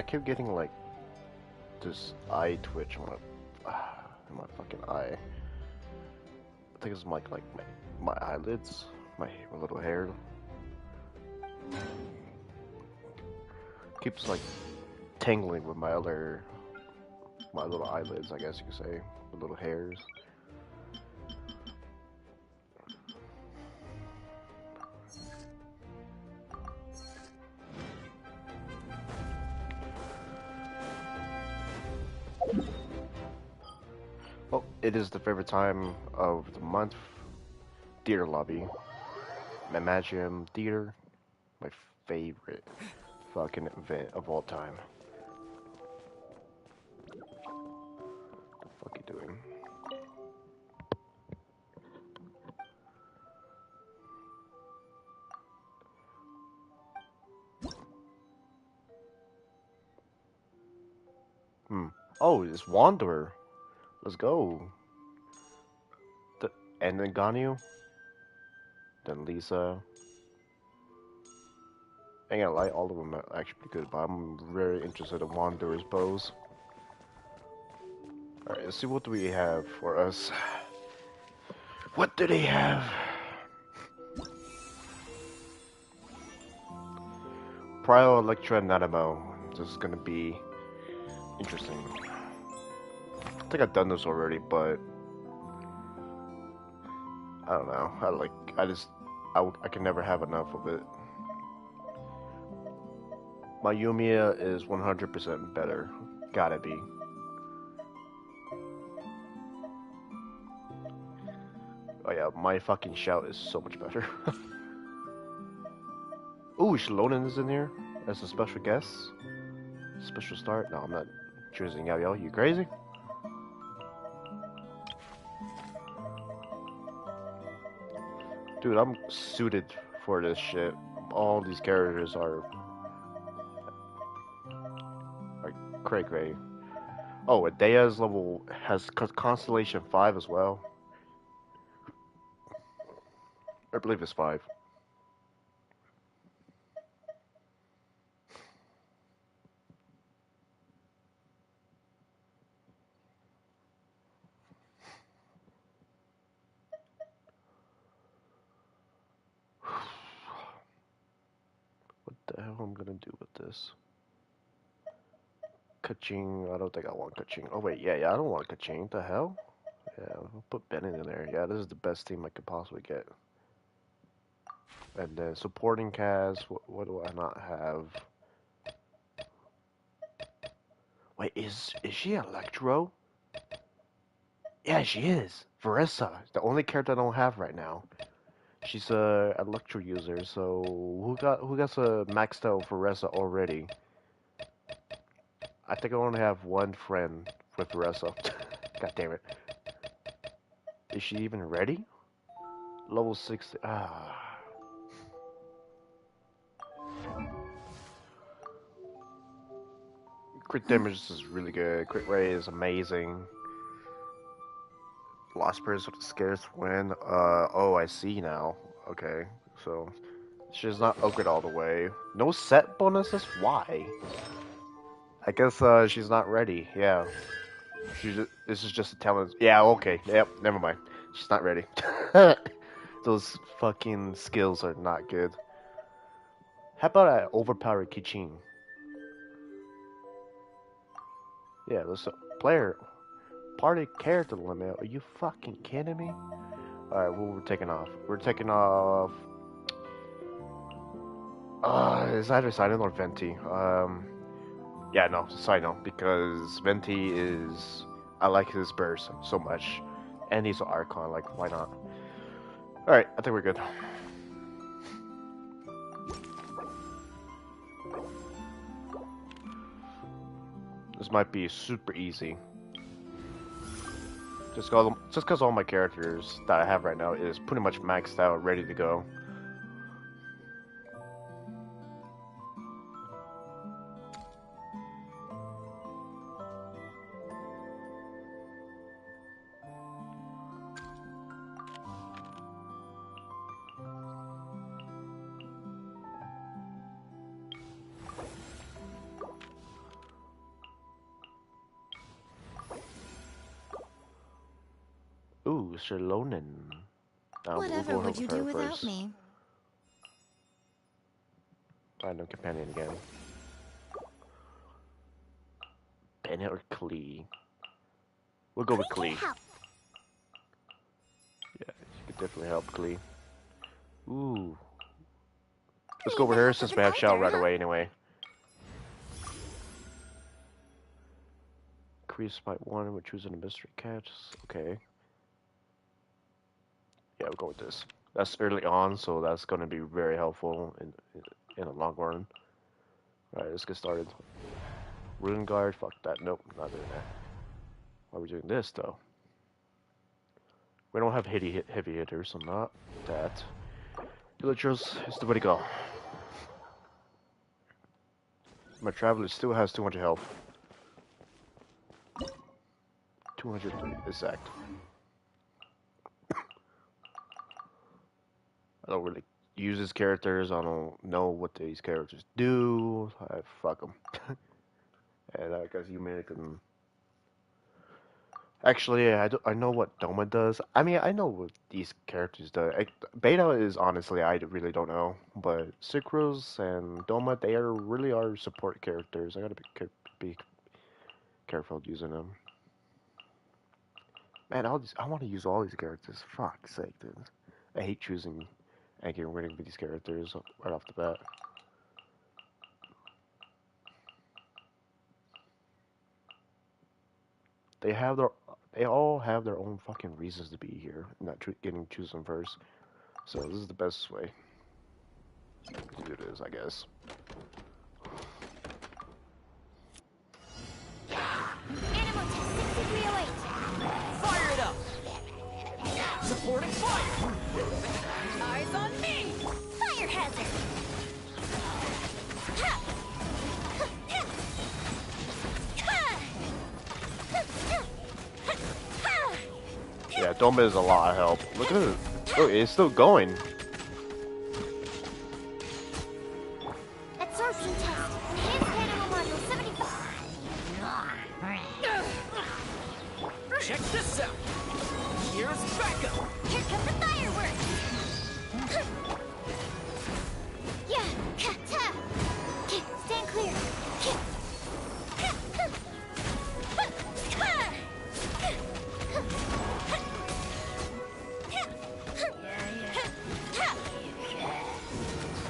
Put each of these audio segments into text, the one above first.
keep getting like this eye twitch on my fucking eye. I think it's my eyelids, my little hair. Keeps like tingling with my little eyelids, I guess you could say, the little hairs. Well, it is the favorite time of the month. Theater lobby. Imagine theater. My favorite fucking event of all time. What the fuck you doing? Oh, it's Wanderer. Let's go. And then Ganyu. Then Lisa. I ain't gonna lie, all of them are actually pretty good, but I'm very interested in Wanderer's bows. Alright, let's see what do we have for us. What do they have? Prio, Electra, Nanamo. This is gonna be interesting. I think I've done this already, but I don't know. I can never have enough of it. My Yumiya is 100% better. Gotta be. Oh yeah, my fucking shout is so much better. Ooh, Shalonen is in here as a special guest. Special start? No, I'm not choosing Yao Yao. You crazy? Dude, I'm suited for this shit. All these characters are cray. Oh, Adea's level has Constellation 5 as well. I believe it's 5. What the hell am I gonna do with this? Kaching, I don't think I want Kaching. Oh wait, yeah, I don't want Kaching. The hell? Yeah, I'll put Bennett in there. Yeah, this is the best team I could possibly get. And then supporting Kaz, what do I not have? Wait, is she Electro? Yeah, she is. Veressa, the only character I don't have right now. She's a Electro user, so who got a maxed out Veressa already? I think I only have one friend with Veressa. God damn it. Is she even ready? Level 60. Ah. Crit damage is really good. Crit rate is amazing. Lost Purse with the scarce win. Oh, I see now. Okay, so she's not upgrade all the way. No set bonuses? Why? I guess she's not ready. Yeah. This is just a talent. Yeah, okay. Yep, never mind. She's not ready. Those fucking skills are not good. How about I overpower Kichin? Yeah, this player party character limit. Are you fucking kidding me? Alright, well, we're taking off. We're taking off. It's either Sidon or Venti. Yeah, no, Sidon, because Venti is. I like his burst so much. And he's an Archon, like, why not? Alright, I think we're good. This might be super easy. Just because all my characters that I have right now is pretty much maxed out, ready to go. Ooh, Sherlonin. Whatever would you do without me? Random companion again. Bennett or Klee? We'll go with Klee. Yeah, she could definitely help Klee. Ooh. Let's go over here since we have Shell right away anyway. Increase by 1, we're choosing a mystery catch. Okay. Yeah, we'll go with this. That's early on, so that's going to be very helpful in the long run. Alright, let's get started. Rune Guard, fuck that. Nope, not doing that. Why are we doing this, though? We don't have heavy hitters, so not that. Villagers is the way to go. My Traveler still has 200 health. 200 exact. I don't really use his characters. I don't know what these characters do. Fuck them. And I guess you can. Actually, I know what Doma does. I mean, I know what these characters do. Beta is honestly, I really don't know. But Sucrose and Doma, they really are support characters. I gotta be careful using them. Man, I want to use all these characters. Fuck's sake, dude. I hate choosing and getting rid of these characters right off the bat. They all have their own fucking reasons to be here, not getting chosen first. So this is the best way to do this, I guess. Animal test 6308. Fire it up. Supporting fire. Eyes on me. Fire hazard. Yeah, Doma is a lot of help. Look at it. Look, it's still going. Absorption test. Enhanced animal module 75. Check this out. Here's backup. Here come the fireworks. Yeah, kata. Stand clear.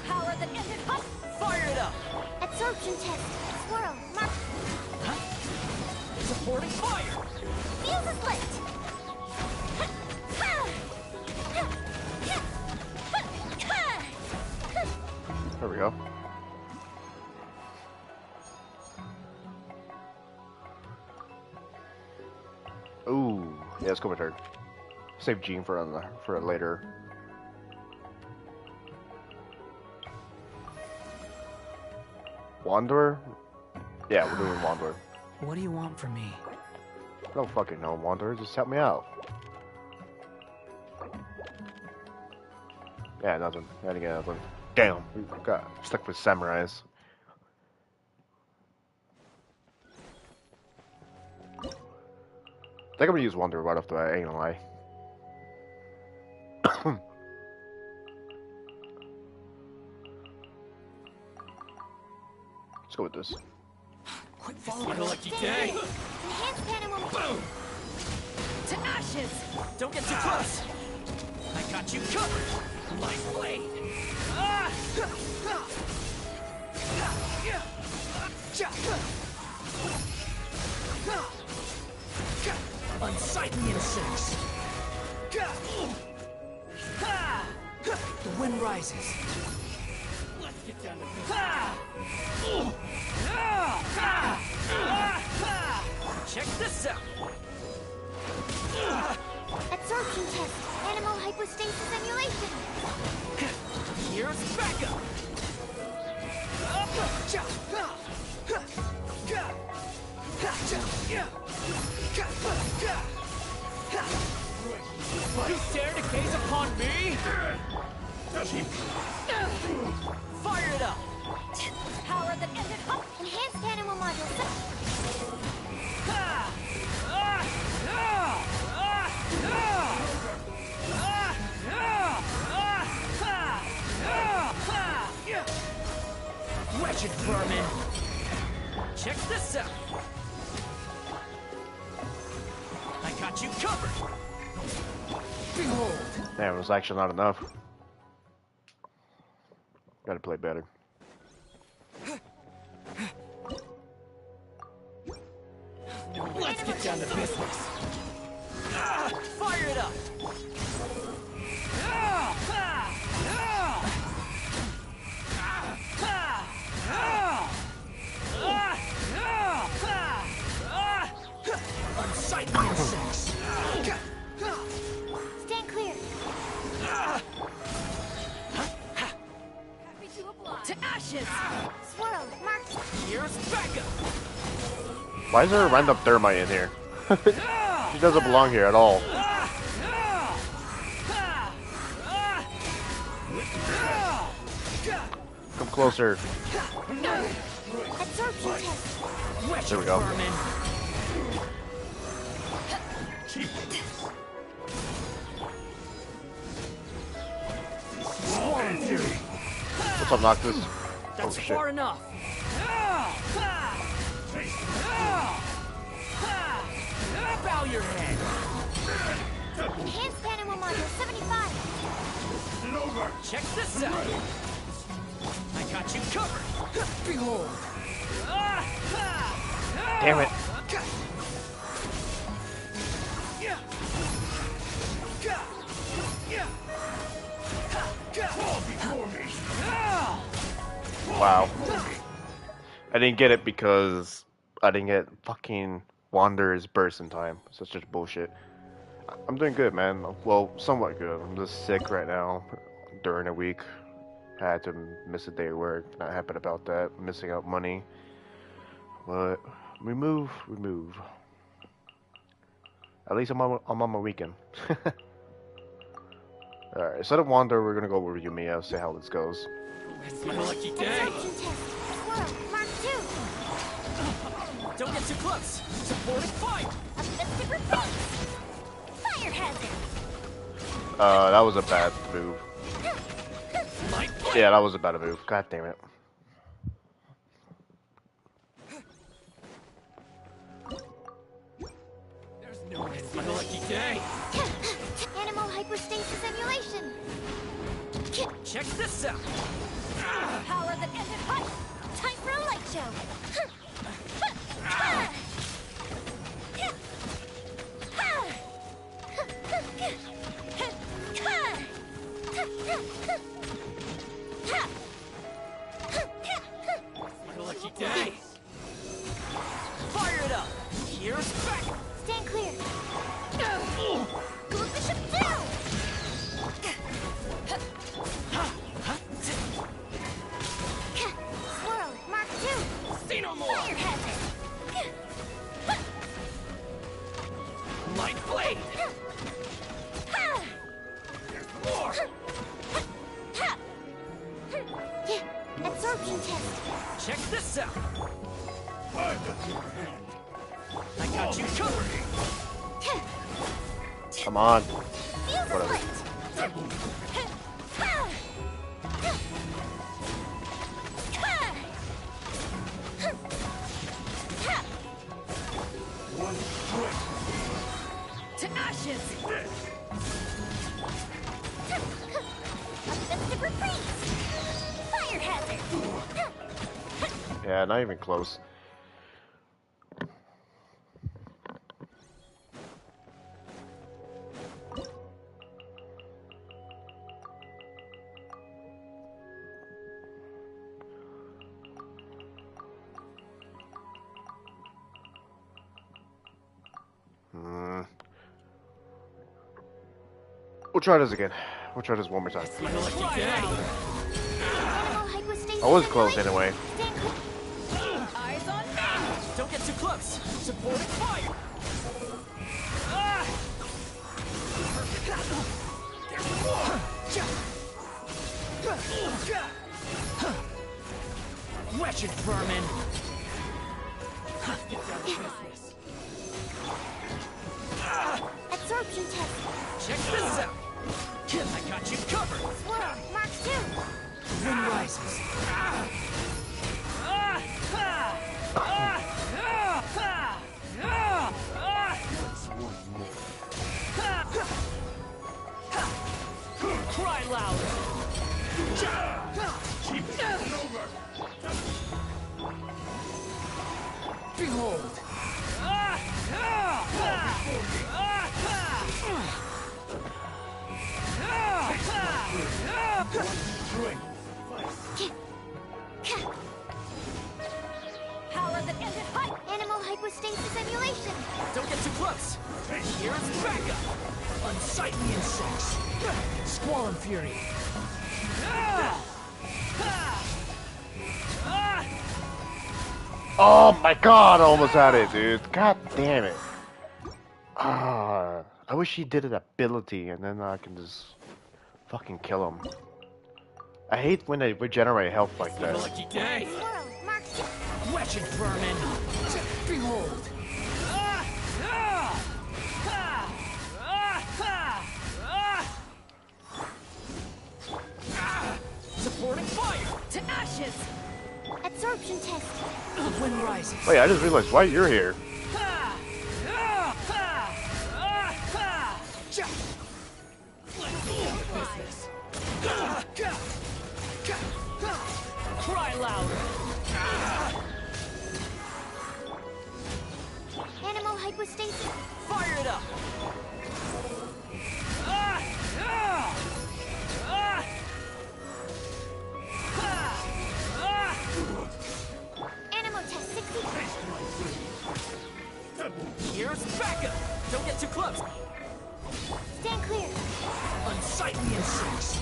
Power that ended up. Fire it up. Absorption test. Swirl. Mark. Huh? Supporting fire. Fuse is lit. There we go. Ooh, yeah, let's go with her. Save Jean for later. Wanderer? Yeah, we're doing Wanderer. What do you want from me? I don't fucking know, Wanderer. Just help me out. Yeah, nothing. I didn't get nothing. Damn, we got stuck with samurais. I think I'm gonna use Wanderer right off the bat, I ain't gonna lie. Let's go with this. Quick follow it. Lucky day. Enhanced animal. Boom. To ashes. Don't get too close. I got you covered. My blade. Unsightly insects. The wind rises. Let's get down to business. Check this out. Absorption test. Animal hypostasis emulation. Here's backup. You dare to gaze upon me? Fire it up. Power that ended up. Enhanced animal module. Wretched vermin! Check this out! I got you covered! Behold! Damn, it was actually not enough. Gotta play better. Let's get down to business! Fire it up! Unsightly insects! Stand clear. To ashes! Swirl, mark. Here's Becca! Why is there a random thermite in here? She doesn't belong here at all. Come closer. Absorption test. There we go. What's up, Noctis? That's Oh, shit. far enough. Bow your head. Enhanced animal module 75. Check this out. I got you covered. Behold. Damn it. Wow. I didn't get it because I didn't get fucking Wanderer's burst in time. Such bullshit. I'm doing good, man. Well, somewhat good. I'm just sick right now. During the week, I had to miss a day of work. Not happy about that. Missing out money. But we move. At least I'm on my weekend. Alright, instead of Wander, we're gonna go over Yumiya, see how this goes. It's my lucky day. Absorption test. Swirl, mark 2. Don't get too close. Supporting fire. Uplifted repeat. Fire hazard. That was a bad move. Light blade. Yeah, that was a bad move. God damn it. There's no way. It's my lucky day. Animal hyperstasis emulation. Check this out. Power that ended hot. Time for a light show. My lucky day. Fire it up. Here's back. Stand clear. Go the ship down. Swirl, mark 2. See no more. Fire hazard. Light blade. More. Absorption test. Check this out. I got you covered. Come on. Feel the Whatever. light. To ashes. Uplifted repeat. Fire hazard. Yeah, not even close. We'll try this again. We'll try this one more time. My lucky day. Animal hyperstasis I was close emulation. anyway. Stand clear. Eyes on me. Don't get too close. Supporting fire. There's more. Wretched vermin. Get down to business. Absorption test. Check this out. I got you covered. Swirl, mark 2. Wind rises. Behold! Power that ended hype. Animal hypostasis emulation. Don't get too close! Here's backup! Unsightly insects! Squall and fury! Oh my god, I almost had it, dude. God damn it. I wish he did an ability and then I can just fucking kill him. I hate when they regenerate health like that. Lucky day! Swirl, mark. Wretched vermin! Behold! Supporting fire! To ashes. Absorption test. The wind rises. Wait, I just realized why you're here. Cry louder! Animal hypostasis. Fire it up! Animal test 60. Here's backup! Don't get too close! Stand clear. Unsightly insects!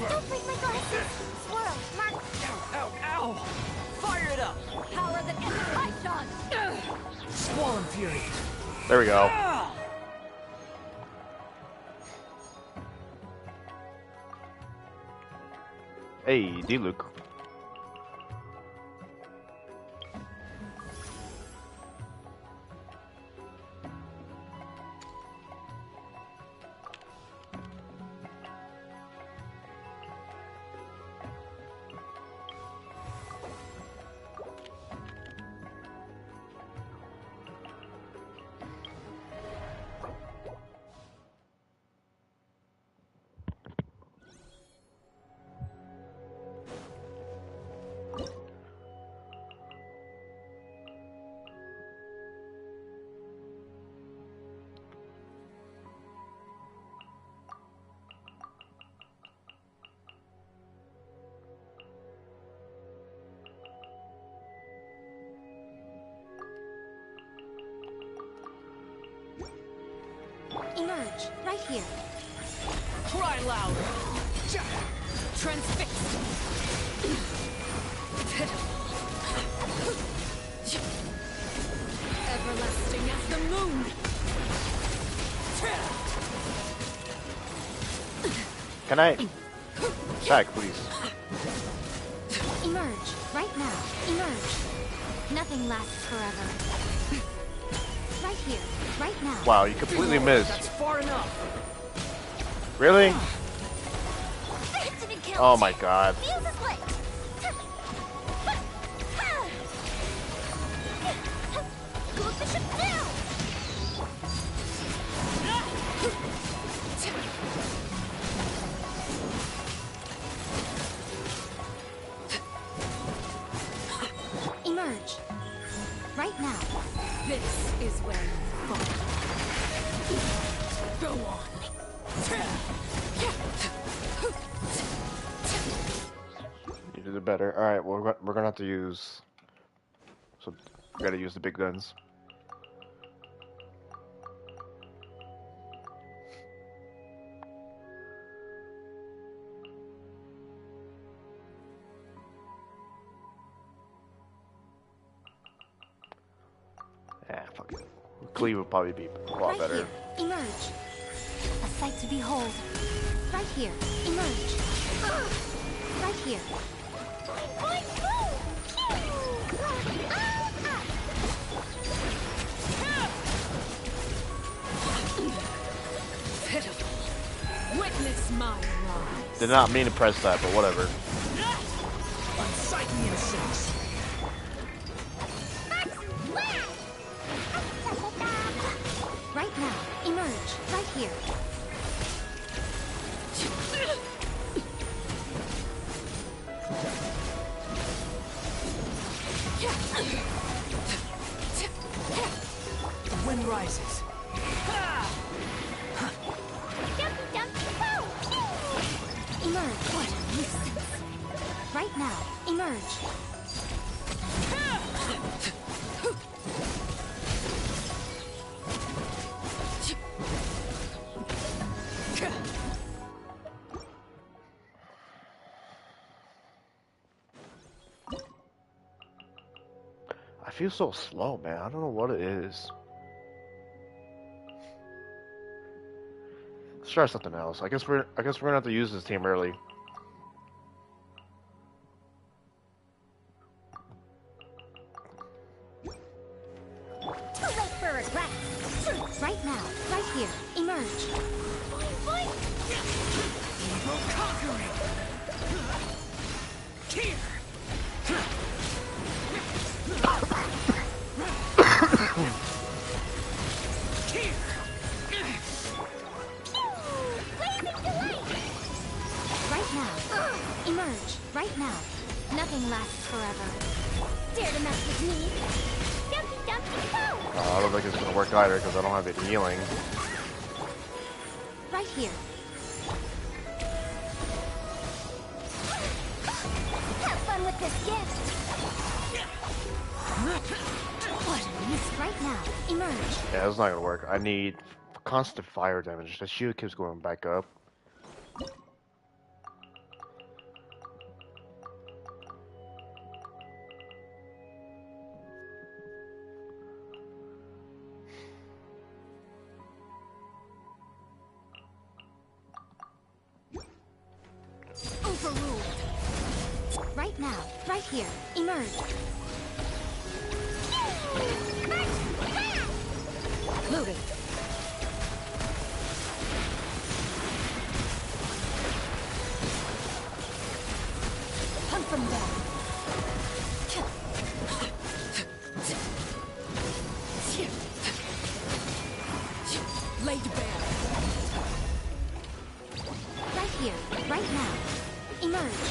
Don't break my glasses. Swirl, mark. Ow, ow! Fire it up! Power that ended Python. Squall and fury! There we go. Hey, D-Luke. Emerge, right here. Cry louder! Transfixed. Everlasting as the moon. Can I? Back, please. Emerge, right now. Emerge. Nothing lasts forever. Right here, right now. Wow, you completely missed. That's far enough! Really? That didn't count. Oh my god. Fuse is lit. Close the ship down. Emerge. Right now. This is where you fall. Go on. You did it better. Alright, well, we're gonna have to use... So, we gotta use the big guns. Yeah, fuck it. Cleave would probably be a lot Right better. here. Emerge. A sight to behold. Right here. Emerge. Right here. Pitiful! Witness my rise! Did not mean to press that, but whatever. Unsightly insects. Right now, emerge. Right here. The wind rises. Emerge. What a nuisance. Right now, emerge. I feel so slow, man. I don't know what it is. Let's try something else. I guess we're gonna have to use this team early. Too late for regrets. Right now, right here, emerge. Evil conquering. Here. Here. Right now, emerge. Right now. Nothing lasts forever. Dare to mess with me? Dumpty dumpty go! I don't think it's gonna work either because I don't have any healing. Right here. Have fun with this gift. What a miss. Right now, emerge. Yeah, that's not gonna work. I need constant fire damage. The shield keeps going back up. Overruled. Right now, right here, emerge. Loaded. Hunt them down. Laid bare. Right here, right now. Emerge.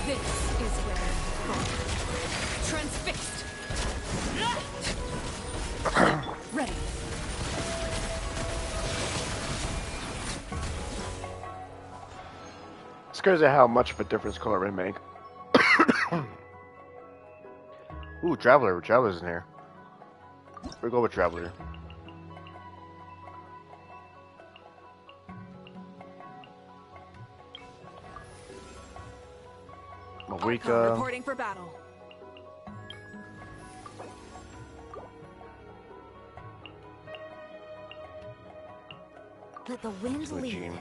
This is where I'm from. Transfixed. Ready. It's crazy how much of a difference color red make. Ooh, Traveler. Traveler's in here. We'll go with Traveler. Marika. Reporting for battle. Let the wind lead. Eugene.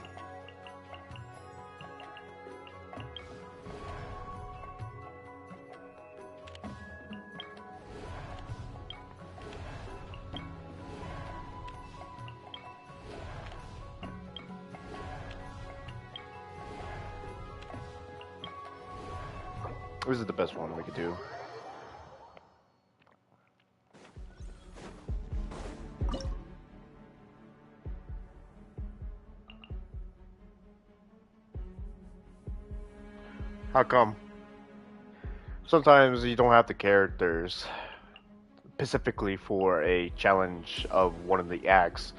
This is the best one we could do. How come? Sometimes you don't have the characters specifically for a challenge of one of the acts.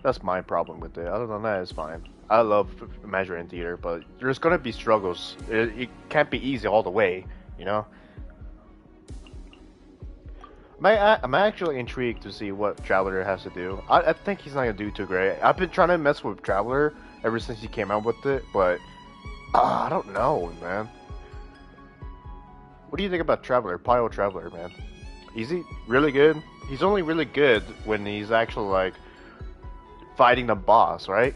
That's my problem with it. Other than that, it's fine. I love Imaginary Theater, but there's gonna be struggles. It can't be easy all the way, you know? I'm actually intrigued to see what Traveler has to do. I think he's not gonna do too great. I've been trying to mess with Traveler ever since he came out with it, but I don't know, man. What do you think about Traveler, Pyro Traveler, man? Is he really good? He's only really good when he's actually like fighting the boss, right?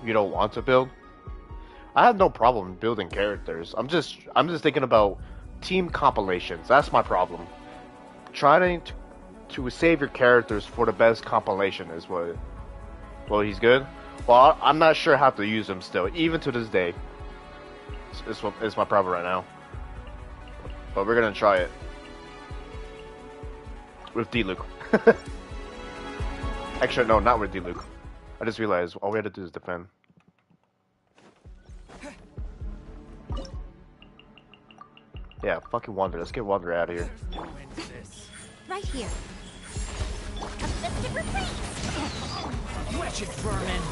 You don't want to build? I have no problem building characters. I'm just thinking about team compilations. That's my problem. Trying to save your characters for the best compilation is what. Well, he's good. Well, I'm not sure how to use them still, even to this day. It's my problem right now. But we're gonna try it. With D-Luke. Actually, no, not with D-Luke. I just realized all we had to do is defend. Yeah, fucking Wander. Let's get Wander out of here. Right here. A festive retreat! Wretched vermin!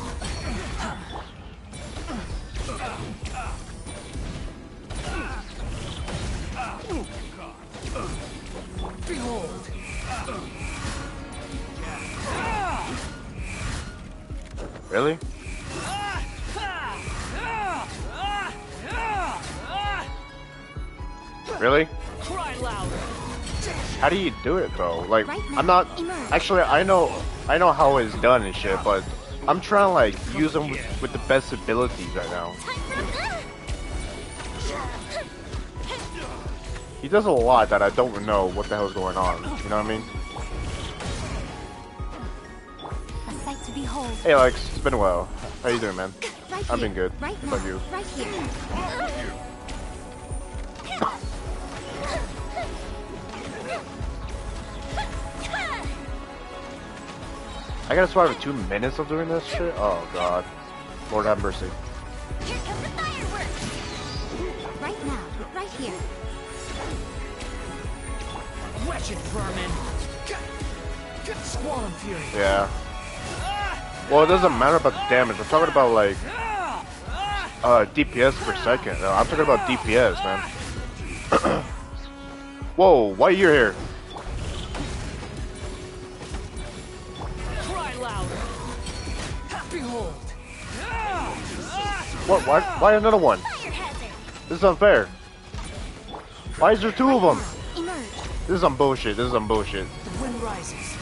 Behold! Really? Really? Cry louder! How do you do it though? Like, Right now, I'm not. emerge. Actually, I know how it's done and shit, but I'm trying to like use them with the best abilities right now. He does a lot that I don't know what the hell's going on. You know what I mean? A sight to behold. Hey Alex, it's been a while. How you doing, man? Right I've here. been good. Right How now. about you? Right here. I gotta survive 2 minutes of doing this shit? Oh god. Lord have mercy. Here comes the fireworks! Right now. Right here. Wretched vermin! Swallow fury! Yeah. Well, it doesn't matter about the damage. I'm talking about like DPS per second. No, I'm talking about DPS, man. Whoa, why you're here? Cry louder! Behold! What? Why another one? Fire hazard! This is unfair. Why is there 2 of them? Emerge. This is some bullshit. This is some bullshit. The wind rises.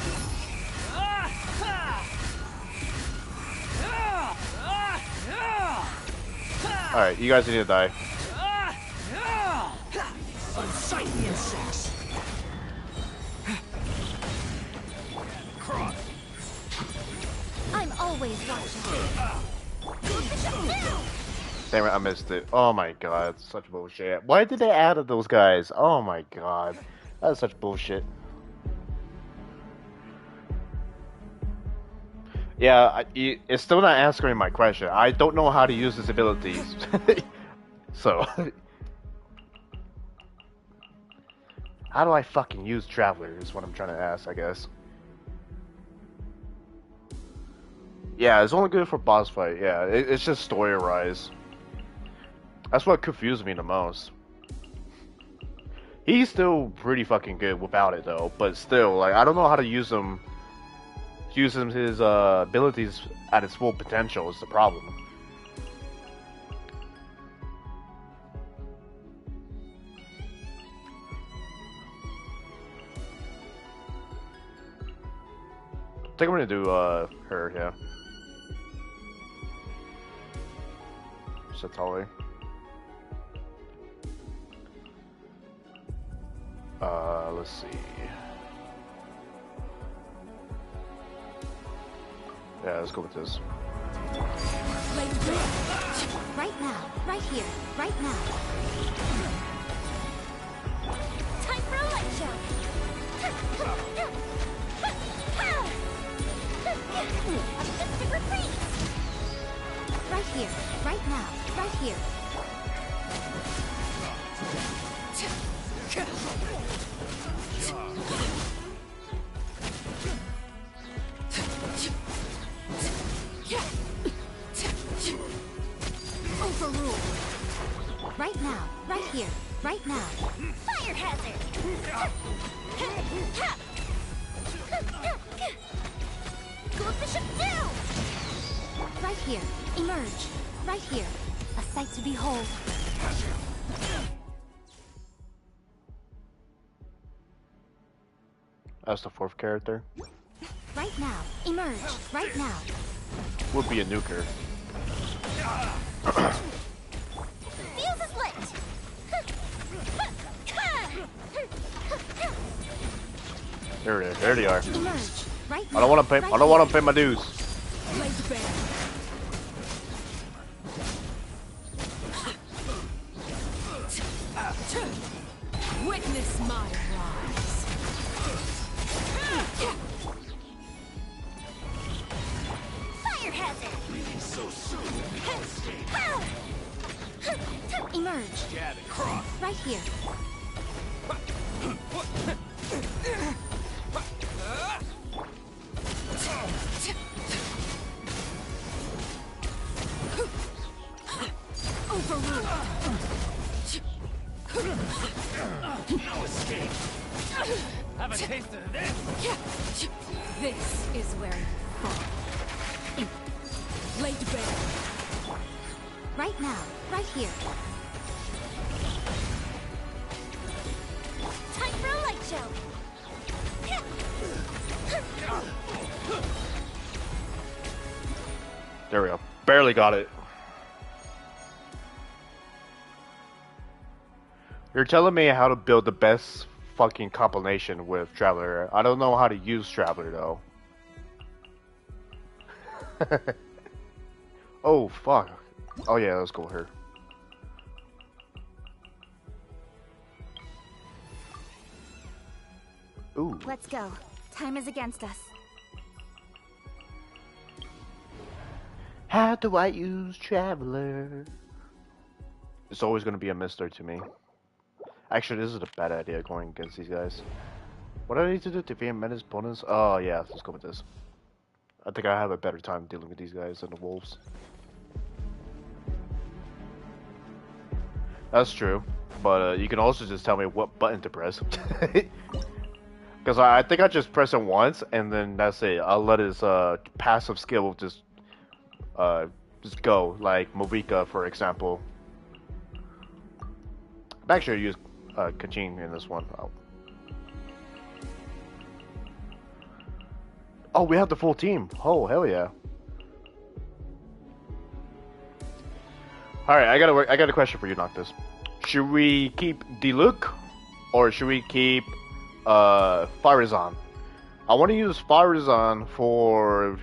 Alright, you guys need to die. Unsightly insects. I'm always watching. Damn it, I missed it. Oh my god, such bullshit. Why did they add those guys? Oh my god. That's such bullshit. Yeah, it's still not answering my question. I don't know how to use his abilities. So... how do I fucking use Traveler is what I'm trying to ask, I guess. Yeah, it's only good for boss fight. Yeah, it's just story rise. That's what confused me the most. He's still pretty fucking good without it though, but still, like, I don't know how to use him. His abilities at its full potential is the problem. I think I'm gonna do her, yeah. Satali. Let's see. Yeah, let's go with this. Right now. Right here. Right now. Time for a light show. A festive retreat. Right here. Right now. Right here. Overruled. Right now. Right here. Right now. Fire hazard. Coefficient down. Right here. Emerge. Right here. A sight to behold. That's the 4th character. Right now. Emerge. Right now. Would be a nuker. Fuse is lit. There it is. There they are. Emerge. Right now. I don't want to pay. I don't want to pay my dues. Blaze band. Emerge. Jab and cross. Right here. Overruled. No escape. Have a taste of this. This is where you fall. Laid bare. Right now. Right here. Time for a light show. There we go. Barely got it. You're telling me how to build the best fucking compilation with Traveler. I don't know how to use Traveler though. Oh fuck. Oh yeah, let's go with her. Ooh. Let's go. Time is against us. How do I use Traveler? It's always gonna be a mystery to me. Actually, this is a bad idea going against these guys. What do I need to do to defeat menace opponents? Oh yeah, let's go with this. I think I have a better time dealing with these guys than the wolves. That's true, but you can also just tell me what button to press. Because I think I just press it once, and then that's it. I'll let his passive skill just go, like Movika, for example. I'm actually use Kachin in this one. Oh, we have the full team. Oh, hell yeah. Alright, I got a question for you, Noctis. Should we keep Diluc, or should we keep Farazan? I want to use Farazan for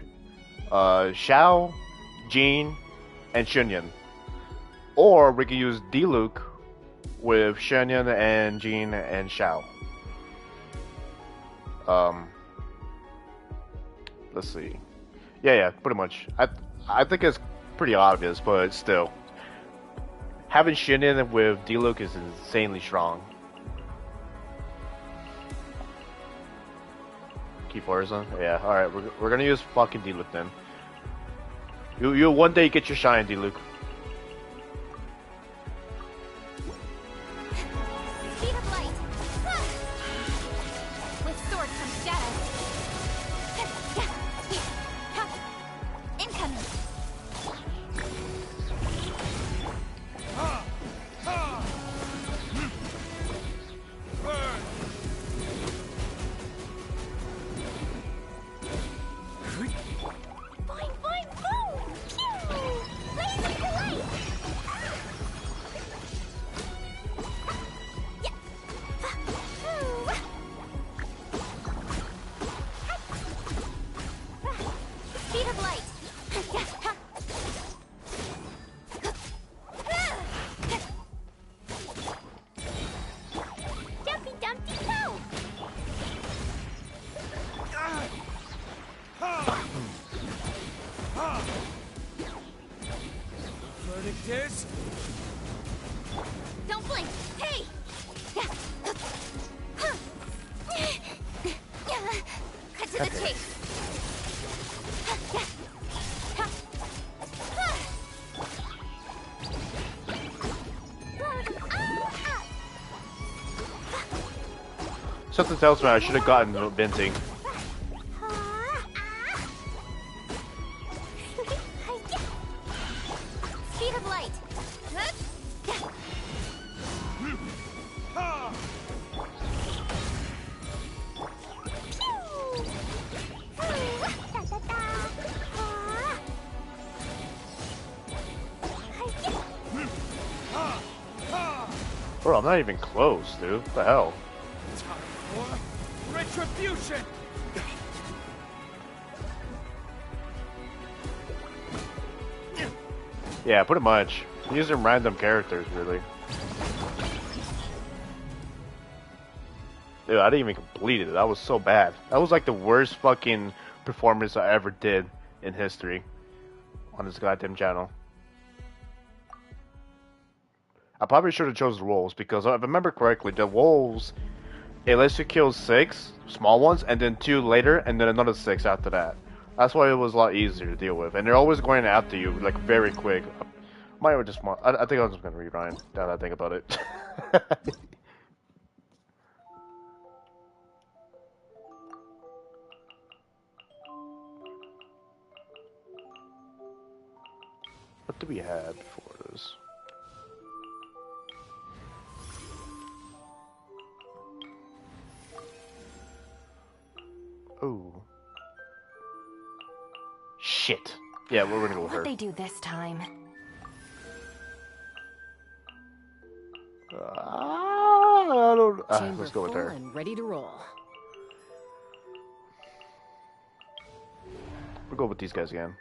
Xiao, Jean, and Xunyan. Or we can use Diluc with Xunyan and Jean and Xiao. Let's see. Yeah, pretty much. I think it's pretty obvious, but still. Having Xunyan with Diluc is insanely strong. Keep Farazan? Yeah, alright, we're gonna use fucking Diluc then. You one day get your shine, Diluc. Speed of light. With sword comes shadow. Incoming. Fine, boom! Pew! Laser delight! Speed of light. Dumpy Dumpty Toe. Verdict is... Don't blink. Hey. Cut to the chase. Something tells me I should have gotten Venting. Speed of light. Bro, I'm not even close, dude. What the hell? Time for retribution! Yeah, pretty much. Using random characters, really. Dude, I didn't even complete it. That was so bad. That was like the worst fucking performance I ever did in history on this goddamn channel. I probably should have chose the wolves because if I remember correctly, the wolves it lets you kill 6 small ones and then 2 later and then another 6 after that. That's why it was a lot easier to deal with, and they're always going after you like very quick. Might just want. I think I'm just gonna rewind. Now that I think about it. What do we have for this? Oh. Shit. Yeah, we're gonna go with her. What'd they do this time? I don't. Let's go with her. And ready to roll. We'll go with these guys again.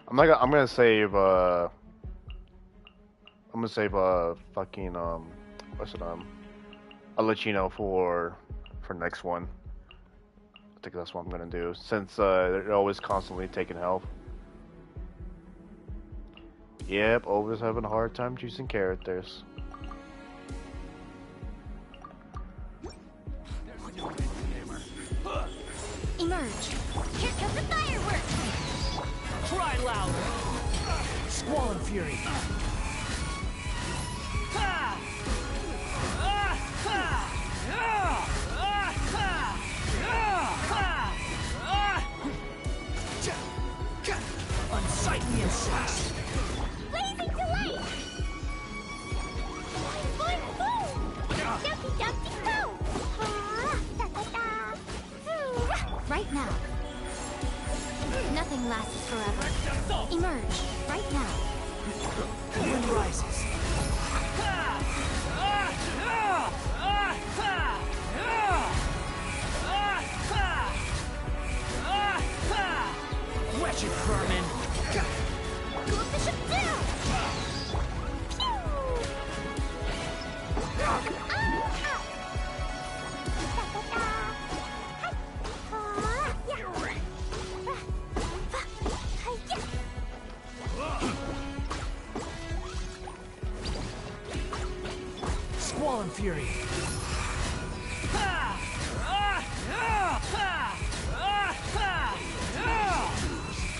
I'm gonna save. I'm gonna save. Fucking. What's it? I'll let you know for next one. I think that's what I'm gonna do since they're always constantly taking health. Yep, always having a hard time choosing characters. Emerge. Here comes the fireworks. Cry louder! Squall and fury! Ha! Ah! Ha! Ah! Ah! Ha! Ah! Ha! Ah! Unsightly insects! Blazing delay. Boing, boing, boom. Dumpty, dumpty, go. Da, da, da. Right now. Nothing lasts forever. Emerge. Right now. The wind rises. Ha! Ah! Ah! Ah! Ha! Ah! Ah! Ha! Ah! Ha! Wretched vermin! Go up the ship down. Pew. Ah, ah. Da, da, da. Yeah. Squall and fury! Ha! Ah! Ah! Ha! Ah! Ha! Ah!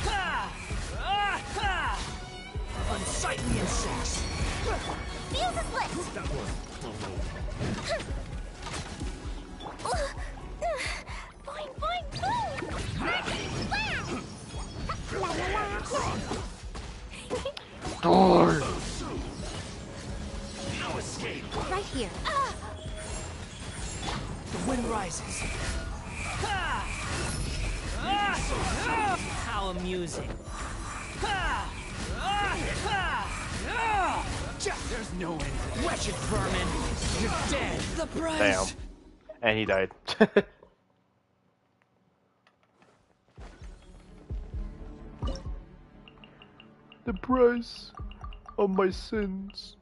Ha! Ah! Ha! Unsightly insects! Fuse a split. Boing, boing, boing. Wow. La, la, la. Door. No escape! Right here. The wind rises. Ha! Ah! Ah! How amusing. Ha! Ah! Ha! Ah! There's no end. Wretched vermin! You're dead! The price! Damn. And he died. The price of my sins.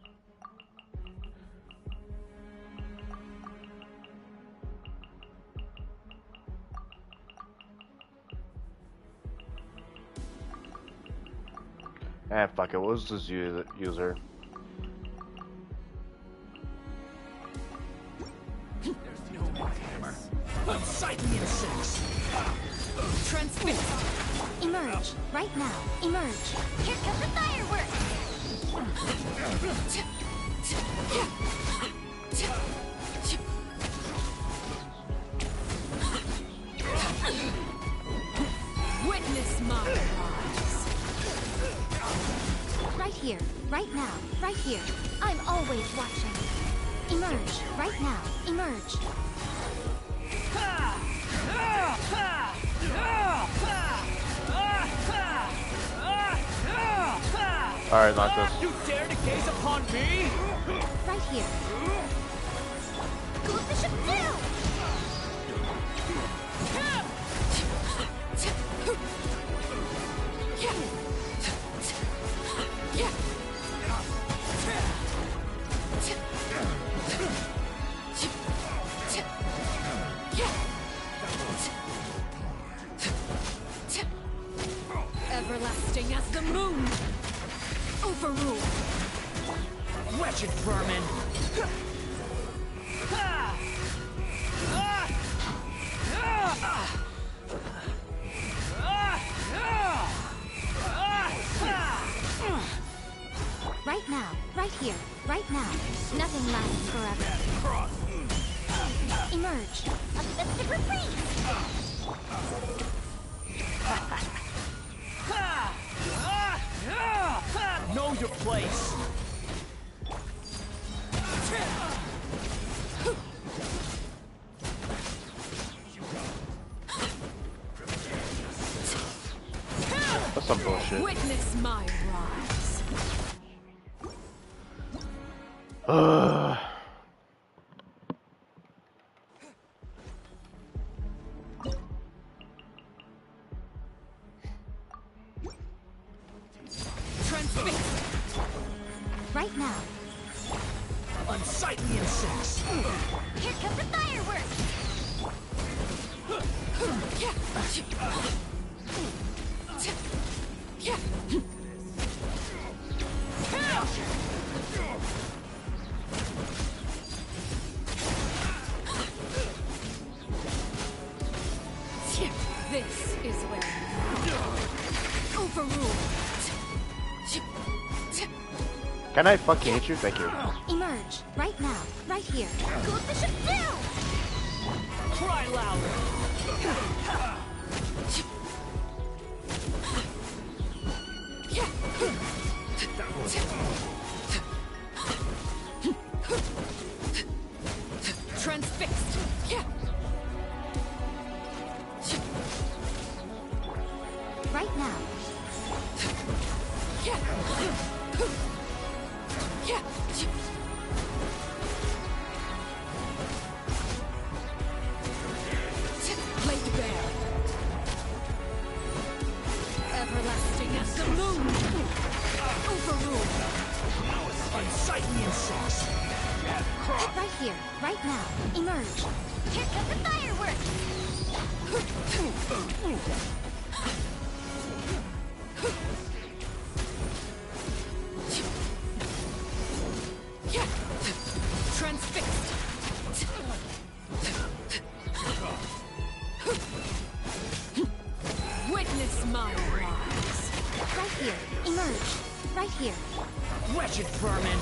Ah, fuck it. What was this user? There's no hammer. Unsightly insects! Transfixed! Emerge. Right now. Emerge. Here comes the fireworks. Witness my rise. Right here. Right now. Right here. I'm always watching. Emerge. Right now. Emerge. Ha! Ah! Ha! Ah! Ha! Ah! Ha! Ah! Ah! Ha! Alright, not this. You dare to gaze upon me? Right here. Go up the ship down. Everlasting as the moon. Overruled. Wretched vermin! Right now, right here, right now. Nothing lasts forever. Emerge. A festive reprise. Know your place! That's some bullshit. Witness my rise. Ugh. Transfixed. Right now. Unsightly insects! Here comes the fireworks. This is where overruled. Can I fucking hit you? Thank you. Emerge. Right now. Right here. Go Bishop down! Cry louder! Transfixed. Right now. Laid bare. Everlasting as the moon. Overruled. Unsightly insects! Right here. Right now. Emerge. Here comes the fireworks. Transfixed. Witness my rise. Right here. Emerge. Right here. Wretched vermin!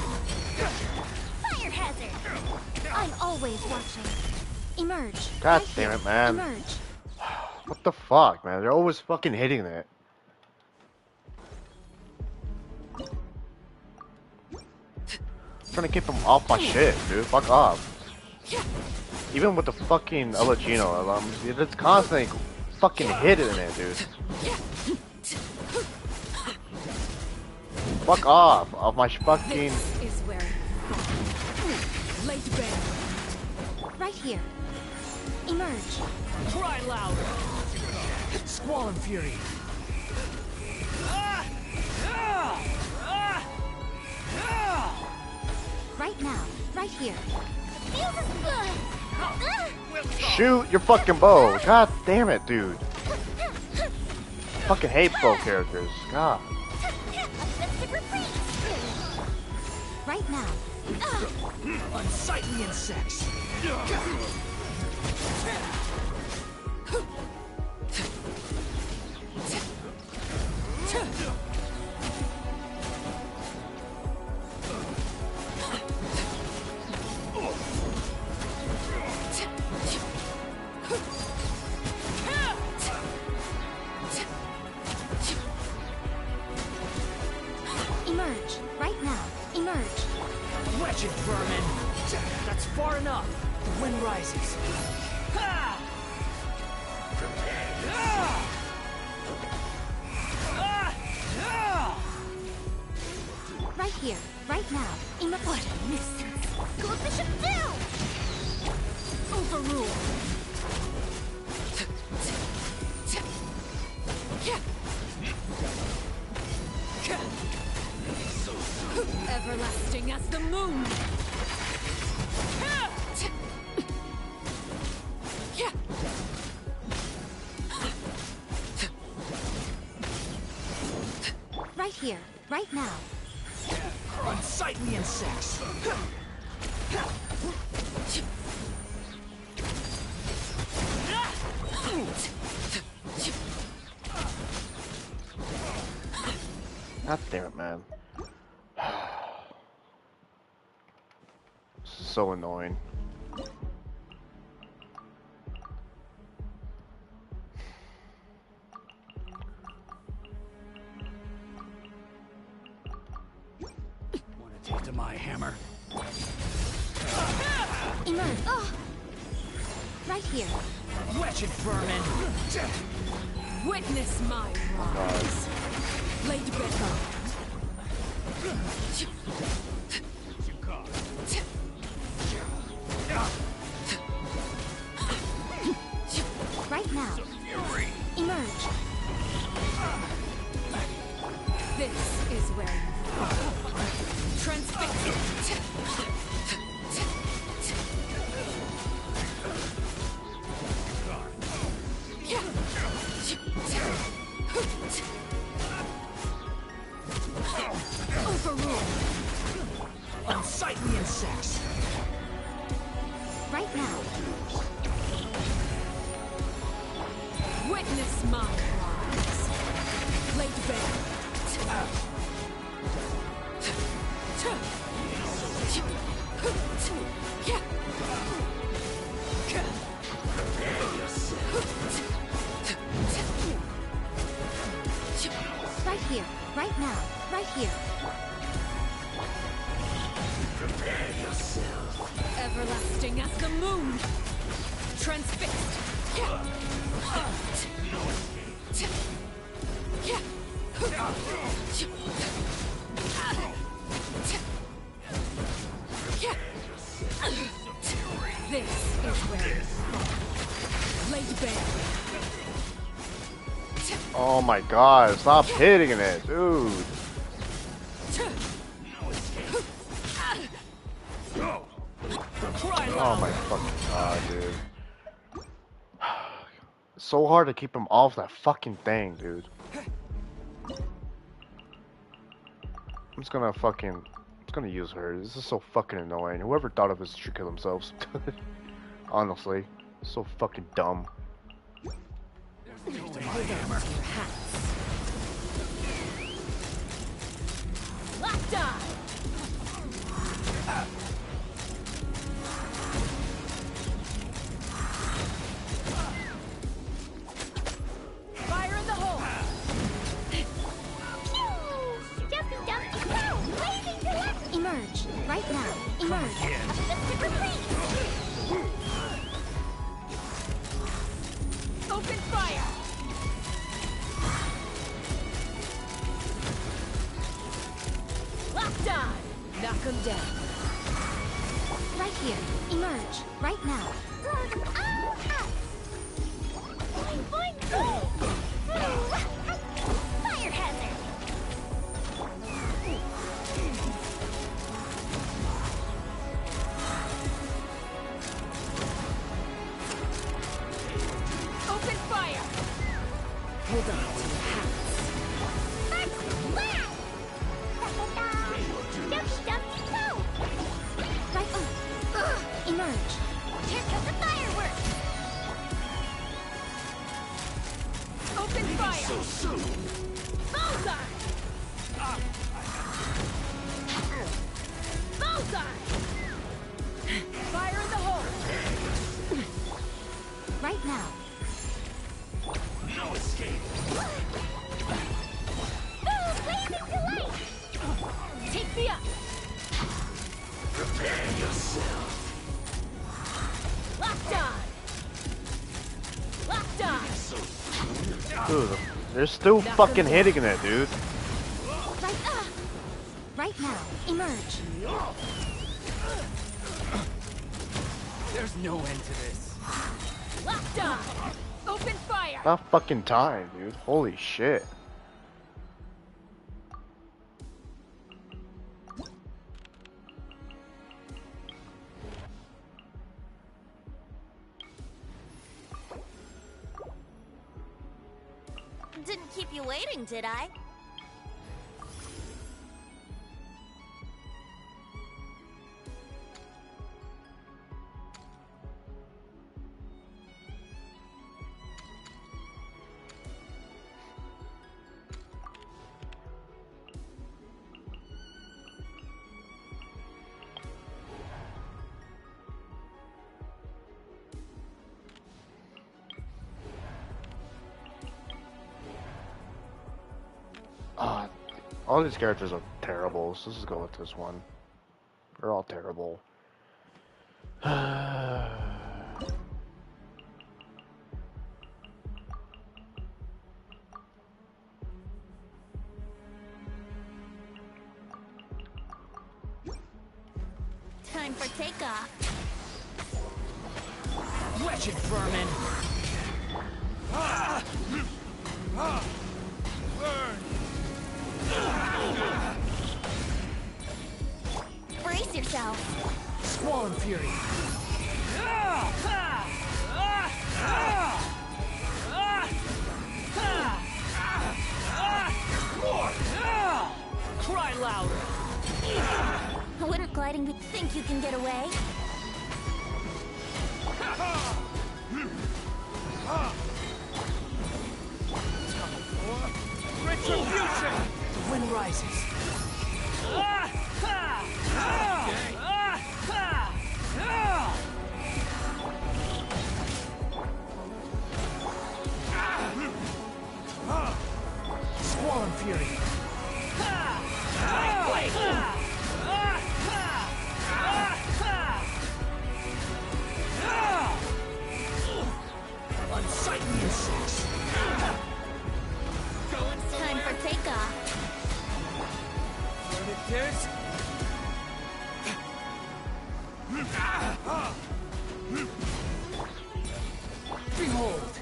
Fire hazard. I'm always watching. Emerge. God Right damn here. it, man. Emerge. What the fuck, man? They're always fucking hitting that. Trying to keep them off my shit, dude. Fuck off. Even with the fucking Elegino, it's constantly fucking hitting it, dude. Fuck off of my fucking. This is where laid bare. Right here. Emerge. Cry louder! Squall and fury! Right now. Right here. Feels good. Shoot your fucking bow. God damn it, dude. Fucking hate bow characters. God. Right now. Unsightly insects! Emerge. Right now. Emerge. Wretched vermin! That's far enough! The wind rises. Right here. Right now. What a nuisance. Go Bishop down! Overruled. Everlasting as the moon. Right here, right now. Unsightly insects. God damn it, man. This is so annoying. Want a taste of my hammer? Emerge. Oh. Right here. Wretched vermin! Witness my rise. Laid bare. Right now. Emerge. This is where you fall. Transfix. Overrule. Unsightly insects! Right now. Witness my rise. Laid bare. Right here, right now, right here. Everlasting as the moon. Transfixed. This is where you fall. Laid bare. Oh my god, stop hitting it, dude. Oh my fucking god, dude. It's so hard to keep him off that fucking thing, dude. I'm just gonna use her. This is so fucking annoying. Whoever thought of this should kill themselves. Honestly. So fucking dumb. Locked on. Fire in the hole. Jumpy dumpy go! Blazing to left! Emerge, right now. Emerge. Assisted retreat! Open fire. Locked on. Knock him down. Right here. Emerge, right now. Boing, boing, boing. Fire hazard! Open fire. Hold on to your hats. Right, emerge. Here comes the fireworks! Open fire. So soon! Bullseye. Bullseye. Fire in the hole. Right now. No escape! Blazing to light! Take me up. Prepare yourself! Locked on. Locked on. So soon! Dude, they're still fucking hitting it, dude. Right, right now. Emerge. There's no end to this. Locked on. Open fire. Not fucking time, dude. Holy shit. Didn't keep you waiting, did I? All these characters are terrible, so let's just go with this one. They're all terrible. Time for takeoff. Wretched vermin! Brace yourself. Squall fury! Cry louder! Wouldn't gliding be think you can get away? Retribution! The wind rises. Squall and fury. Unsightly insects. Time for takeoff. There's... Behold!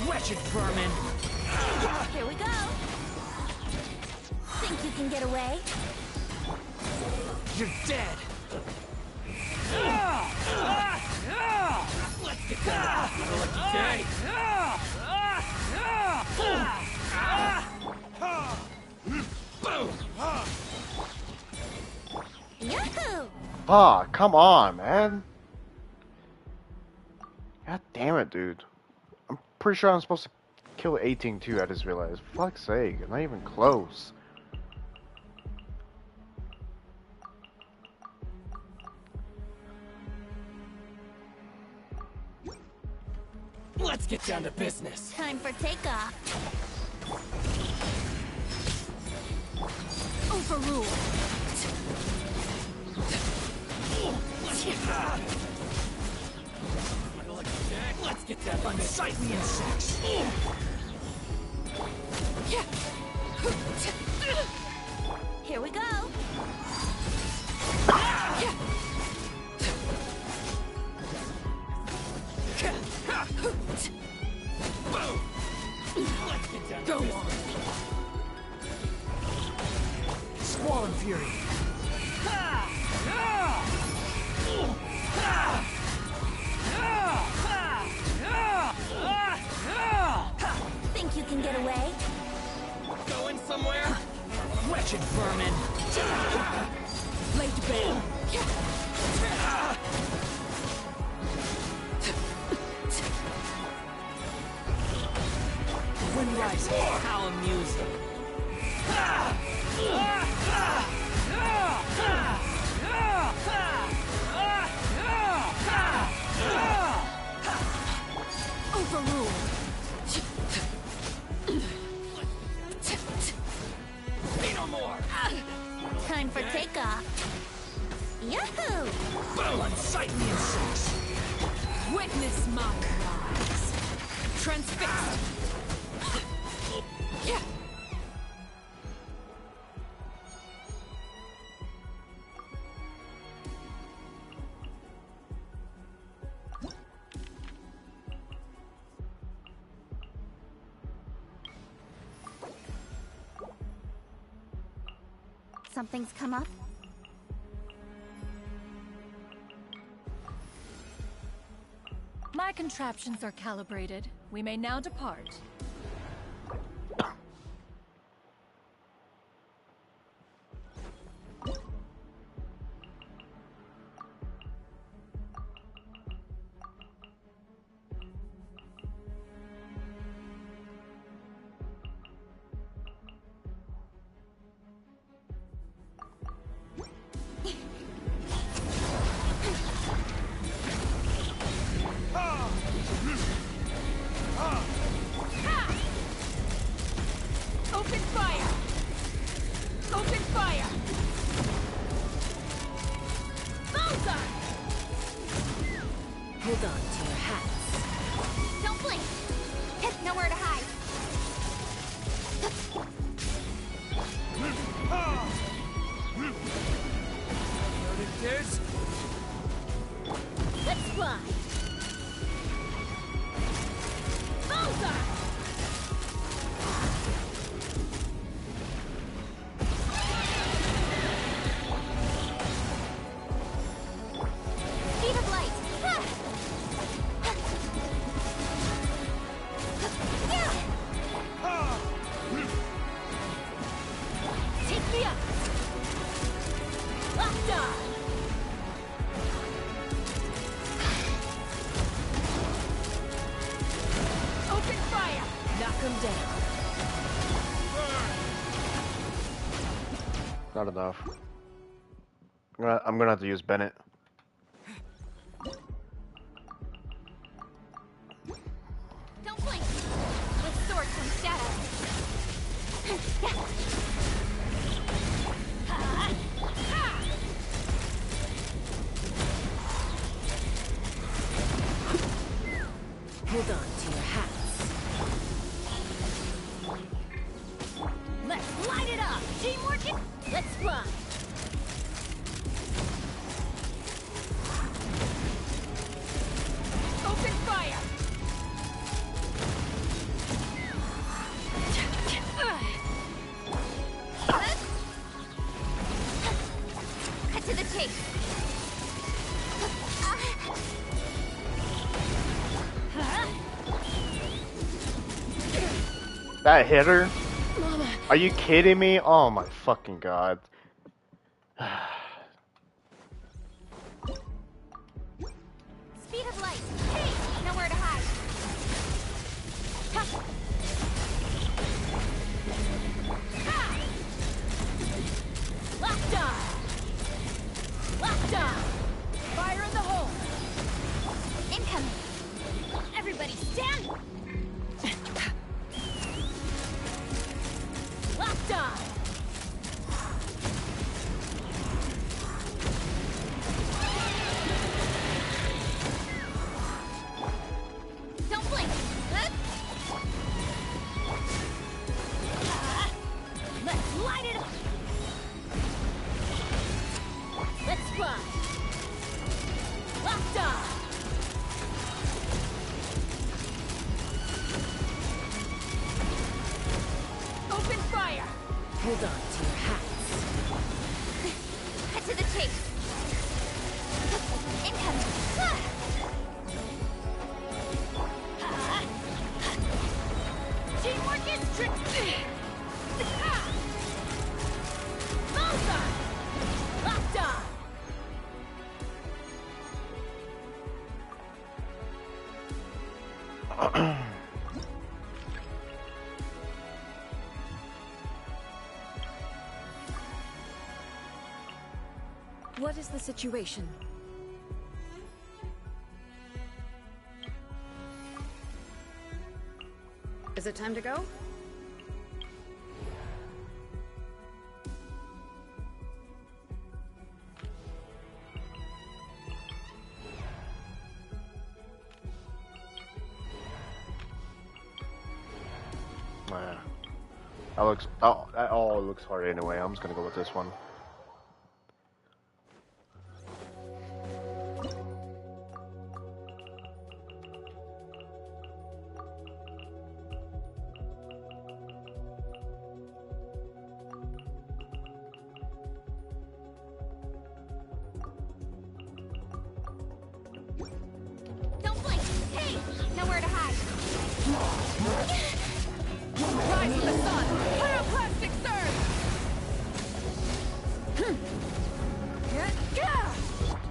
Wretched vermin! Here we go. Think you can get away? You're dead! Let's get down to the lucky day! Yahoo! Ah, come on, man. God damn it, dude. I'm pretty sure I'm supposed to kill 18 too, I just realized. For fuck's sake, I'm not even close. Let's get down to business! Time for takeoff. Overrule. Let's get down to unsightly insects! Here we go. Let's get down to business! Squall and fury! Think you can get away? Going somewhere? Wretched vermin! Laid bare! Wind rises. How amusing! Overruled. Be no more! Time for takeoff. Yahoo! Unsightly insects! Witness my rise. Transfixed. Something's come up? My contraptions are calibrated. We may now depart. them down. Not enough. I'm gonna have to use Bennett. Don't blink. With sword comes shadow. Hold on to your hats. Let's light it up. Teamwork. Let's fly. Open fire. Cut to the chase. That hit her? Are you kidding me? Oh my fucking god. Speed of light. Hey, nowhere to hide. Ha. Ha. Locked on. Locked on. Fire in the hole. Incoming. Everybody stand. Locked on. Don't blink. Let's light it up. Let's fly. Locked on. Open fire. Hold on to your hats. Cut to the chase. Incoming. Teamwork is tricky. Bullseye. Locked on. What is the situation? Is it time to go? That looks. Oh, that all looks hard anyway. I'm just gonna go with this one. Don't blink. Hey, nowhere to hide. Rise with the sun! Pyroclastic surge!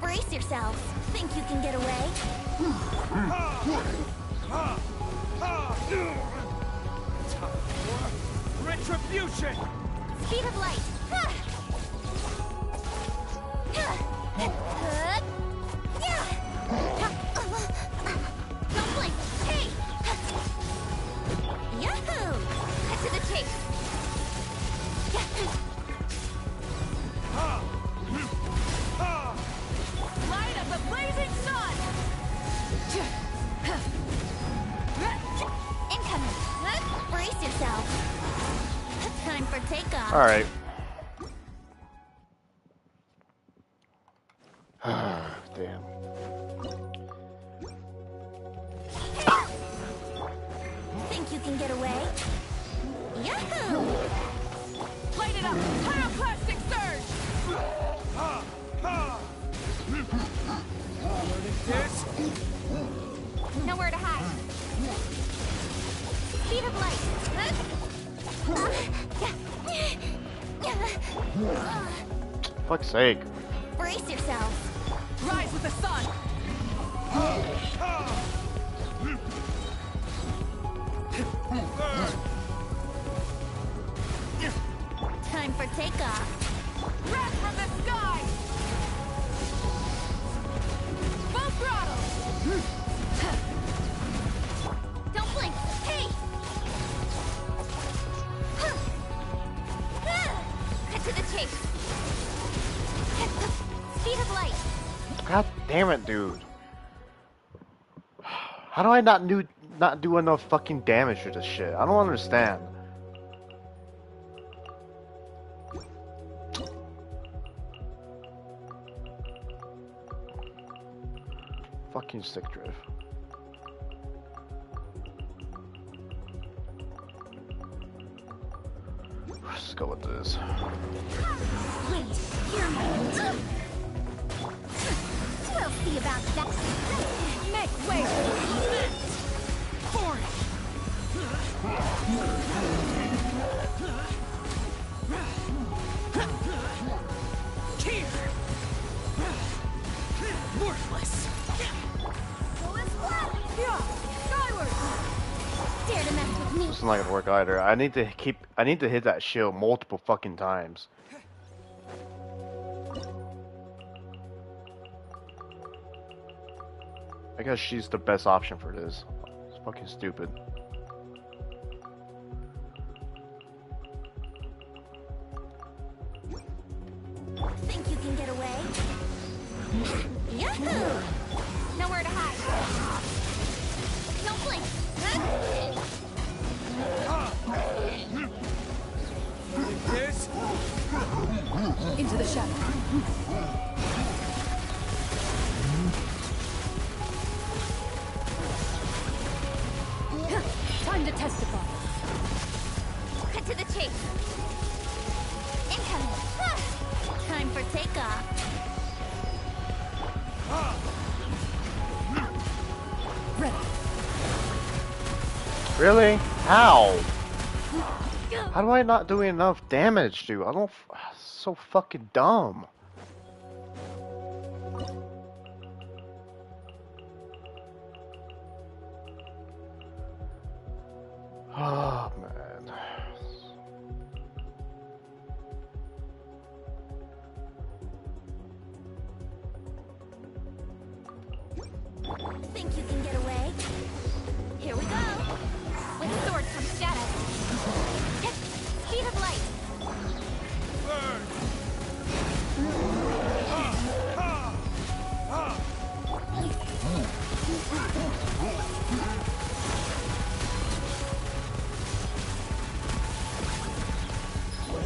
Brace yourselves. Think you can get away? Retribution! Speed of light. Don't blink. Hey! Yahoo! Cut to the chase. Light of the blazing sun! Incoming. Brace yourself. Time for takeoff. All right. Damn. Think you can get away? Yahoo! Light it up! Pyroclastic surge! This? Nowhere to hide. Speed of light. Fuck's sake. Brace yourselves. Rise with the sun! takeoff. Wrath from the sky! Full throttle! Don't blink. Hey! Cut to the chase. Speed of light. God damn it, dude. How do I not do enough fucking damage to this shit? I don't understand. Fucking stick drift. Let's go with this. Wait, hear me. We'll see about that. Make way for the event! For it! Here! Worthless! Yeah, skyward. Dare to mess with me. This is not gonna work either. I need to hit that shield multiple fucking times. I guess she's the best option for this. It's fucking stupid. Think you can get away? Yahoo! Nowhere to hide. Don't blink. This? Into the shadow. Time to testify. Cut to the chase. Incoming. Time for takeoff. Ready. Really? How? How do I not do enough damage, dude? I don't. So fucking dumb. Oh man. Think you can get away? Here we go. With sword comes shadow. Speed of light.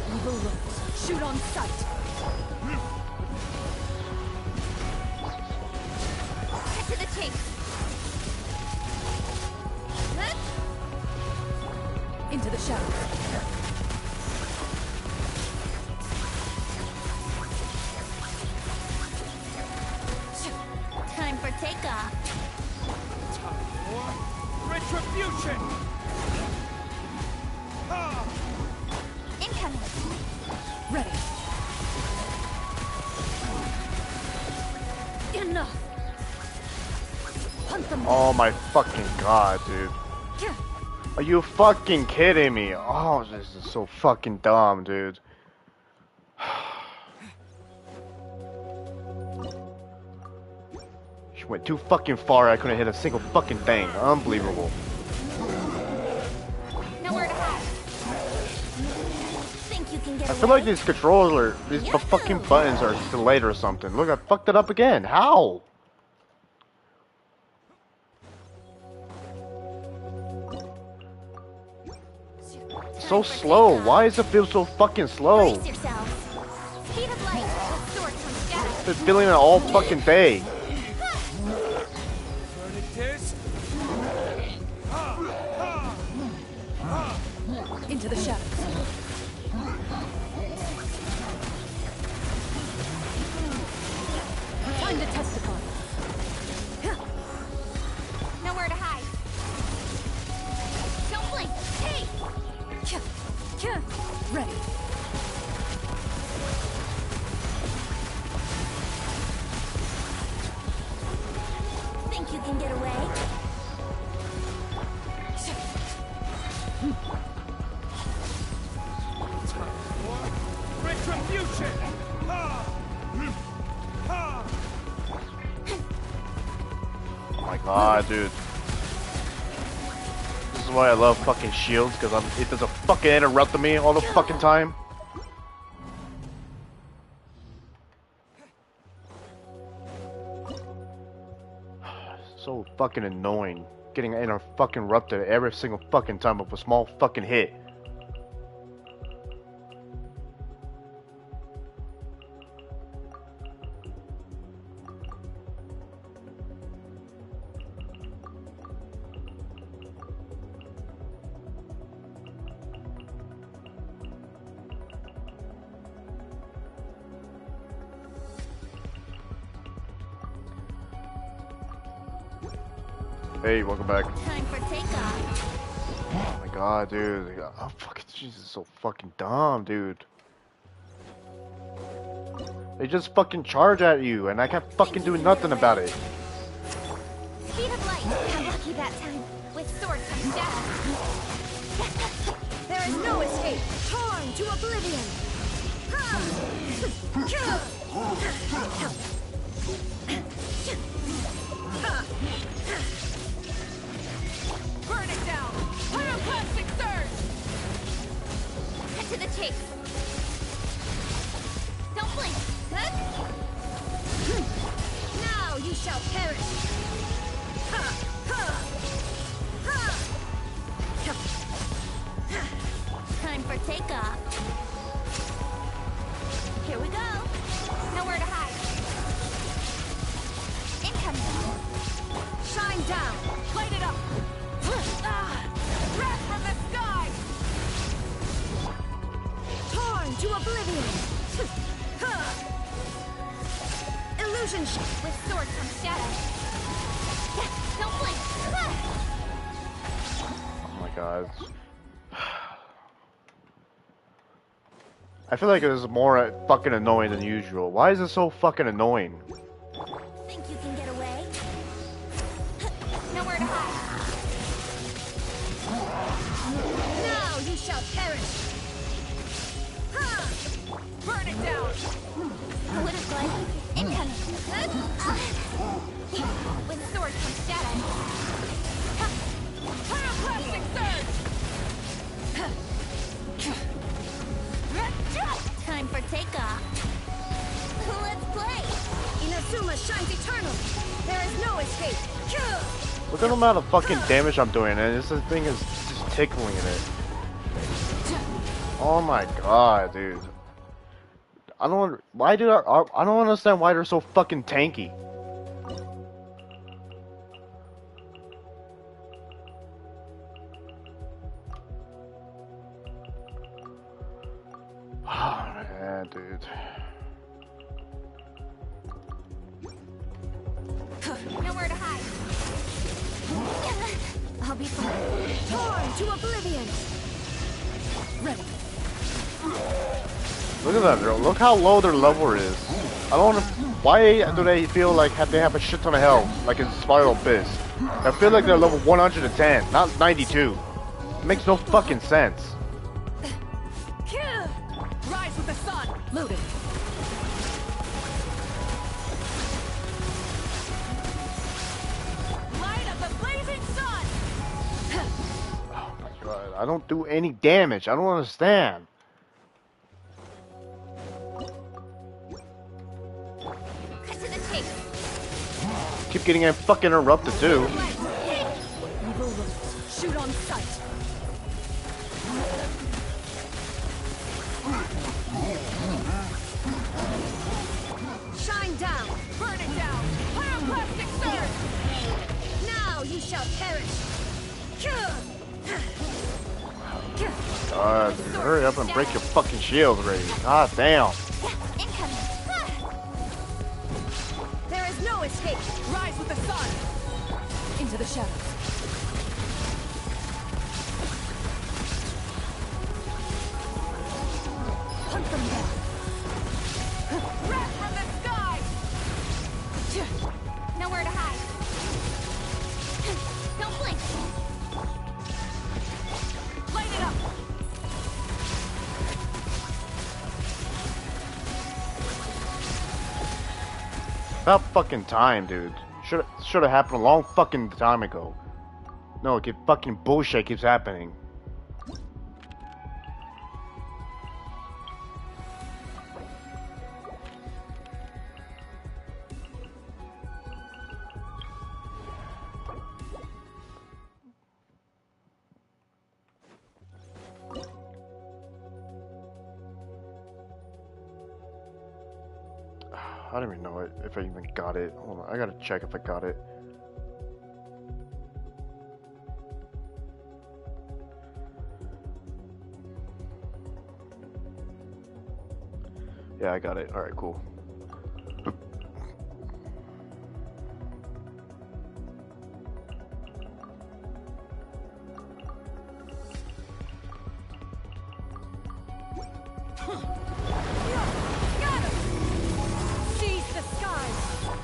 Evil looks. Shoot on sight. Cut to the chase. Into the shadow. Time for takeoff. Retribution! Incoming. Ready. Enough. Hunt them. Oh my fucking god, dude. Are you fucking kidding me? Oh, this is so fucking dumb, dude. She went too fucking far. I couldn't hit a single fucking thing. Unbelievable. Nowhere to hide. Think you can get I away? feel like these controls these fucking buttons are delayed or something. Look, I fucked it up again. How? So slow. Why does it feel so fucking slow? Brace yourselves. Speed of light. With sword comes shadow. Been feeling it all fucking day. This? Into the shadows. Time to testify. Nowhere to hide. Don't blink. Hey! Ready. Think you can get away? god, dude. This is why I love fucking shields, because it doesn't fucking interrupt me all the fucking time. So fucking annoying. Getting fucking interrupted every single fucking time with a small fucking hit. Hey, welcome back. Time for takeoff. Oh my god, dude. Oh, fucking Jesus, so fucking dumb, dude. They just fucking charge at you, and I can't fucking do nothing about it. Speed of light. How lucky that time. With sword comes shadow. There is no escape. Torn to oblivion. Burn it down! Pyroclastic surge! Cut to the chase. Don't blink. Now you shall perish. Time for takeoff. Here we go. Nowhere to hide. Incoming. Shine down! Light it up! Wrath from the sky! Torn to oblivion. Illusion with sword comes shadow. Don't blink. Oh my god. I feel like it is more fucking annoying than usual. Why is it so fucking annoying? Think you can get away? Nowhere to hide. Now you shall perish. Burn it down! Would have like incoming. With sword comes shadow. Pyroclastic surge! Time for takeoff. Let's play. Inazuma shines eternal. There is no escape. Look at the amount of fucking damage I'm doing, and this thing is just tickling it. Oh my god, dude. I don't understand why they're so fucking tanky. Oh man, dude. Nowhere to hide. I'll be fine. Torn to oblivion. Ready. Look at that, girl. Look how low their level is. I don't wanna. Why do they feel like they have a shit ton of health, like in Spiral Abyss? I feel like they're level 110, not 92. It makes no fucking sense. Rise with the sun! Loaded. Light of the blazing sun! Oh my god, I don't do any damage. I don't understand. Cut to the chase. Keep getting fucking interrupted too. Evil looks. Shoot on sight. Shine down. Burn it down! Pyroclastic surge! Now you shall perish. God, dude, hurry up and break your fucking shield already. God damn. Incoming. There is no escape. Rise with the sun! Into the shadows. Hunt them down. Wrath from the sky! Nowhere to hide. Don't blink. Light it up! About fucking time, dude. Should have happened a long fucking time ago. No, fucking bullshit keeps happening. I don't even know if I even got it. Hold on, I gotta check if I got it. Yeah, I got it. Alright, cool.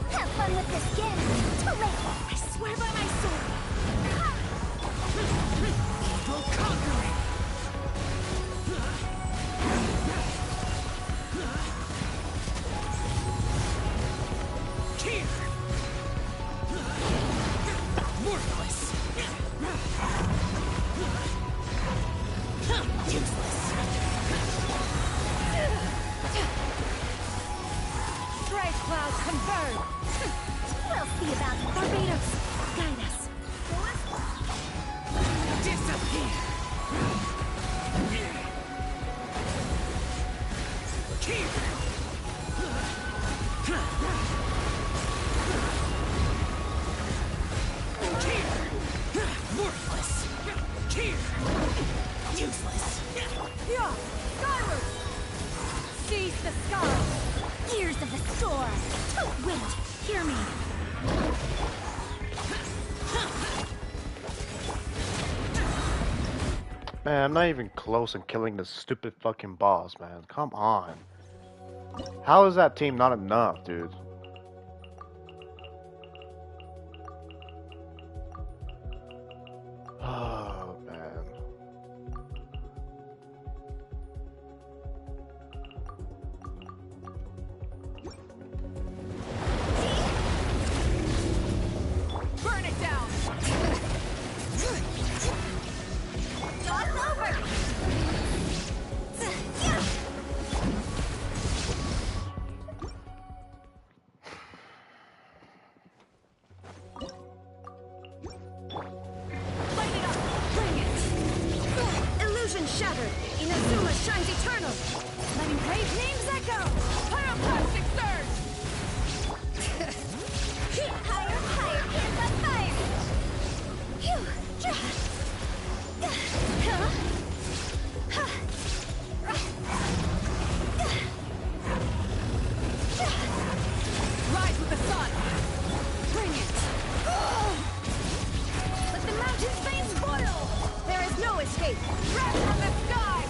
Have fun with this game. Too late. I swear by my sword. We'll conquer it. Here. Worthless. Useless. Strike cloud confirmed. We'll see about Barbados. Guide us. Disappear. Here. Worthless. Here. Useless. Yeah, skyward. Seize the sky. Gears of the storm. Wait, hear me. Man, I'm not even close in killing this stupid fucking boss, man. Come on. How is that team not enough, dude? Oh, man. Burn it down. It's over. Light it up. Bring it. Illusion shattered. Inazuma shines eternal. Letting brave names echo. Pyroclastic surge. Higher, higher, hands on fire. Phew. Huh? Rise with the sun. Bring it. Let the mountain's veins boil. There is no escape. Wrath from the sky.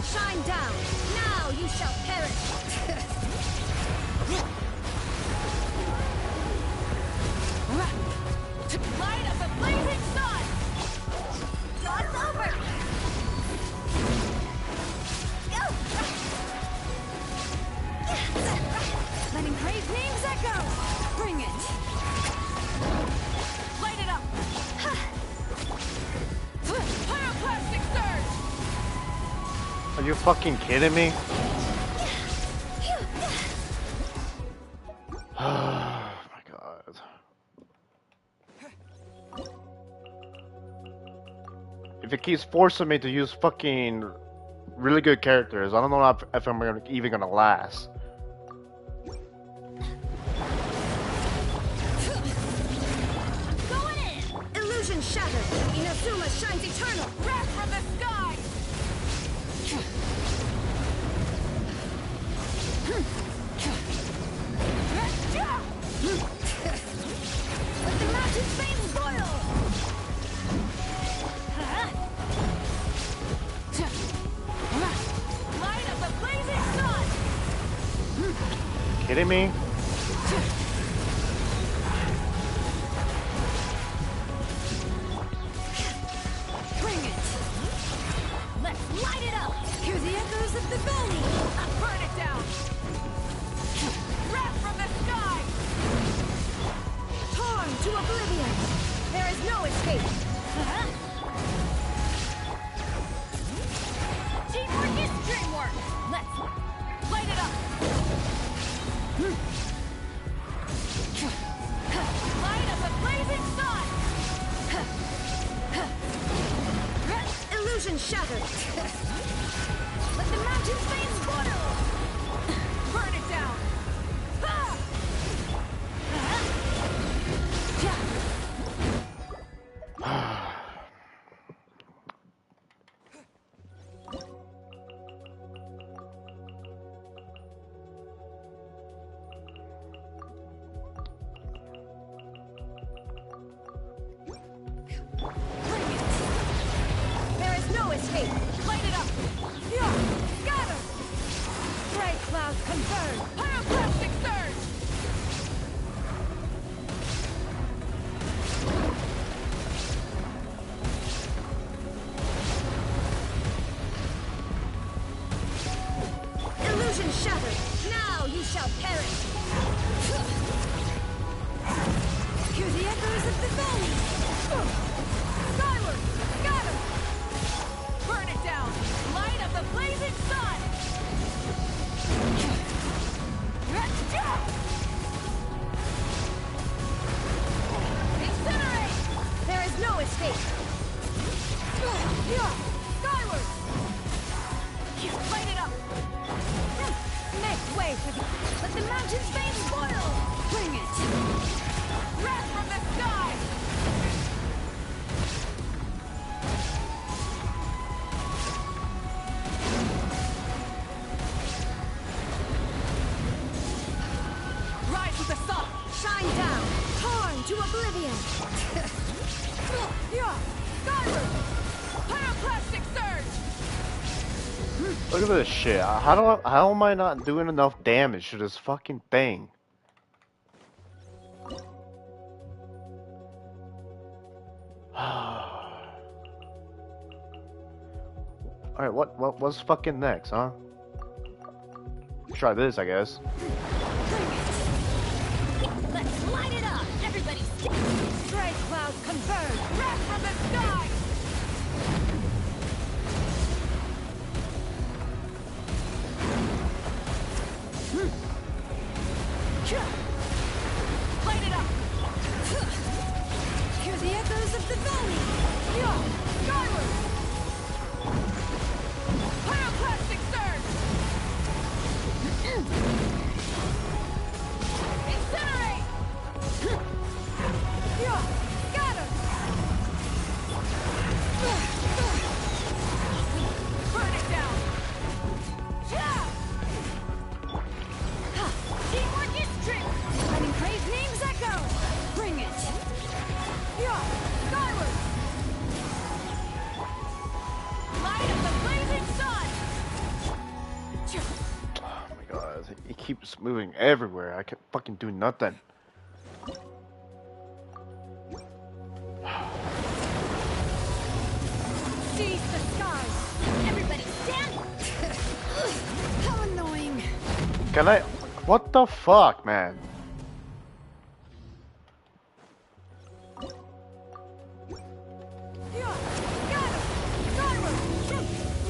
Shine down. Now you shall perish. Light of the blazing sun. It's over. Letting brave names echo. Bring it. Light it up. Pyroclastic surge. Are you fucking kidding me? Oh my god. If it keeps forcing me to use fucking really good characters, I don't know if I'm even gonna last. Going in. Illusion shattered. Inazuma shines eternal. Wrath from the sky. Let the mountain's veins boil. Light of the blazing sun. Kidding me? Bring it. Let's light it up. is no escape. Teamwork is dreamwork. Let's light it up. Light of the blazing sun. Illusion shattered. Let the mountain's veins boil. Burn it down. There is no escape. Light it up. Scatter. Gray cloud converge. Pyroclastic surge. Illusion shattered. Now you shall perish. Hear the echoes of the valley. Skyward. Scatter. Burn it down. Light of the blazing sun. Incinerate. There is no escape. Skyward. Light it up. Make way for the... Let the mountain's veins boil. Bring it. Wrath from the sky. Rise with the sun. Shine down. Torn to oblivion. Skyward. Pyroclastic surge. Look at this shit. How am I not doing enough damage to this fucking thing? Alright, what's fucking next, huh? Try this, I guess. Let's light it up. Everybody Stray cloud converge. Wrath from the sky. Light it up. Hear the echoes of the valley. Skyward. Pyroclastic surge. Incinerate. Scatter. Burn it down. Teamwork is strength. Letting praise names echo. Bring it. Skyward. Light of the blazing sun. Oh my god, he keeps moving everywhere. I can't fucking do nothing. Seize the skies. Everybody stand. How annoying. Can I? What the fuck, man?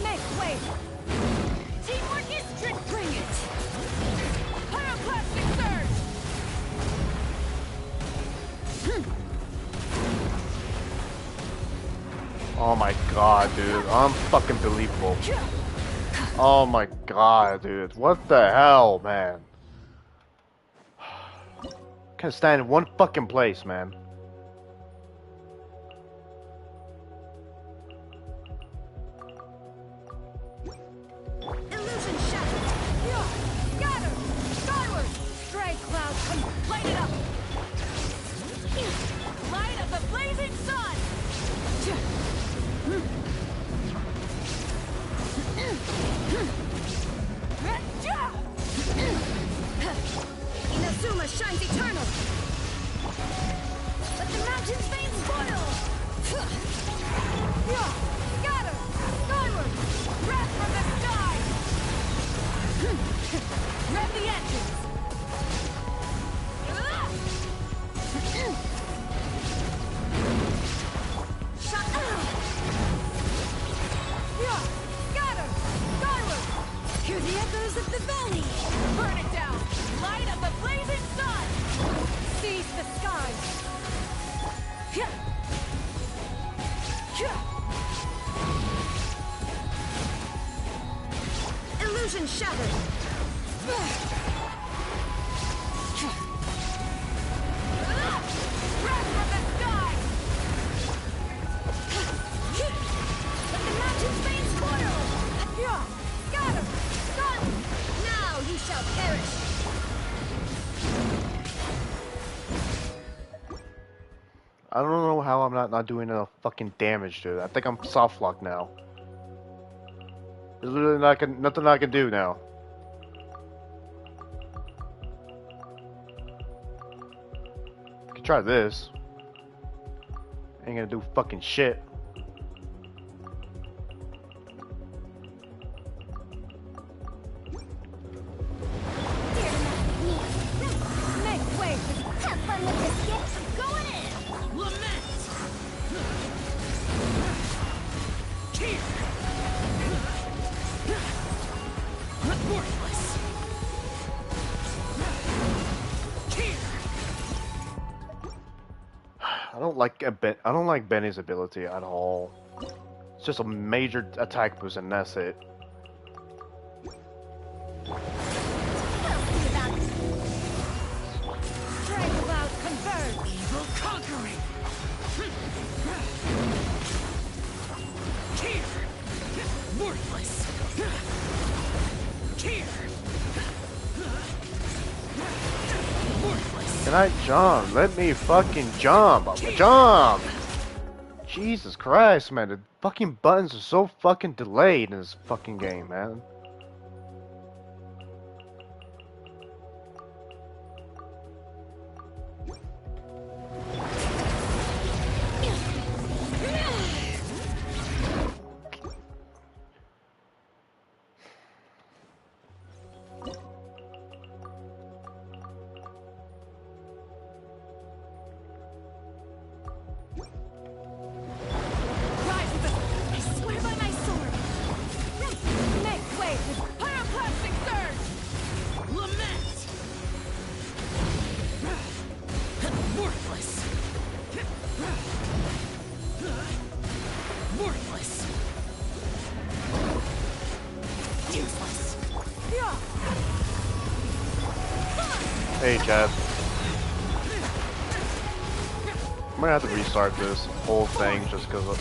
Make way. Teamwork is strength. Bring it. Pyroclastic surge. Oh my god, dude. Unfucking-believable. Oh my god, dude. What the hell, man? Can't stand in one fucking place, man. Illusion shattered. Scatter. Skyward. Stray cloud Light it up. Light of the blazing sun. Inazuma shines eternal. Let the mountain's veins boil. Scatter. Skyward. Wrath from the sky. Rev the engines. Feast the skies! Illusion shattered. Breath from the sky. Let the mountain's vein spoil. Got him. Gone. Now he shall perish. I don't know how I'm not doing enough fucking damage, dude. I think I'm soft locked now. There's literally nothing I can do now. I can try this. Ain't gonna do fucking shit. Make way! Have fun with this gift! Going in! Lament! Here! Worthless! Here! I don't like Benny's ability at all. It's just a major attack boost and that's it. Strike cloud converge! Evil conquering! Here! Worthless! Here! Worthless! Can I jump? Let me fucking jump! Jump! Jesus Christ, man. The fucking buttons are so fucking delayed in this fucking game, man. Rise with the... I swear by my sword! Make way with pyroclastic surge! Lament! Worthless! Worthless! Useless! Hey, Chad. I'm gonna have to restart this whole thing just because of...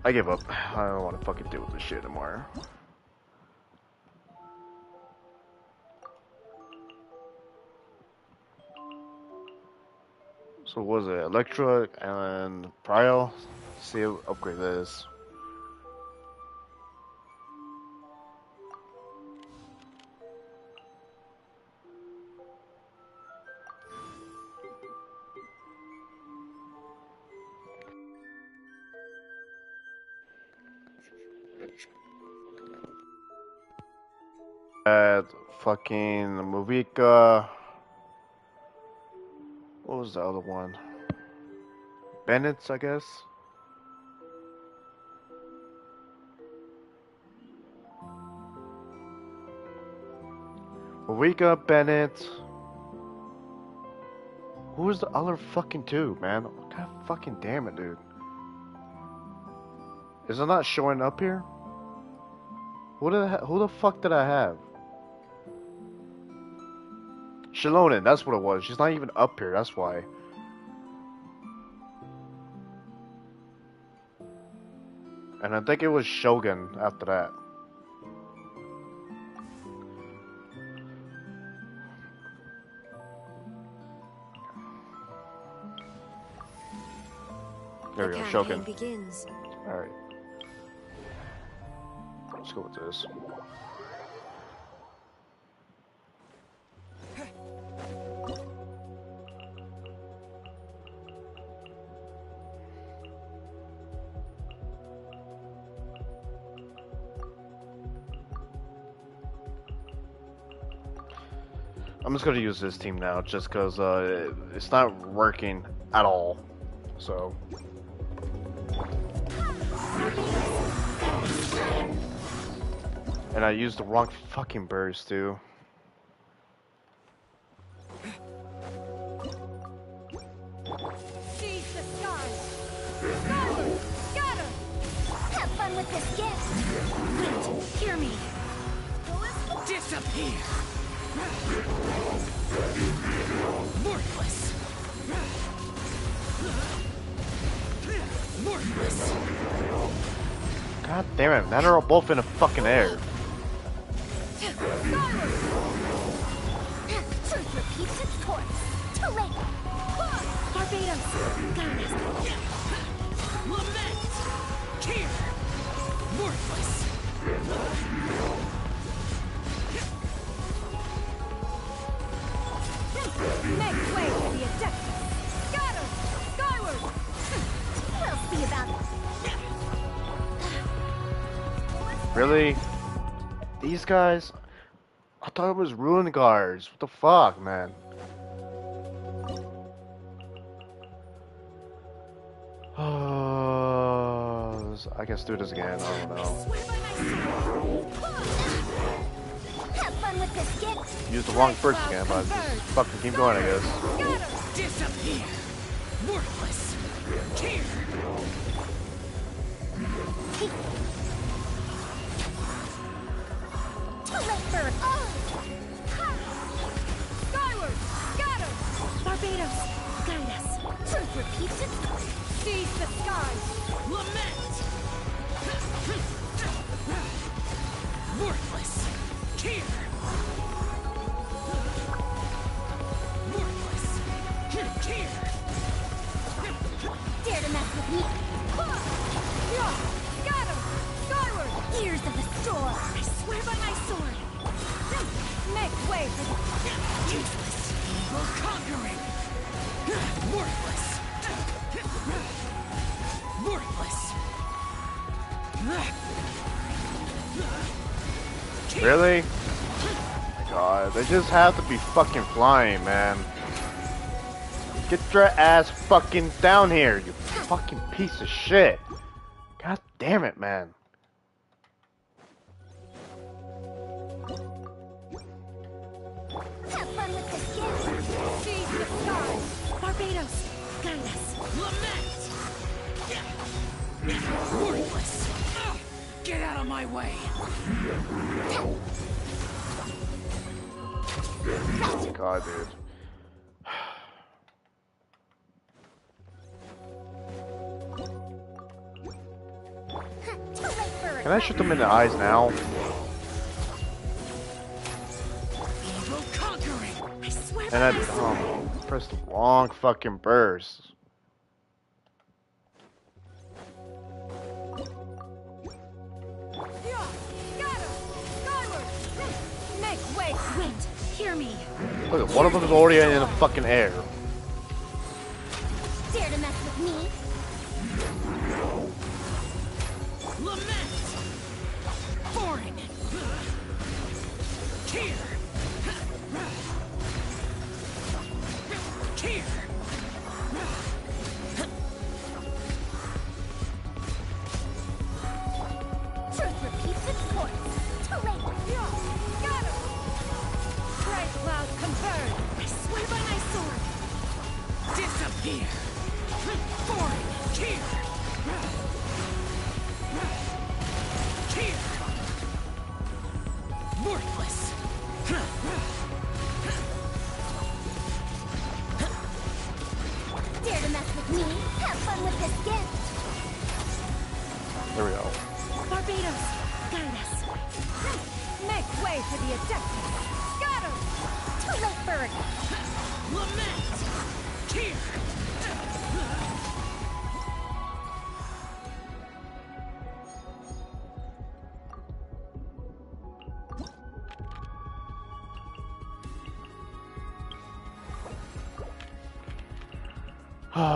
I give up. I don't want to fucking deal with this shit anymore. So what was it? Electra and Prio? See, upgrade this. Fucking Movika. What was the other one? Bennett's, I guess. Movika, Bennett. Who's the other fucking two, man? God fucking damn it, dude. Is it not showing up here? Who the fuck did I have? Shilonen, that's what it was. She's not even up here, that's why. And I think it was Shogun after that. There we go, Shogun. Begins. Alright. Let's go with this. I'm just gonna use this team now, just because it's not working at all. So. And I used the wrong fucking burst too. Skyward! Got her! Have fun with this gift. Wait, hear me. Disappear! Worthless! Worthless! God damn it, now they're all both in the fucking air. Truth repeats its course. Too late. Barbados, guide us. Lament! Tear! Worthless! Make way for the Adeptus! Got her! Skyward! We'll see about it. Really? These guys? I thought it was Ruin Guards. What the fuck, man? I guess do this again. I don't know. Have fun with this gift. Used the wrong first again, but just fucking keep going, I guess. Disappear! Worthless! Tear! Too late for it. Skyward! Got her! Barbados, guide us. Truth repeats its course. Seize the skies! Lament! Worthless! Tear! Worthless! Tear! Dare to mess with me. Got him! Skyward! Ears of the storm. I swear by my sword. Make way for the... Useless! Evil conquering! Worthless! Worthless! Really? God, they just have to be fucking flying, man. Get your ass fucking down here, you fucking piece of shit. God damn it, man. Have fun with this gift. Seize the skies! Barbados, guide us. Lament! Worthless! Get out of my way! God, dude. Too late for it. Can I shoot them in the eyes now? Evil conquering! I swear And by I my sword. pressed the wrong fucking burst. Got her! Skyward! Make way! Wait, hear me. Look, one of them is already in the fucking air. Dare to mess with me. Lament! Foreign! Tear! Tear! Truth repeats its course. Too late. Got her! Bright clouds converge! I swear by my sword. Disappear! Foreign! Tear! Tear! Worthless! Dare to mess with me. Have fun with this gift. There we go. Barbados, guide us. Make way for the Adeptus! Got her! Too late for it. Lament! Tear!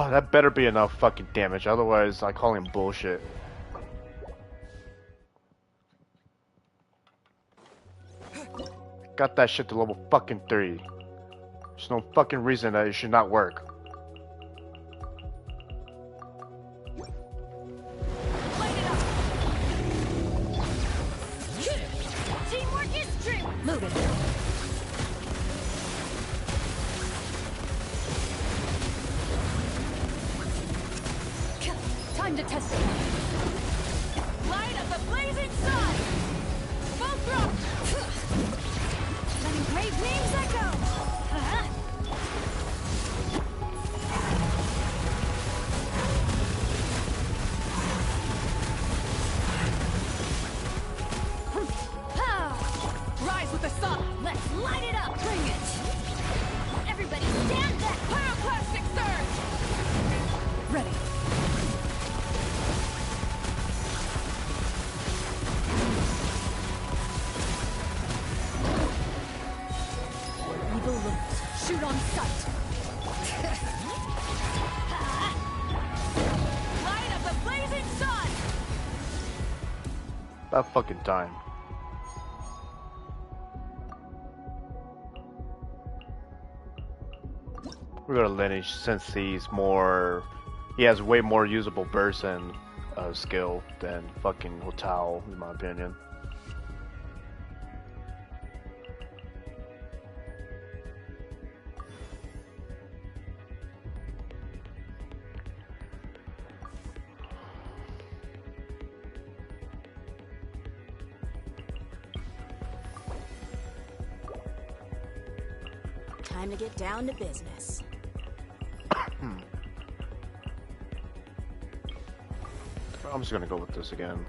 That better be enough fucking damage, otherwise I call him bullshit. Got that shit to level fucking 3. There's no fucking reason that it should not work. Light it up! Teamwork is true! Move it. Time to test it. Light of the blazing sun! Full thrust! Letting great names echo! Rise with the sun! Let's light it up! Bring it! Everybody stand back! Pyroclastic surge! Ready. Evil looms. Shoot on sight. Light of the blazing sun! About fucking time. We're gonna lineage since he has way more usable burst and skill than fucking Hotel, in my opinion. Time to get down to business. I'm just gonna go with this again.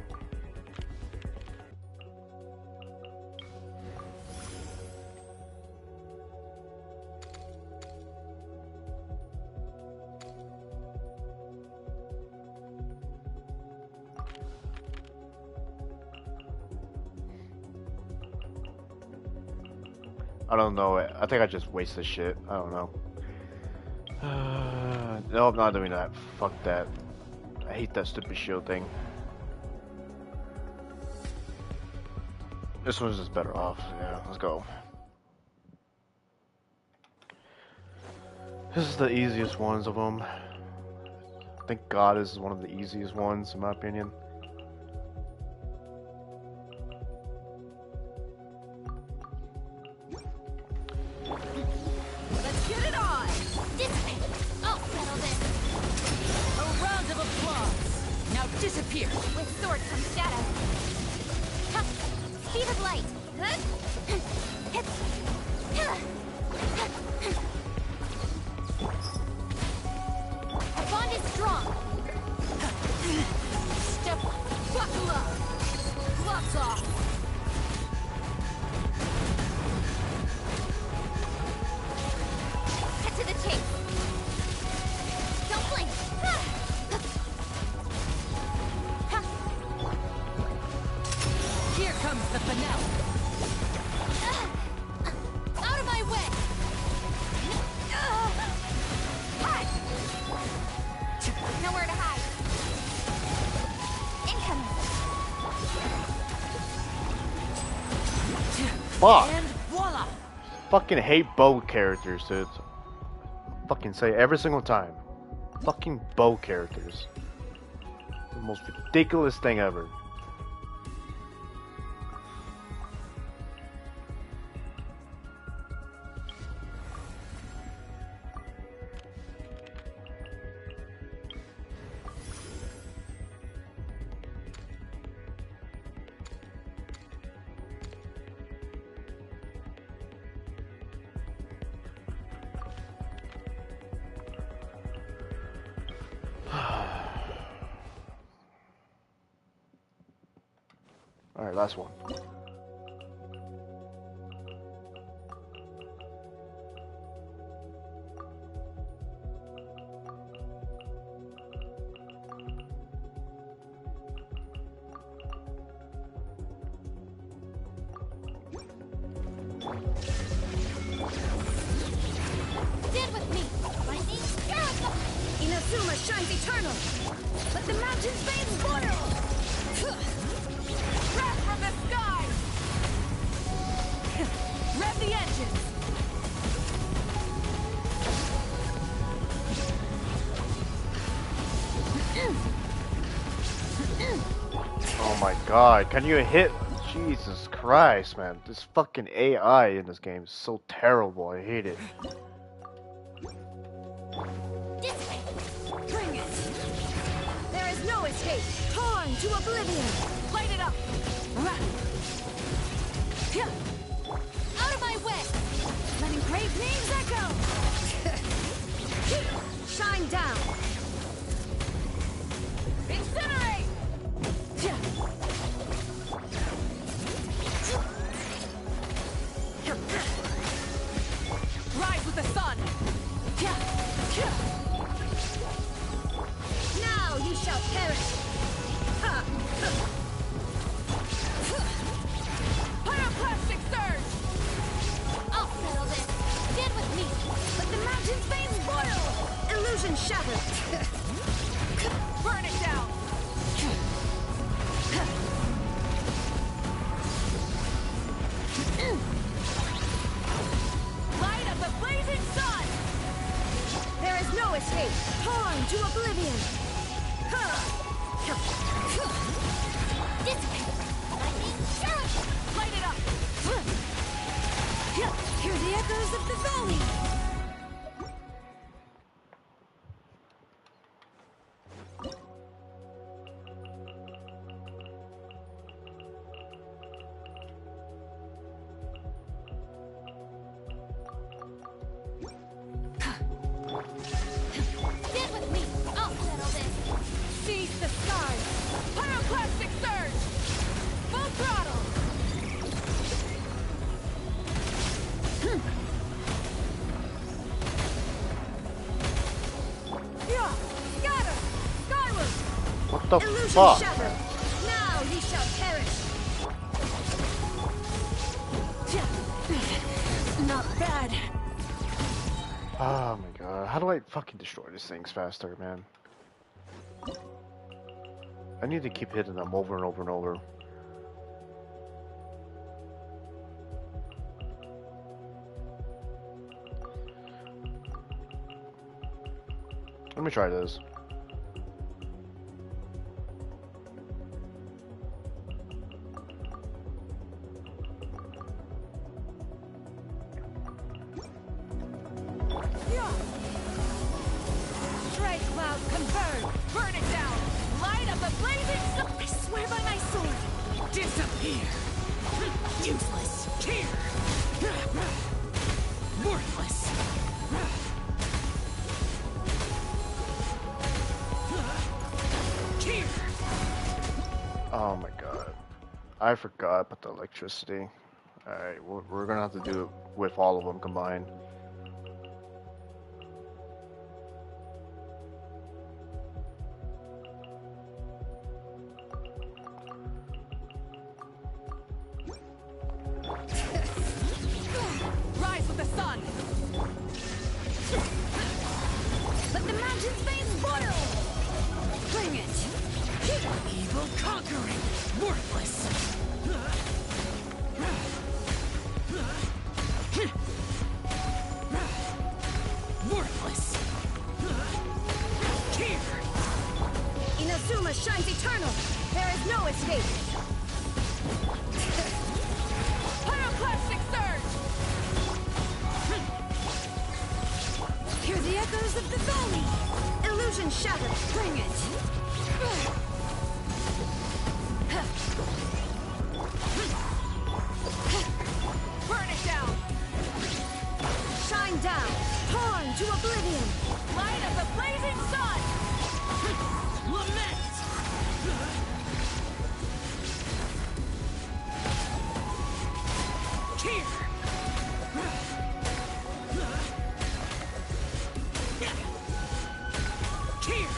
I don't know. I think I just wasted shit. I don't know. No, I'm not doing that. Fuck that. I hate that stupid shield thing. This one's just better off. Yeah, let's go. This is the easiest ones of them. Thank God this is one of the easiest ones, in my opinion. Let's get it on! Dissipate! I'll settle this! A round of applause! Now disappear! With sword comes shadow. Ha! Speed of light! Huh? Hip! Our bond is strong! Step buckle up! Gloves off! Cut to the chase! Don't blink! Here comes the finale! Out of my way! Hide! Nowhere to hide! Incoming! Fuck! And voila! Fucking hate bow characters, dude. Fucking say it every single time. Fucking bow characters. The most ridiculous thing ever. Alright, last one. Stand with me! Lightning, miracle! Inazuma shines eternal! Let the mountains veins boil! Wrath from the skies! Rev the engines! Oh my god, can you hit? Jesus Christ, man. This fucking AI in this game is so terrible. I hate it. Dissipate! Bring it! There is no escape. Torn to oblivion. Light it up! Out of my way! Letting great names echo! Shine down. Incinerate! Rise with the sun! Now you shall perish. Pyroclastic surge! I'll settle this. Stand with me. Let the mountain's veins boil. Illusion shattered. Burn it down! Light of the blazing sun! There is no escape. Torn to oblivion. Dissipate. Lightning surge. Light it up! Hear the echoes of the valley. Stand with me. I'll settle this. Seize the skies! Pyroclastic surge! Full throttle! Yeah! Scatter! Skyward! What the Illusion fuck? shattered. Now ye shall perish. Not bad. Oh my god. How do I fucking destroy these things faster, man? I need to keep hitting them over and over and over. Let me try this. Stray cloud converge! Burn it down! Light of the blazing sun! I swear by my sword! Disappear! Useless! Here! Worthless! Here! Oh my god. I forgot about the electricity. Alright, we're gonna have to do it with all of them combined. Rise with the sun! Let the mountain's veins boil. Bring it. Evil conquering! Worthless! Worthless! Here! Inazuma shines eternal. There is no escape. Pyroclastic surge! Hear the echoes of the valley. Illusion shattered. Bring it. Burn it down! Shine down. Torn to oblivion. Light of the blazing sun! Lament! Here! Here!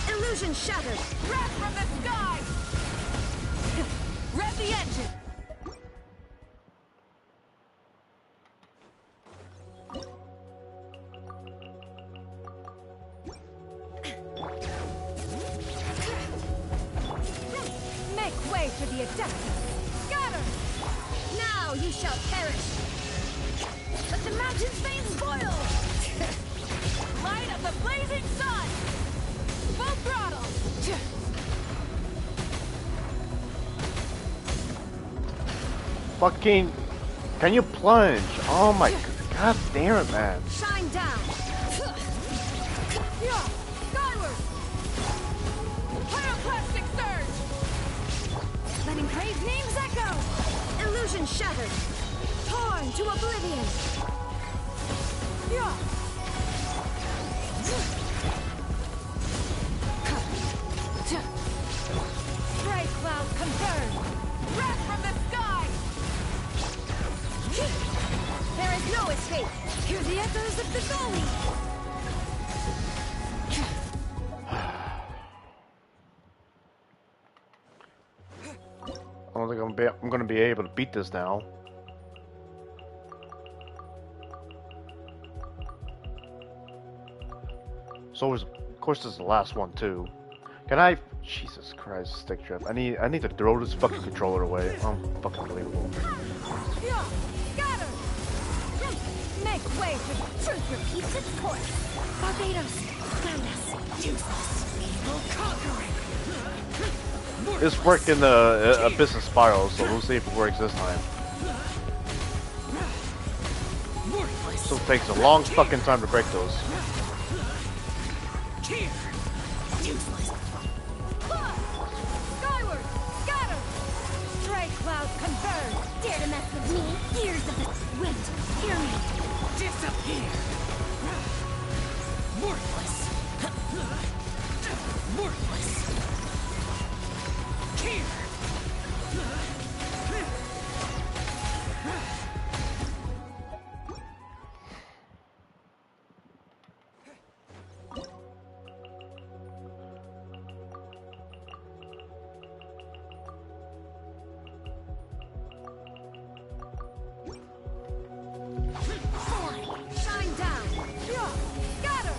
Illusion shattered. Wrath from the sky! Rev the engine! Make way for the Adeptus! Scatter! Now you shall perish. Let the mountain's veins boil. Light of the blazing sun! Full throttle! Fucking... Can you plunge? Oh my god damn it, man. Shine down. Yeah! letting praise names echo. Illusion shattered. Torn to oblivion. Yeah. Spray cloud confirmed. Wrath from the sky. There is no escape. Hear the echoes of the valley. I don't think I'm gonna be able to beat this now. So of course this is the last one too. Can I? Jesus Christ, stick drift. I need to throw this fucking controller away. Fucking unbelievable. Yeah. Got her. Make way for the truth repeats its course. Barbados, guide us. Useless. Evil conquering. This worked in the Abyss and Spiral, so we'll see if it works this time. Still takes a long fucking time to break those. Skyward, scatter. Stray cloud confirmed. Dare to mess with me? Years of the wind. Hear me. Disappear! Worthless! Worthless! Here! Shine down. Yeah. Scatter.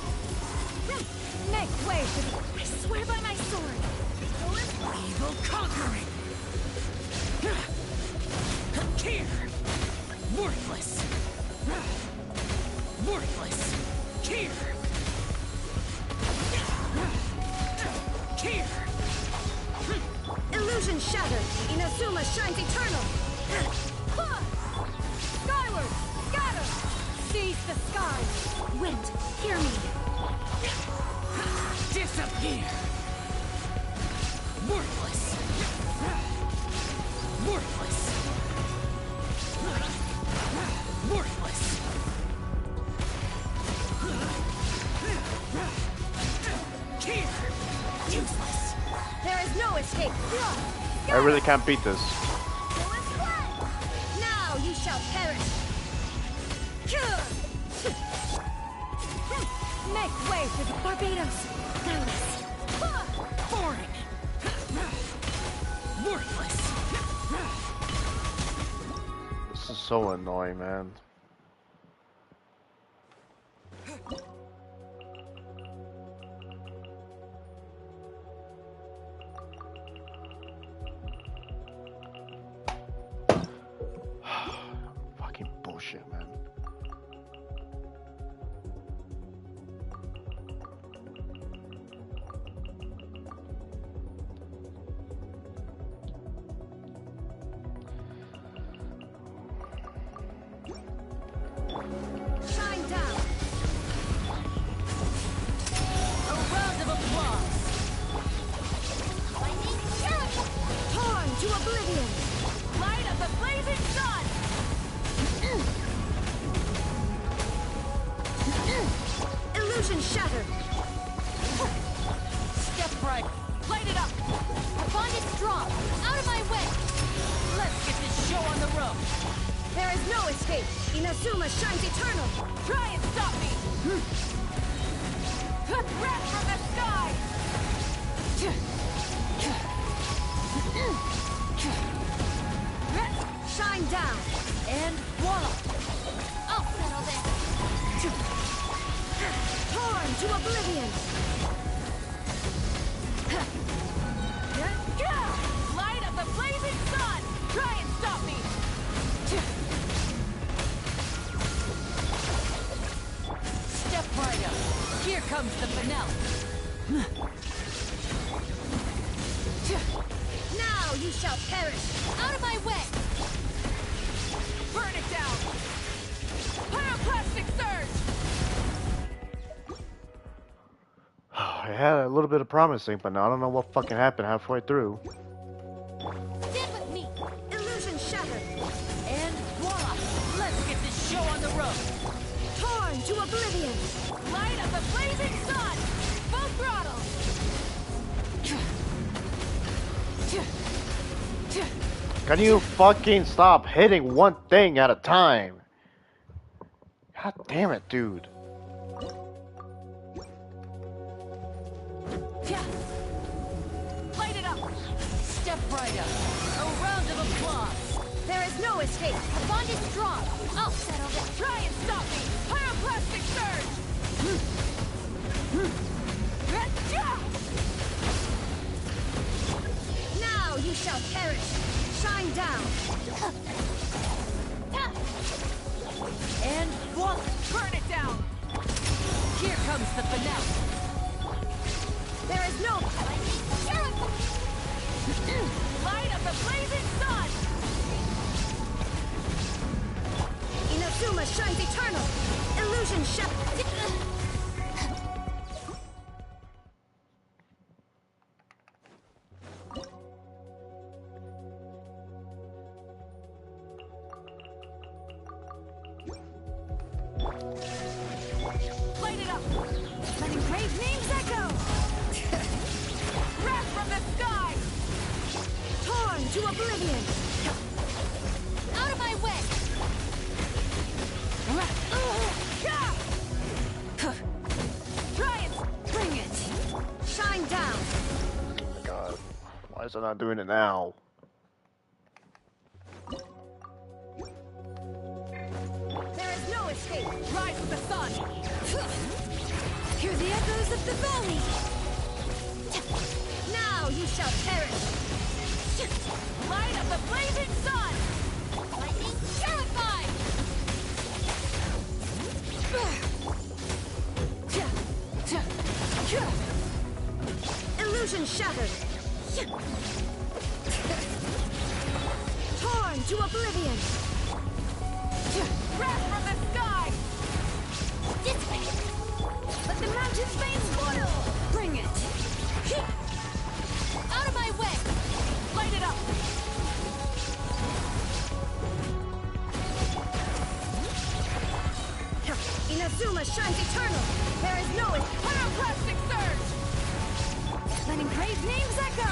Make way for the... I swear by my sword. Evil conquering! Here! Worthless! Worthless! Here! Here! Illusion shattered. Inazuma shines eternal. Skyward, scatter. Seize the skies. Wind, hear me. Disappear! Worthless! Worthless! Worthless! Here! Useless! There is no escape. I really can't beat this. Now you shall perish. Make way for the Barbados. Guide us. Foreign! Worthless! This is so annoying, man. Fucking bullshit, man. Shine down. A round of applause. Torn to oblivion. Light of the blazing sun. Illusion shattered. Step right. Light it up. Our bond is strong. Out of my way. Let's get this show on the road. There is no escape. Inazuma shines eternal. Try and stop me. Wrath from the sky. Shine down. And voila. I'll settle this. Torn to oblivion. Light of the blazing sun. Try and stop me. Step right up. Here comes the finale. Now you shall perish. Out of my way. Burn it down. Pyroclastic surge. I had a little bit of promising, but now I don't know what fucking happened halfway through. Stand Torn to oblivion! Light of the blazing sun! Full throttle! Can you fucking stop hitting one thing at a time? God damn it, dude. Light it up! Step right up! A round of applause! There is no escape! The bond is strong. I'll settle this. Try and stop me! Pyroclastic surge! Now you shall perish! Shine down! And voila! Burn it down! Here comes the finale! There is no... Light of the blazing sun! Inazuma shines eternal! Illusion shattered! Light it up! Let engraved names echo! Wrath from the sky! Torn to oblivion! Out of my way. Try and bring it! Shine down! Oh my god. Why is it not doing it now? There is no escape! Rise with the sun! Hear the echoes of the valley! Now you shall perish! Light of the blazing sun! Lightning purified. Illusion shattered! Torn to oblivion! Wrath from the sky! This way. Let the mountain's veins boil! Bring it! Out of my way. Light it up! Inazuma shines eternal! There is no... Pyroclastic surge! Let engraved names echo!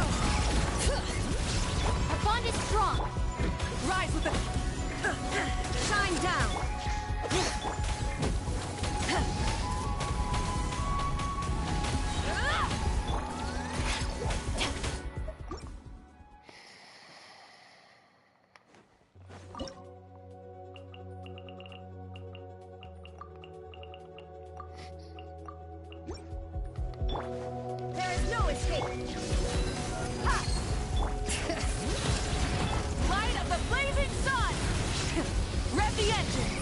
Our bond is strong. Rise with the... Shine down! There is no escape! Ha! Light of the blazing sun! Rev the engine!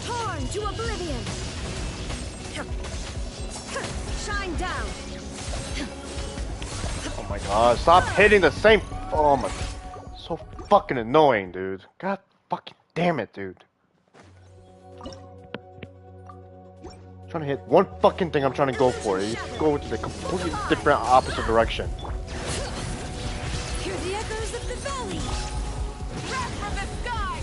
Torn to oblivion! Shine down! Oh my god, stop hitting the same. Oh my. So fucking annoying, dude. God fucking damn it, dude. Trying to hit one fucking thing I'm trying to go for. You go into the completely different opposite direction. Hear the echoes of the valley! Wrath from the sky!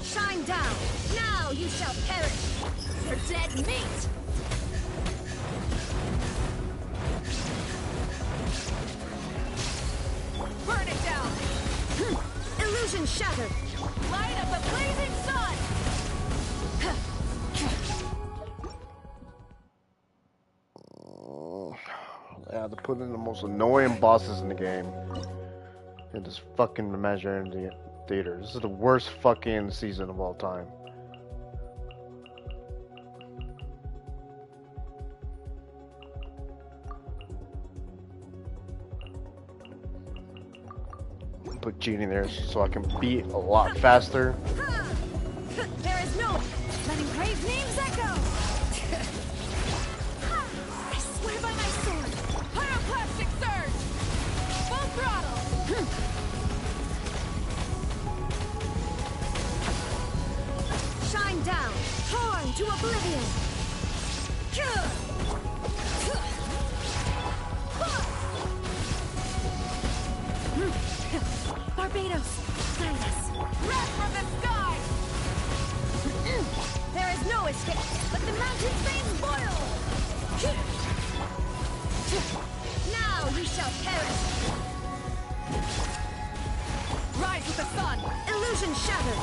Shine down! Now you shall perish! For dead meat. Burn it down! Illusion shattered! Light of the blazing sun! I had to put in the most annoying bosses in the game. In this fucking Imaginary Theater. This is the worst fucking season of all time. Put cheating in there so I can beat a lot faster. There is no... Let engraved names echo! I swear by my sword! Pyroclastic surge! Full throttle! Shine down! Torn to oblivion! shall perish. Rise with the sun! Illusion shattered.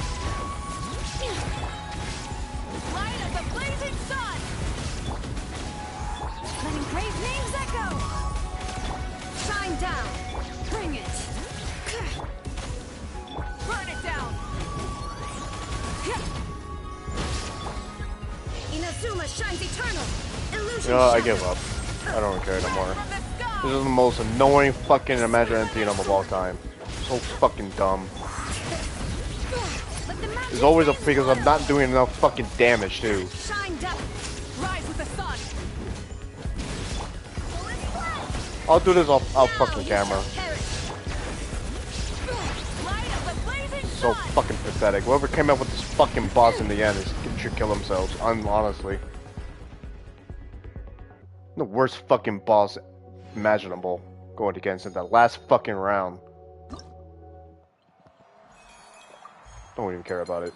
Light of the blazing sun! Letting brave names echo. Shine down. Bring it. Burn it down! Inazuma shines eternal. Illusion You know, I shattered. give up. I don't care no more. From the sky! This is the most annoying fucking Imagine Theme of all time. So fucking dumb. Let the magic It's always flames because I'm not doing enough fucking damage too. shine down. Rise with the sun! I'll do this off Now fucking you camera. shall perish. Light of the blazing So sun! fucking pathetic. Whoever came up with this fucking boss in the end should kill themselves. Honestly, the worst fucking boss imaginable going against in that last fucking round. Don't even care about it.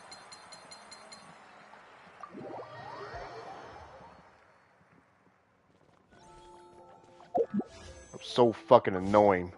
I'm so fucking annoying.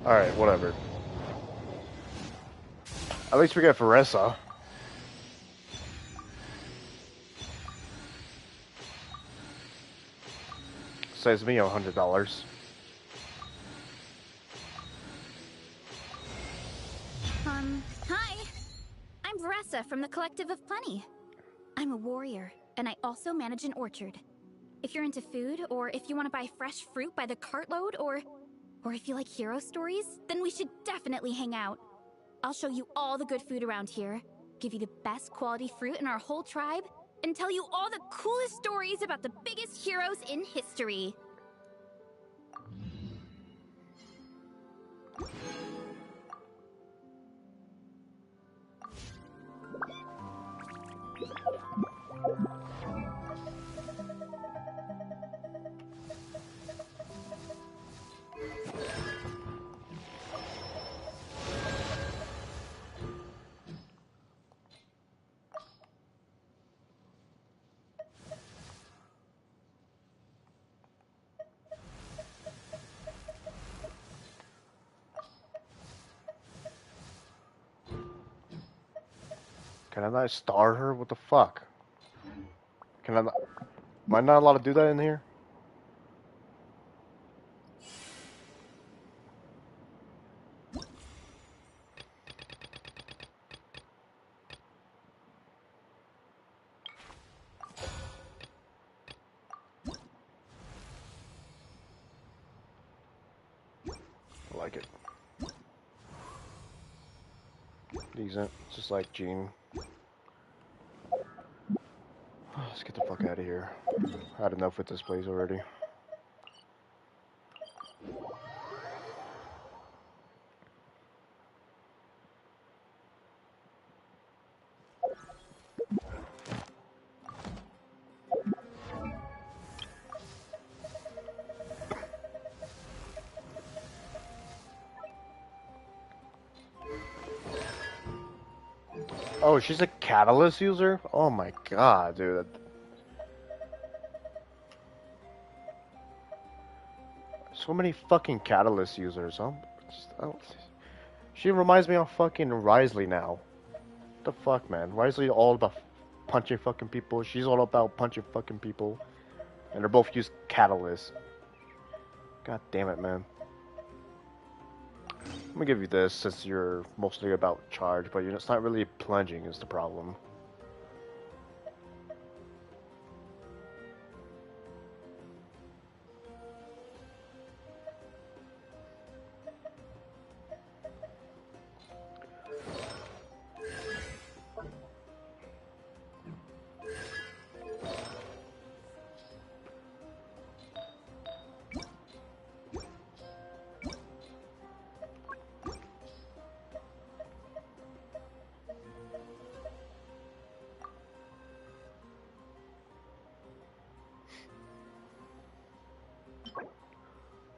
Alright, whatever. At least we get Veressa. Saves me $100. Hi. I'm Veressa from the Collective of Plenty. I'm a warrior, and I also manage an orchard. If you're into food, or if you want to buy fresh fruit by the cartload, or if you like hero stories, then we should definitely hang out. I'll show you all the good food around here, give you the best quality fruit in our whole tribe, and tell you all the coolest stories about the biggest heroes in history. Can I not star her? What the fuck? Can I not... Am I not allowed to do that in here? I like it. Decent. Just like Jean. Let's get the fuck out of here. I had enough with this place already. Oh, she's a catalyst user? Oh my god, dude. So many fucking catalyst users, huh? She reminds me of fucking Risley now. What the fuck, man? Risley all about punching fucking people. She's all about punching fucking people. And they're both use catalyst. God damn it, man. I'm gonna give you this since you're mostly about charge, but it's not really plunging is the problem.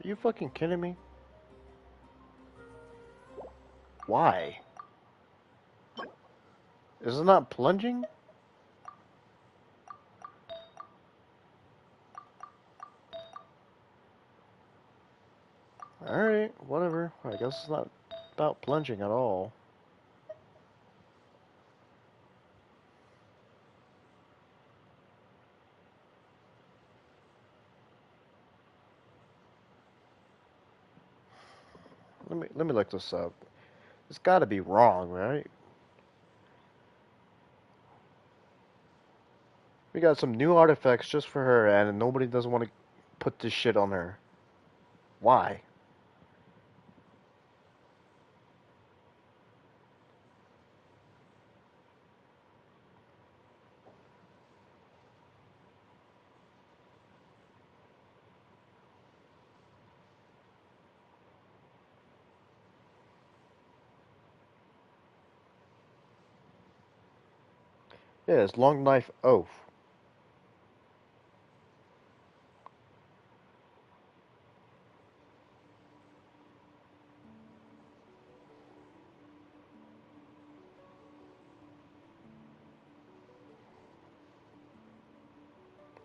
Are you fucking kidding me? Why? Is it not plunging? Alright, whatever. I guess it's not about plunging at all. Let me look this up. It's gotta be wrong, right? We got some new artifacts just for her, and nobody doesn't want to put this shit on her. Why? Yeah, it's Long Knife Oath.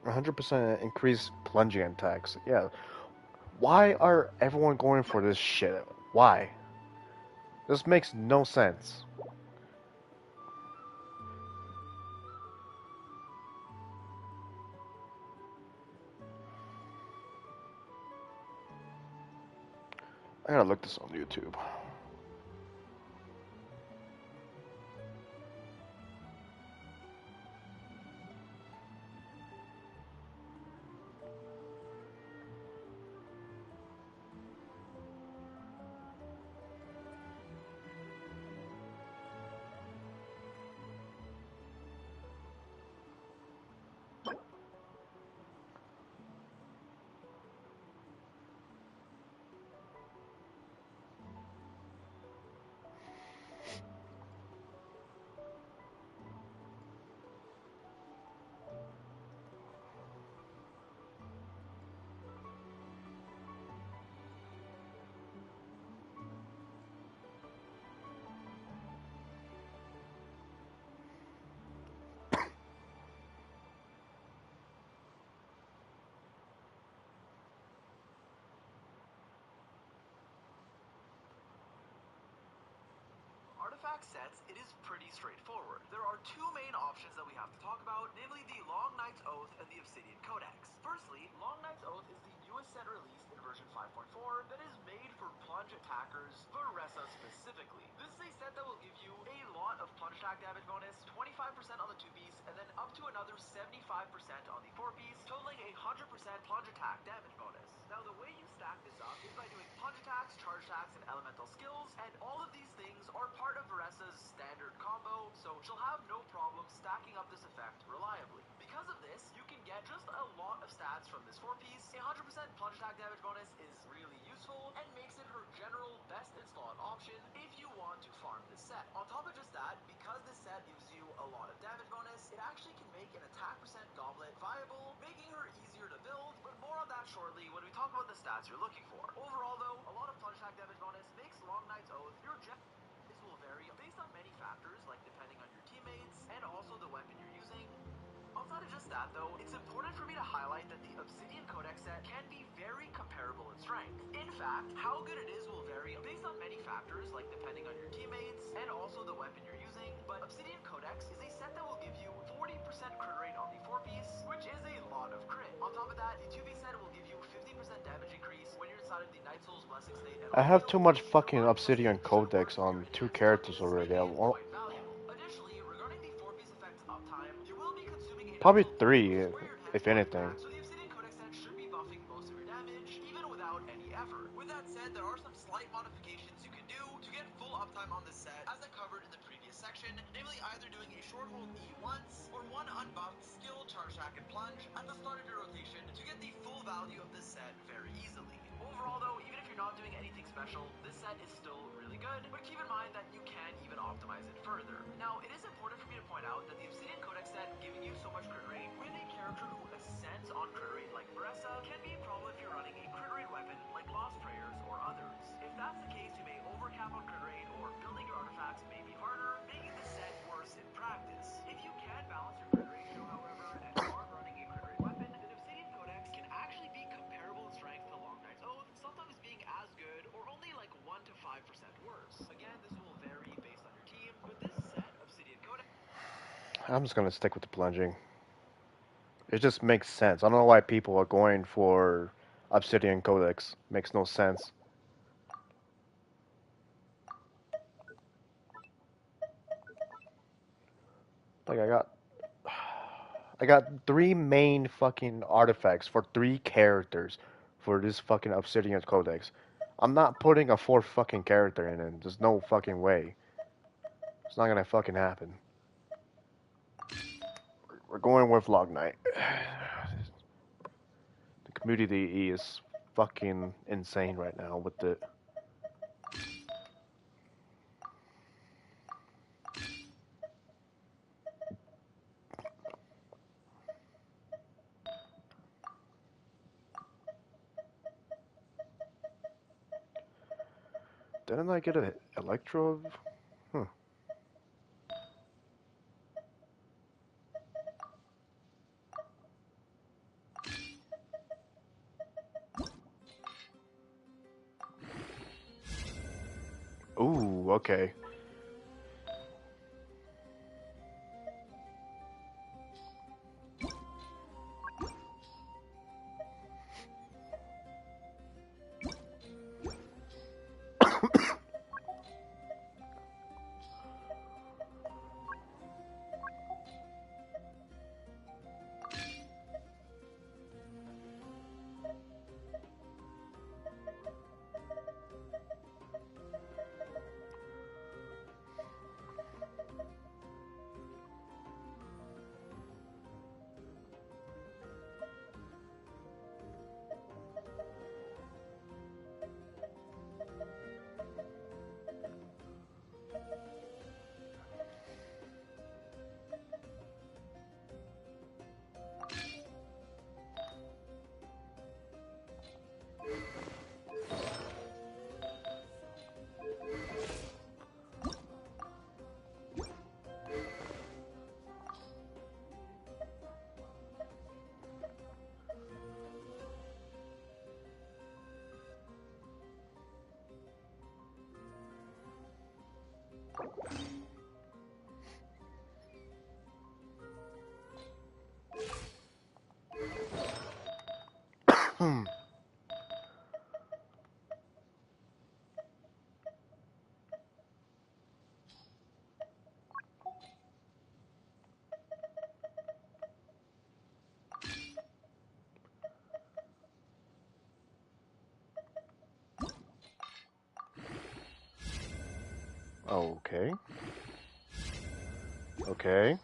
One 100% increased plunging attacks. Yeah. Why are everyone going for this shit? Why? This makes no sense. I gotta look this on YouTube. Artifact sets, it is pretty straightforward. There are two main options that we have to talk about, namely the Long Knight's Oath and the Obsidian Codex. Firstly, Long Knight's Oath is the newest set released in version 5.4 that is made for plunge attackers, Varessa specifically. This is a set that will give you a lot of plunge attack damage bonus, 25% on the 2-piece, and then up to another 75% on the 4-piece, totaling a 100% plunge attack damage bonus. Now, the way you stack this up is by doing plunge attacks, charge attacks, and elemental skills, and all of these things are part of Varessa's standard combo, so she'll have no problem stacking up this effect reliably. Because of this, you can get just a lot of stats from this 4-piece. A 100% plunge attack damage bonus is really useful and makes it her general best in slot option if you want to farm this set. On top of just that, because this set gives you a lot of damage bonus, it actually can make an attack percent goblet viable, making her easier to build, but more on that shortly when we talk about the stats you're looking for. Overall though, a lot of plunge attack damage bonus makes Long Knight's Oath your will vary based on many factors, like depending on your that though, it's important for me to highlight that the Obsidian Codex set can be very comparable in strength. In fact, how good it is will vary based on many factors, like depending on your teammates and also the weapon you're using, but Obsidian Codex is a set that will give you 40% crit rate on the 4-piece, which is a lot of crit. On top of that, the 2-piece set will give you 50% damage increase when you're inside of the Night Soul's blessing state. And I have too much fucking Obsidian Codex on 2 characters already. I want Additionally, regarding the 4-piece effect's uptime, you will be consuming a probably Night Soul 3, where your if enhanced anything. so the Obsidian Codex set should be buffing most of your damage, even without any effort. With that said, there are some slight modifications you can do to get full uptime on this set, as I covered in the previous section, namely either doing a short hold E once, or one unbuffed skill, charge attack, and plunge at the start of your rotation to get the full value of this set very easily. Overall though, even if you're not doing anything special, this set is still really good, but keep in mind that you can even optimize it further. Now, it is important for me to point out that the Obsidian Codex set giving you so much crit rate with a character who ascends on crit rate like Veressa can be a problem if you're running a crit rate weapon like Lost Prayers or others. If that's the case, you may overcap on crit rate, or building your artifacts may be harder, making the set worse in practice. If you can balance your crit ratio, however, and are running a crit rate weapon, then Obsidian Codex can actually be comparable in strength to Long Night's Oath, sometimes being as good or only like 1 to 5% worse. Again, this will vary based on your team, but this set, Obsidian Codex. I'm just gonna stick with the plunging. It just makes sense. I don't know why people are going for Obsidian Codex. Makes no sense. Like I got 3 main fucking artifacts for 3 characters for this fucking Obsidian Codex. I'm not putting a 4th fucking character in it. There's no fucking way. It's not gonna fucking happen. We're going with Log Knight. The community is fucking insane right now with the. Didn't I get an Electro? Hmm. Ooh, okay. Hmm. Okay. Okay.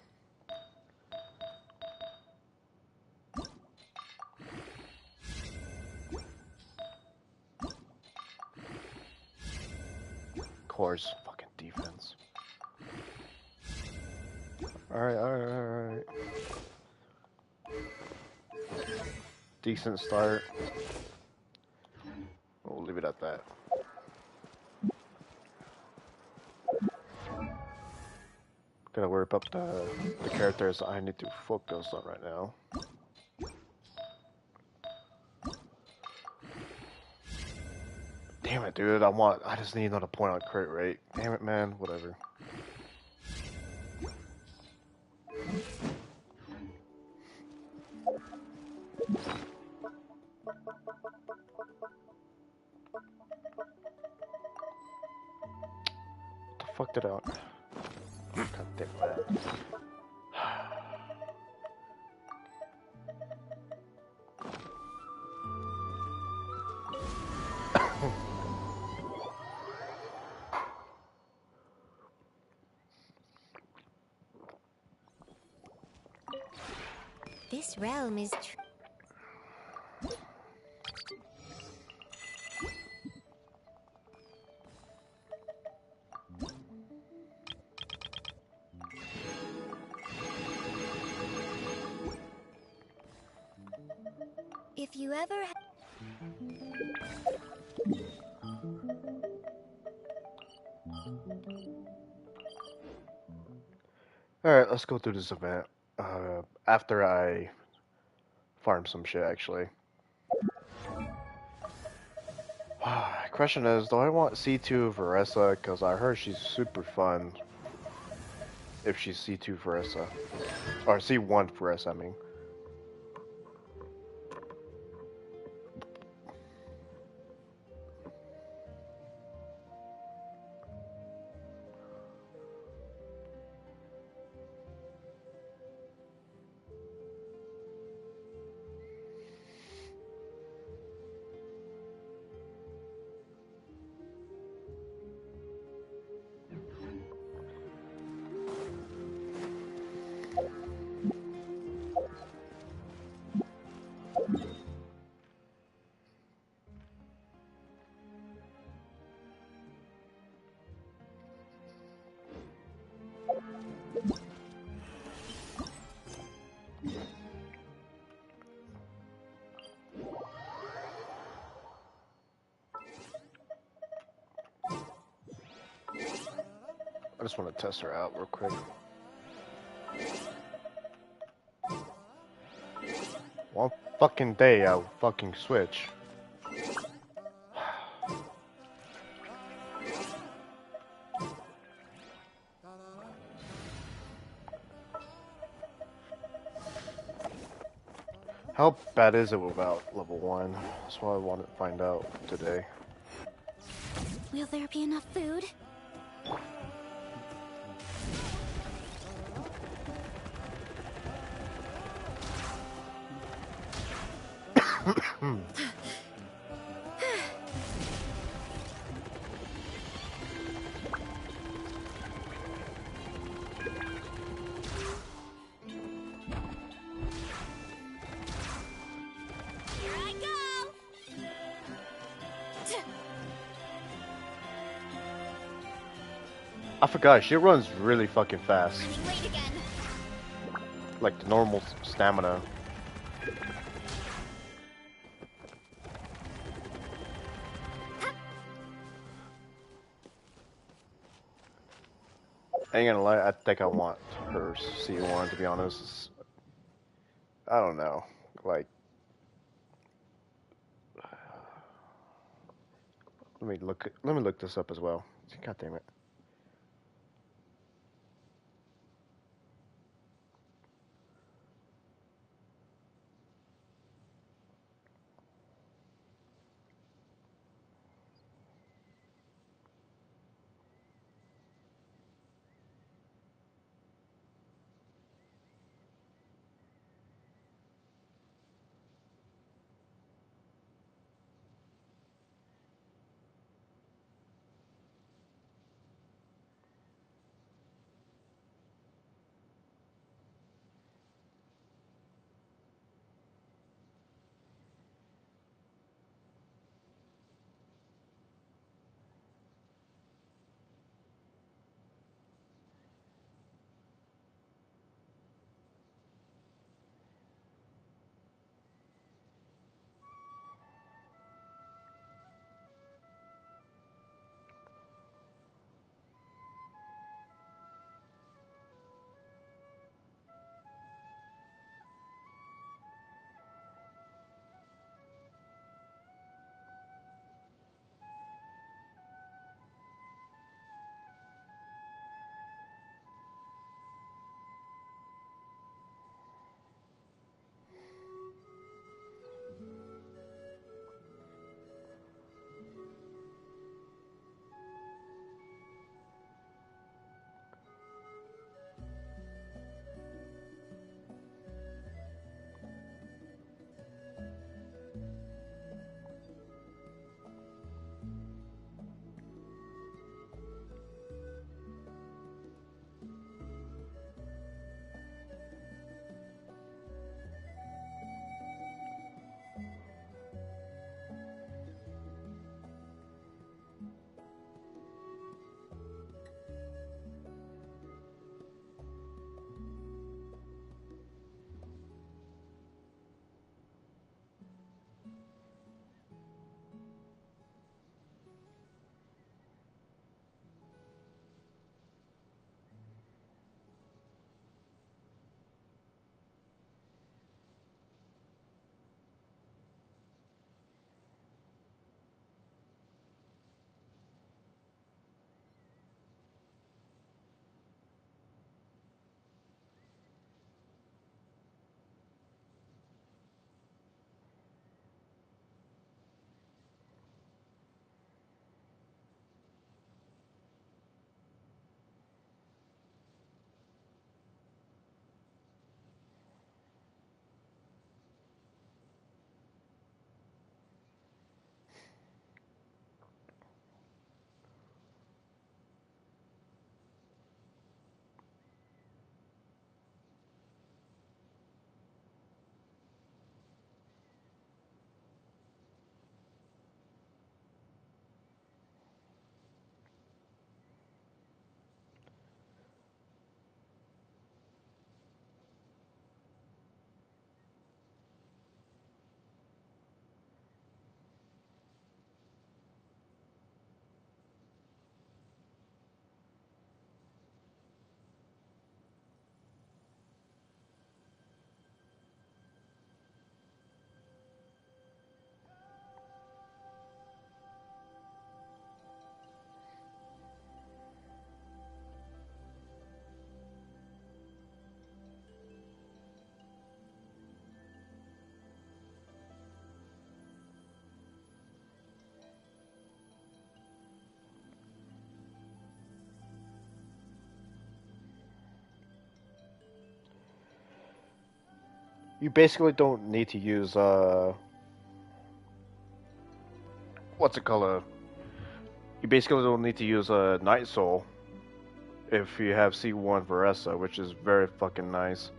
Of course, fucking defense. Alright, alright, alright. Decent start. We'll leave it at that. Gotta whip up the characters I need to focus on right now. Damn it, dude. I just need another point on crit rate. Damn it, man. Whatever. What the fuck did I... God damn it. This realm is if you ever Alright, let's go through this event. After I farm some shit, actually. Question is, do I want C2 Veressa? Because I heard she's super fun if she's C2 Veressa. Or C1 Veressa, I mean. I just want to test her out real quick. One fucking day I'll fucking switch. How bad is it without level 1? That's what I want to find out today. Will there be enough food? Here I go! I forgot, she runs really fucking fast. Running late again. Like the normal stamina. I ain't gonna lie, I think I want her C1 to be honest. I don't know. Like, let me look this up as well. God damn it. You basically don't need to use what's it called? You basically don't need to use a Night Soul if you have C1 Veresa, which is very fucking nice.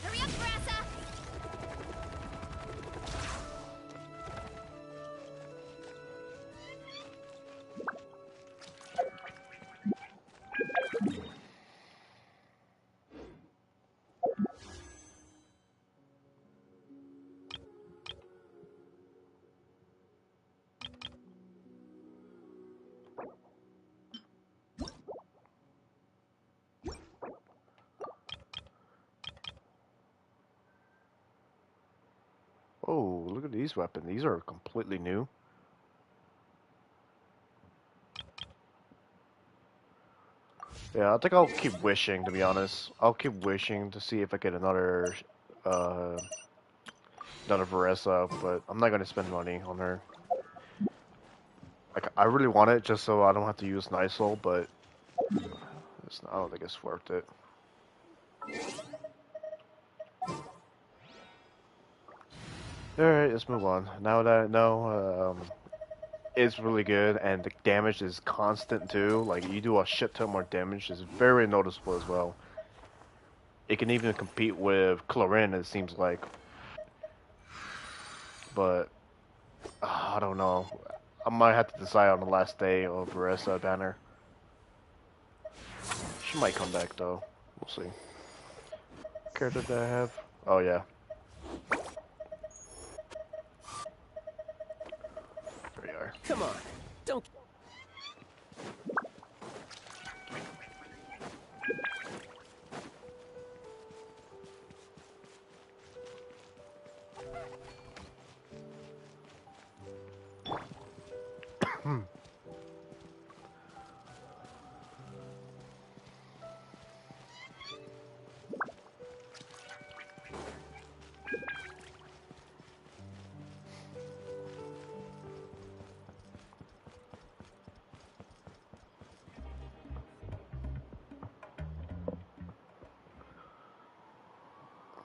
Hurry up, Brassa! Oh, look at these weapons. These are completely new. Yeah, I think I'll keep wishing, to be honest. I'll keep wishing to see if I get uh, another Veresa, but I'm not gonna spend money on her. Like, I really want it just so I don't have to use Night Soul, but I don't think it's worth it. Alright, let's move on. Now that I know, it's really good, and the damage is constant too. Like, you do a shit ton more damage. It's very noticeable as well. It can even compete with Chlorine, it seems like. But, I don't know. I might have to decide on the last day of Veresa banner. She might come back though. We'll see. Character that I have? Oh yeah. There we are. Come on, don't.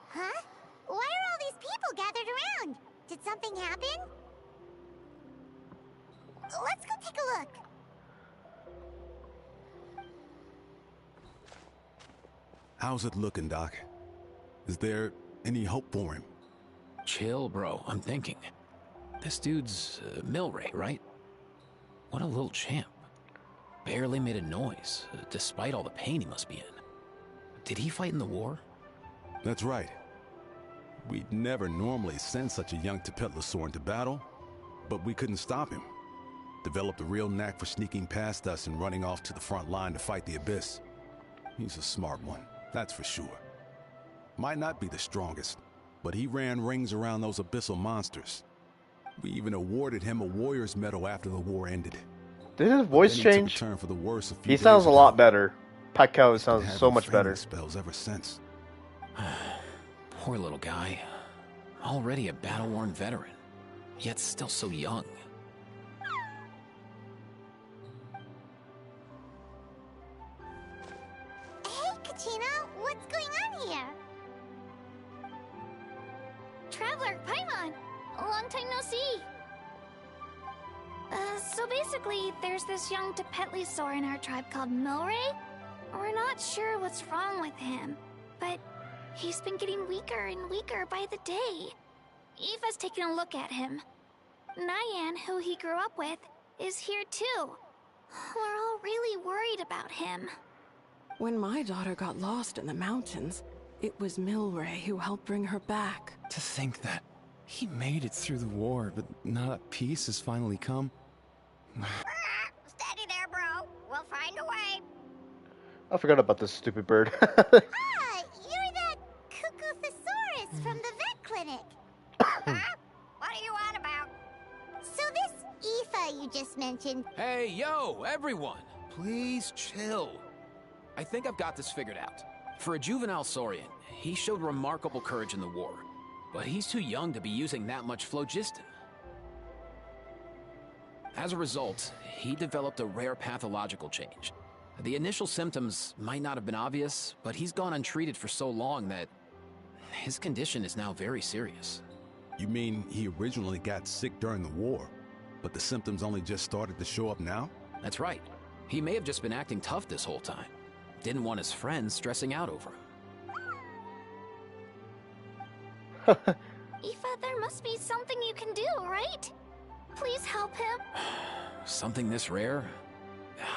Huh? Why are all these people gathered around? Did something happen? Let's go take a look. How's it looking, Doc? Is there any hope for him? Chill, bro. I'm thinking. This dude's Milray, right? What a little champ. Barely made a noise, despite all the pain he must be in. Did he fight in the war? That's right. We'd never normally send such a young Tepetlosaur into battle, but we couldn't stop him. Developed a real knack for sneaking past us and running off to the front line to fight the Abyss. He's a smart one, that's for sure. Might not be the strongest, but he ran rings around those abyssal monsters. We even awarded him a Warrior's Medal after the war ended. Did his voice Then he took a change? turn for the worse a few He days sounds a ago. lot better. Pacquiao Been sounds having so much fainting better. spells ever since. Poor little guy. Already a battle-worn veteran, yet still so young. Hey, Kachina, what's going on here? Traveler, Paimon, long time no see. So basically, there's this young Tepetlosaur in our tribe called Milray. We're not sure what's wrong with him, but he's been getting weaker and weaker by the day. Eva's taking a look at him. Nyan, who he grew up with, is here too. We're all really worried about him. When my daughter got lost in the mountains, it was Milray who helped bring her back. To think that he made it through the war, but now that peace has finally come. Steady there, bro. We'll find a way. I forgot about this stupid bird. Ah, you're that Cuckoo Thesaurus from the vet clinic. Huh? What are you on about? So this Aoife you just mentioned... Hey, yo, everyone! Please chill. I think I've got this figured out. For a juvenile Saurian, he showed remarkable courage in the war, but he's too young to be using that much phlogiston. As a result, he developed a rare pathological change. The initial symptoms might not have been obvious, but he's gone untreated for so long that his condition is now very serious. You mean he originally got sick during the war, but the symptoms only just started to show up now? That's right. He may have just been acting tough this whole time. Didn't want his friends stressing out over him. Aoife, there must be something you can do, right? Please help him. Something this rare?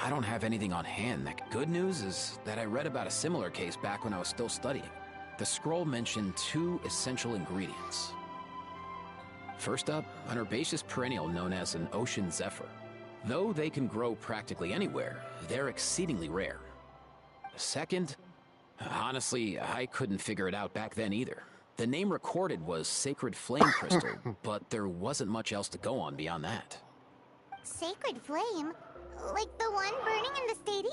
I don't have anything on hand. The good news is that I read about a similar case back when I was still studying. The scroll mentioned 2 essential ingredients. First up, an herbaceous perennial known as an ocean zephyr. Though they can grow practically anywhere, they're exceedingly rare. Second, honestly, I couldn't figure it out back then either. The name recorded was Sacred Flame Crystal, but there wasn't much else to go on beyond that. Sacred Flame? Like the one burning in the stadium?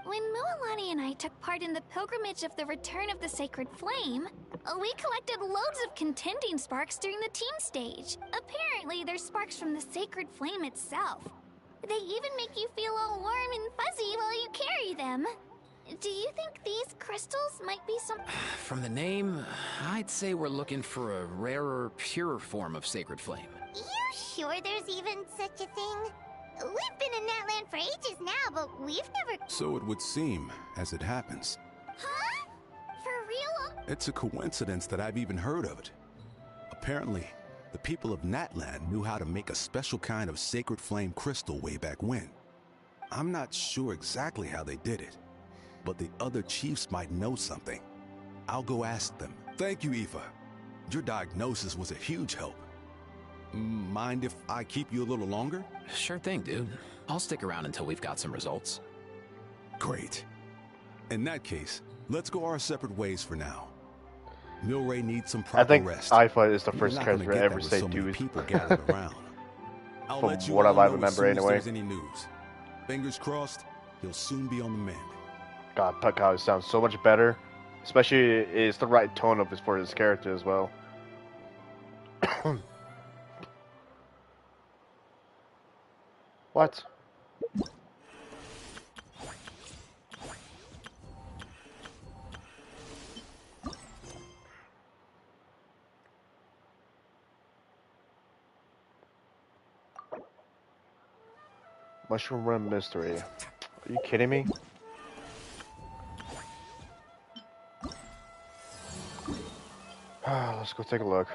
When Mualani and I took part in the pilgrimage of the Return of the Sacred Flame, we collected loads of contending sparks during the team stage. Apparently, they're sparks from the Sacred Flame itself. They even make you feel all warm and fuzzy while you carry them. Do you think these crystals might be some... From the name, I'd say we're looking for a rarer, purer form of Sacred Flame. You sure there's even such a thing? We've been in that land for ages now, but we've never... So it would seem, as it happens. Huh? For real? It's a coincidence that I've even heard of it. Apparently, the people of Natland knew how to make a special kind of sacred flame crystal way back when. I'm not sure exactly how they did it, but the other chiefs might know something. I'll go ask them. Thank you, Aoife. Your diagnosis was a huge help. Mind if I keep you a little longer? Sure thing, dude. I'll stick around until we've got some results. Great. In that case, let's go our separate ways for now. Milray needs some proper I think rest. Aoife is the You're first not character gonna to get ever that with say so many dude. people gathered around. I'll From let you what all I know as remember soon as anyway. there's any news. Fingers crossed, he'll soon be on the mend. God, Puckow sounds so much better. Especially, it's the right tone of his for his character as well. What? Mushroom Run Mystery. Are you kidding me? Let's go take a look.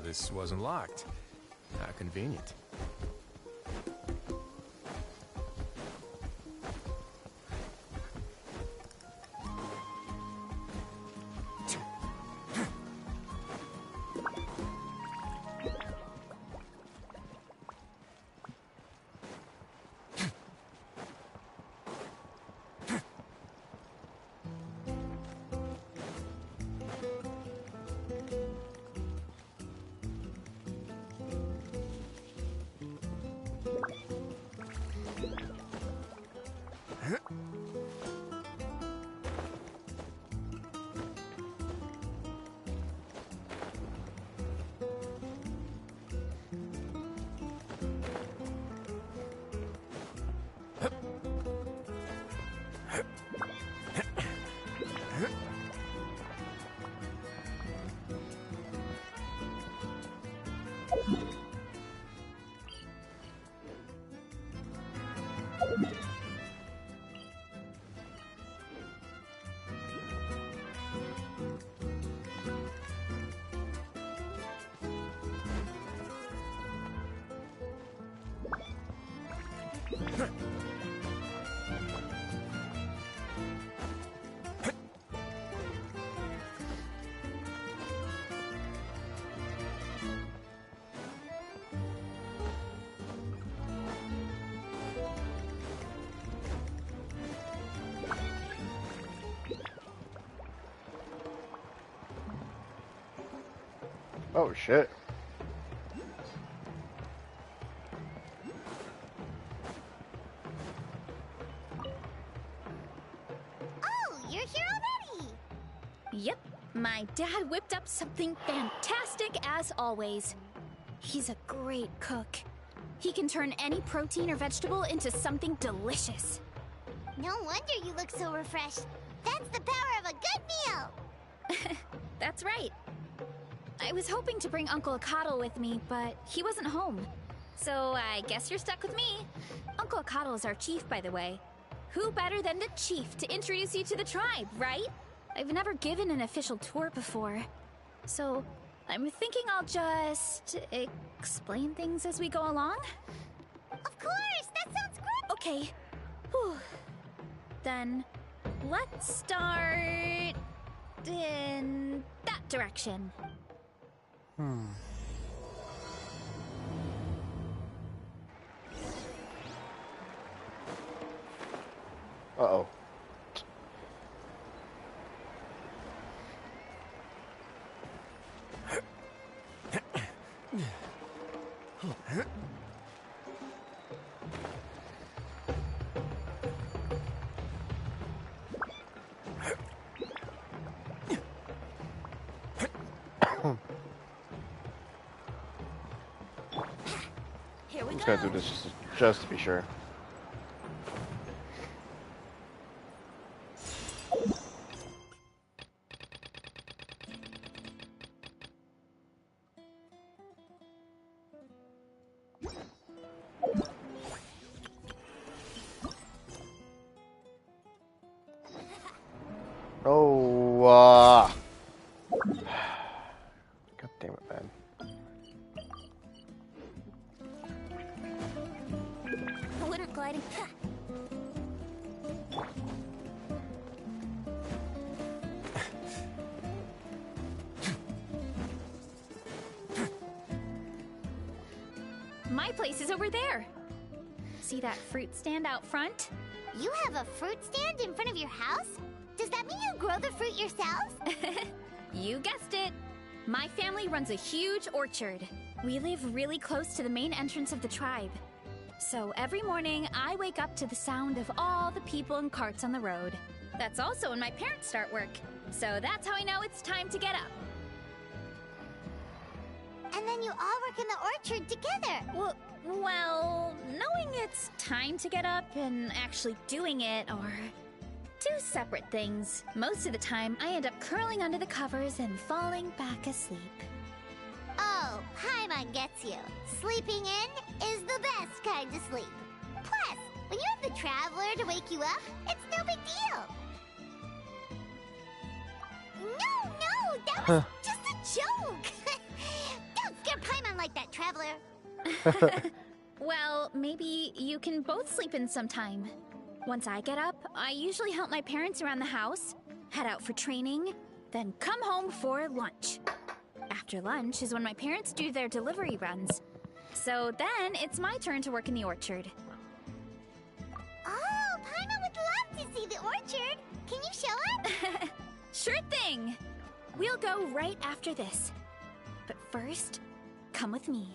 This wasn't locked. How convenient. Oh shit. Oh, you're here already! Yep, my dad whipped up something fantastic as always. He's a great cook. He can turn any protein or vegetable into something delicious. No wonder you look so refreshed. That's the power of a good meal! That's right. I was hoping to bring Uncle Acatl with me, but he wasn't home. So I guess you're stuck with me. Uncle Acatl is our chief, by the way. Who better than the chief to introduce you to the tribe, right? I've never given an official tour before. So I'm thinking I'll just explain things as we go along. Of course! That sounds great! Okay. Whew. Then let's start in that direction. Uh-oh. Here we I'm just go! gonna do this just to be sure. Oh, God damn it, man. Winter gliding. My place is over there. See that fruit stand out front? You have a fruit stand in front of your house? Does that mean you grow the fruit yourselves? You guessed it. My family runs a huge orchard. We live really close to the main entrance of the tribe. So every morning, I wake up to the sound of all the people and carts on the road. That's also when my parents start work. So that's how I know it's time to get up. And then you all work in the orchard together. Well, knowing it's time to get up and actually doing it are two separate things. Most of the time, I end up curling under the covers and falling back asleep. Oh, Paimon gets you. Sleeping in is the best kind of sleep. Plus, when you have the Traveler to wake you up, it's no big deal. No, that was just a joke. Don't scare Paimon like that, Traveler. Well, maybe you can both sleep in sometime. Once I get up, I usually help my parents around the house, head out for training, then come home for lunch. After lunch is when my parents do their delivery runs. So then it's my turn to work in the orchard. Oh, Paimon would love to see the orchard. Can you show us? Sure thing! We'll go right after this. But first, come with me.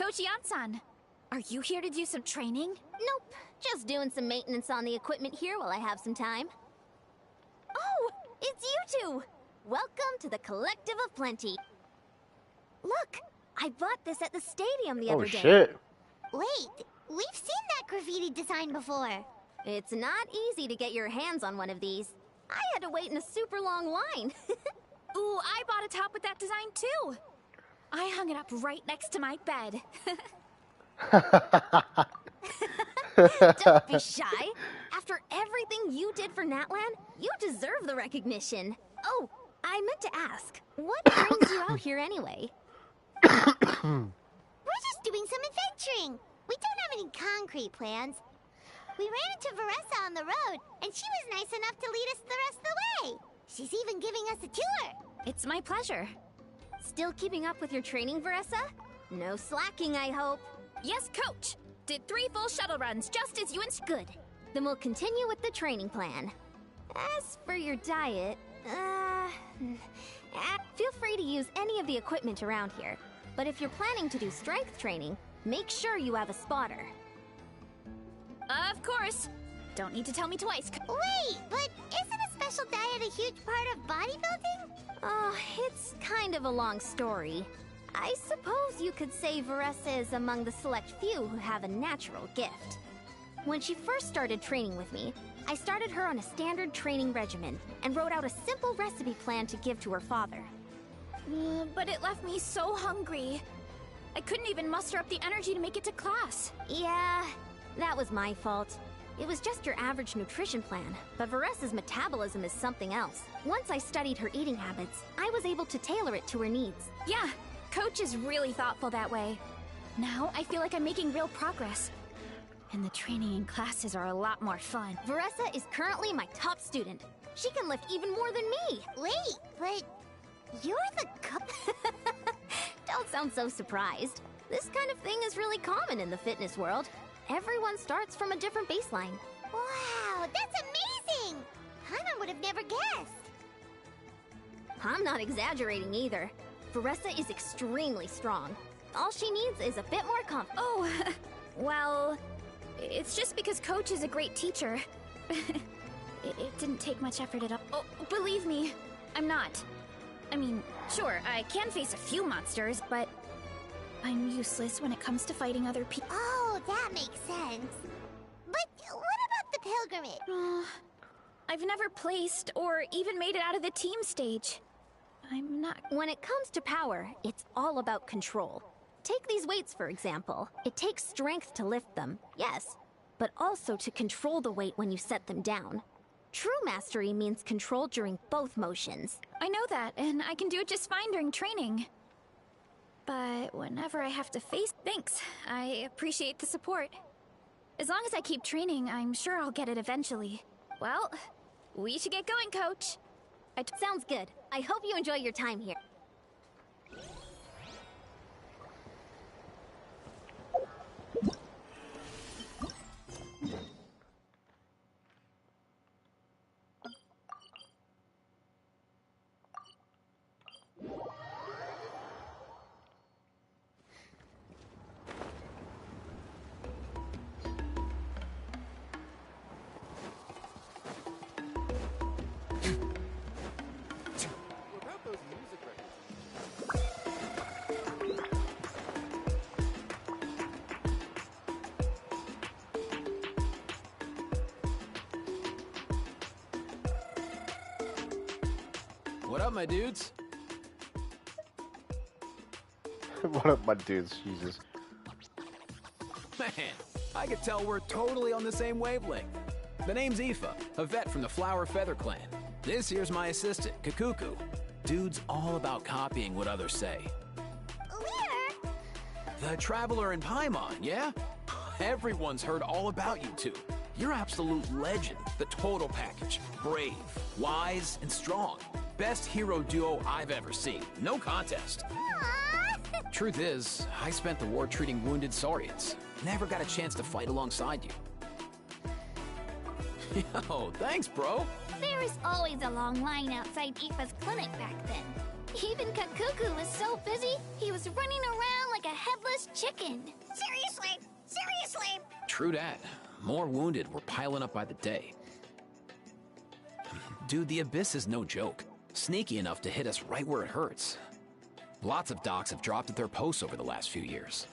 Toshi-san. Are you here to do some training? Nope, just doing some maintenance on the equipment here while I have some time. Oh, it's you two! Welcome to the Collective of Plenty. Look, I bought this at the stadium the other day. Oh shit. Wait, we've seen that graffiti design before. It's not easy to get your hands on one of these. I had to wait in a super long line. Ooh, I bought a top with that design too. I hung it up right next to my bed. Don't be shy. After everything you did for Natlan, you deserve the recognition. Oh, I meant to ask, what brings you out here anyway? We're just doing some adventuring. We don't have any concrete plans. We ran into Veressa on the road, and she was nice enough to lead us the rest of the way. She's even giving us a tour. It's my pleasure. Still keeping up with your training, Veressa? No slacking, I hope. Yes, Coach. Did 3 full shuttle runs, just as you Good. Then we'll continue with the training plan. As for your diet, feel free to use any of the equipment around here. But if you're planning to do strength training, make sure you have a spotter. Of course. Don't need to tell me twice. Wait, but isn't a special diet a huge part of bodybuilding? Oh, it's kind of a long story. I suppose you could say Veressa is among the select few who have a natural gift. When she first started training with me, I started her on a standard training regimen and wrote out a simple recipe plan to give to her father. But it left me so hungry. I couldn't even muster up the energy to make it to class. Yeah, that was my fault. It was just your average nutrition plan, but Veressa's metabolism is something else. Once I studied her eating habits, I was able to tailor it to her needs. Yeah, Coach is really thoughtful that way. Now I feel like I'm making real progress. And the training and classes are a lot more fun. Veressa is currently my top student. She can lift even more than me. Wait, but you're the Don't sound so surprised. This kind of thing is really common in the fitness world. Everyone starts from a different baseline. Wow, that's amazing! Paimon would have never guessed. I'm not exaggerating either. Veressa is extremely strong. All she needs is a bit more confidence. Oh, well, it's just because Coach is a great teacher. It didn't take much effort at all. Oh, believe me, I'm not. I mean, sure, I can face a few monsters, but I'm useless when it comes to fighting other people. Oh, that makes sense. But what about the pilgrimage? I've never placed or even made it out of the team stage. I'm not... When it comes to power, it's all about control. Take these weights, for example. It takes strength to lift them, yes, but also to control the weight when you set them down. True mastery means control during both motions. I know that, and I can do it just fine during training. But whenever I have to face... Thanks, I appreciate the support. As long as I keep training, I'm sure I'll get it eventually. Well, we should get going, Coach. Sounds good. I hope you enjoy your time here. What up, my dudes? What up, my dudes? Jesus. Man, I could tell we're totally on the same wavelength. The name's Aoife, a vet from the Flower Feather Clan. This here's my assistant, Kakuku. Dude's all about copying what others say. Where? The Traveler in Paimon, yeah? Everyone's heard all about you two. You're absolute legend, the total package. Brave, wise, and strong. Best hero duo I've ever seen. No contest. Aww. Truth is, I spent the war treating wounded Saurians. Never got a chance to fight alongside you. Yo, thanks, bro. There was always a long line outside Aoife's clinic back then. Even Kakuku was so busy, he was running around like a headless chicken. Seriously? Seriously? True that. More wounded were piling up by the day. Dude, the Abyss is no joke. Sneaky enough to hit us right where it hurts. Lots of docs have dropped at their posts over the last few years.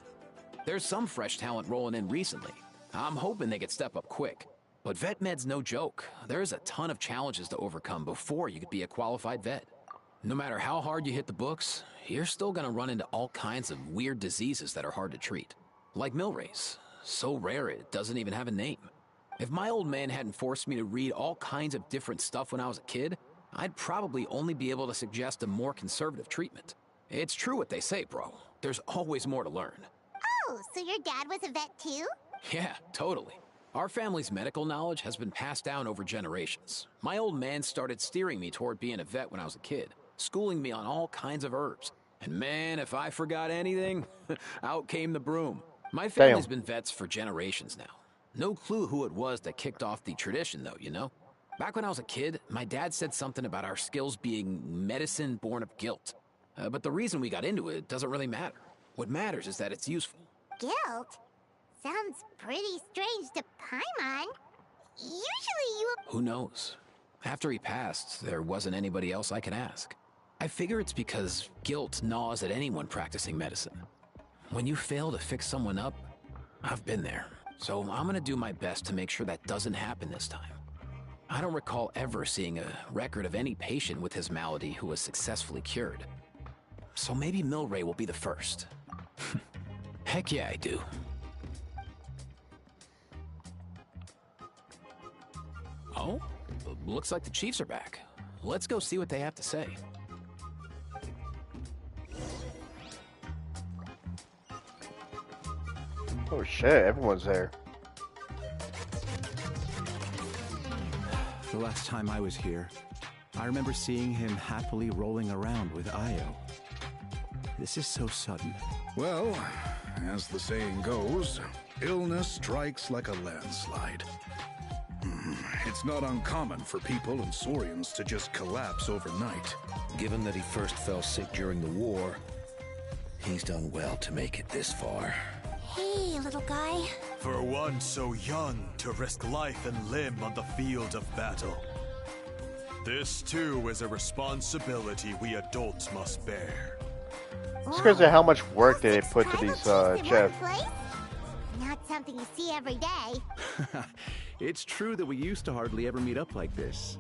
There's some fresh talent rolling in recently. I'm hoping they could step up quick. But vet med's no joke. There's a ton of challenges to overcome before you could be a qualified vet. No matter how hard you hit the books, you're still gonna run into all kinds of weird diseases that are hard to treat. Like Milray's. So rare it doesn't even have a name. If my old man hadn't forced me to read all kinds of different stuff when I was a kid, I'd probably only be able to suggest a more conservative treatment. It's true what they say, bro. There's always more to learn. Oh, so your dad was a vet too? Yeah, totally. Our family's medical knowledge has been passed down over generations. My old man started steering me toward being a vet when I was a kid, schooling me on all kinds of herbs. And man, if I forgot anything, out came the broom. My family's been vets for generations now. No clue who it was that kicked off the tradition, though, you know? Back when I was a kid, my dad said something about our skills being medicine born of guilt. But the reason we got into it doesn't really matter. What matters is that it's useful. Guilt? Sounds pretty strange to Paimon. Usually you... Who knows? After he passed, there wasn't anybody else I could ask. I figure it's because guilt gnaws at anyone practicing medicine. When you fail to fix someone up, I've been there. So I'm gonna do my best to make sure that doesn't happen this time. I don't recall ever seeing a record of any patient with his malady who was successfully cured. So maybe Milray will be the first. Heck yeah, I do. Oh, looks like the Chiefs are back. Let's go see what they have to say. Oh shit, everyone's there. The last time I was here, I remember seeing him happily rolling around with Io. This is so sudden. Well, as the saying goes, illness strikes like a landslide. It's not uncommon for people and Saurians to just collapse overnight. Given that he first fell sick during the war, he's done well to make it this far. Hey, little guy. For one so young to risk life and limb on the field of battle. This too is a responsibility we adults must bear. It's crazy how much work they put to these chests. Not something you see every day. It's true that we used to hardly ever meet up like this.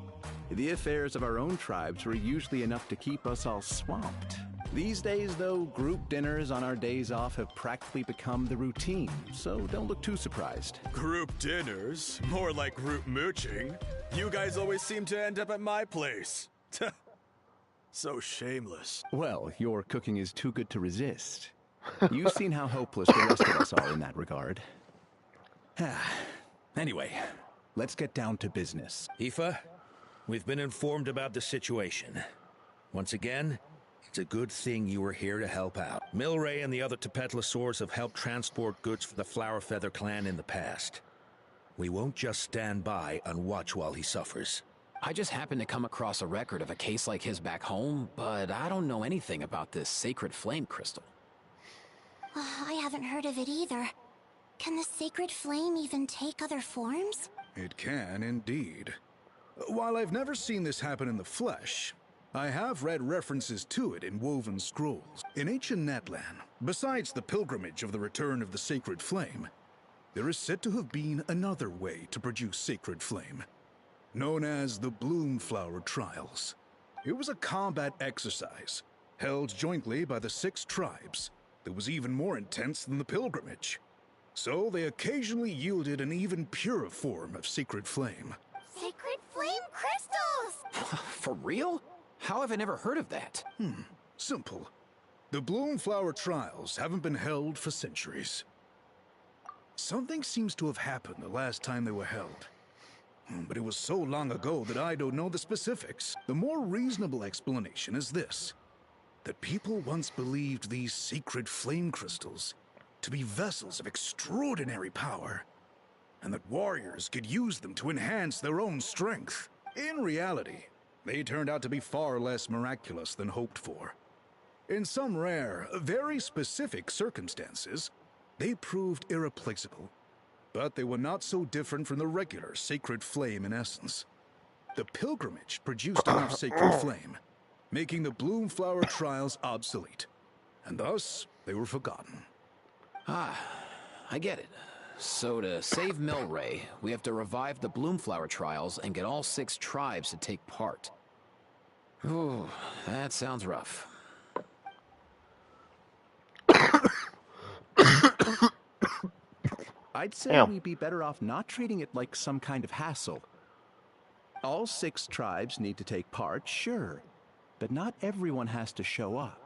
The affairs of our own tribes were usually enough to keep us all swamped. These days, though, group dinners on our days off have practically become the routine, so don't look too surprised. Group dinners? More like group mooching. You guys always seem to end up at my place. So shameless. Well, your cooking is too good to resist. You've seen how hopeless the rest of us are in that regard. Anyway, let's get down to business. Aoife, we've been informed about the situation. Once again, it's a good thing you were here to help out. Milray and the other Tepetlosaurs have helped transport goods for the Flowerfeather clan in the past. We won't just stand by and watch while he suffers. I just happened to come across a record of a case like his back home, but I don't know anything about this sacred flame crystal. I haven't heard of it either. Can the sacred flame even take other forms? It can, indeed. While I've never seen this happen in the flesh, I have read references to it in woven scrolls. In ancient Natlan, besides the pilgrimage of the return of the sacred flame, there is said to have been another way to produce sacred flame, known as the Bloomflower Trials. It was a combat exercise, held jointly by the 6 tribes, that was even more intense than the pilgrimage. So they occasionally yielded an even purer form of sacred flame. Sacred flame crystals! For real? How have I never heard of that? Simple. The Bloomflower Trials haven't been held for centuries. Something seems to have happened the last time they were held. But it was so long ago that I don't know the specifics. The more reasonable explanation is this: that people once believed these sacred flame crystals to be vessels of extraordinary power, and that warriors could use them to enhance their own strength. In reality, they turned out to be far less miraculous than hoped for. In some rare, very specific circumstances, they proved irreplaceable. But they were not so different from the regular sacred flame in essence. The pilgrimage produced enough sacred flame, making the Bloomflower trials obsolete. And thus, they were forgotten. Ah, I get it. So to save Milray, we have to revive the Bloomflower trials and get all 6 tribes to take part. Ooh, that sounds rough. I'd say we'd be better off not treating it like some kind of hassle. All 6 tribes need to take part, sure, but not everyone has to show up.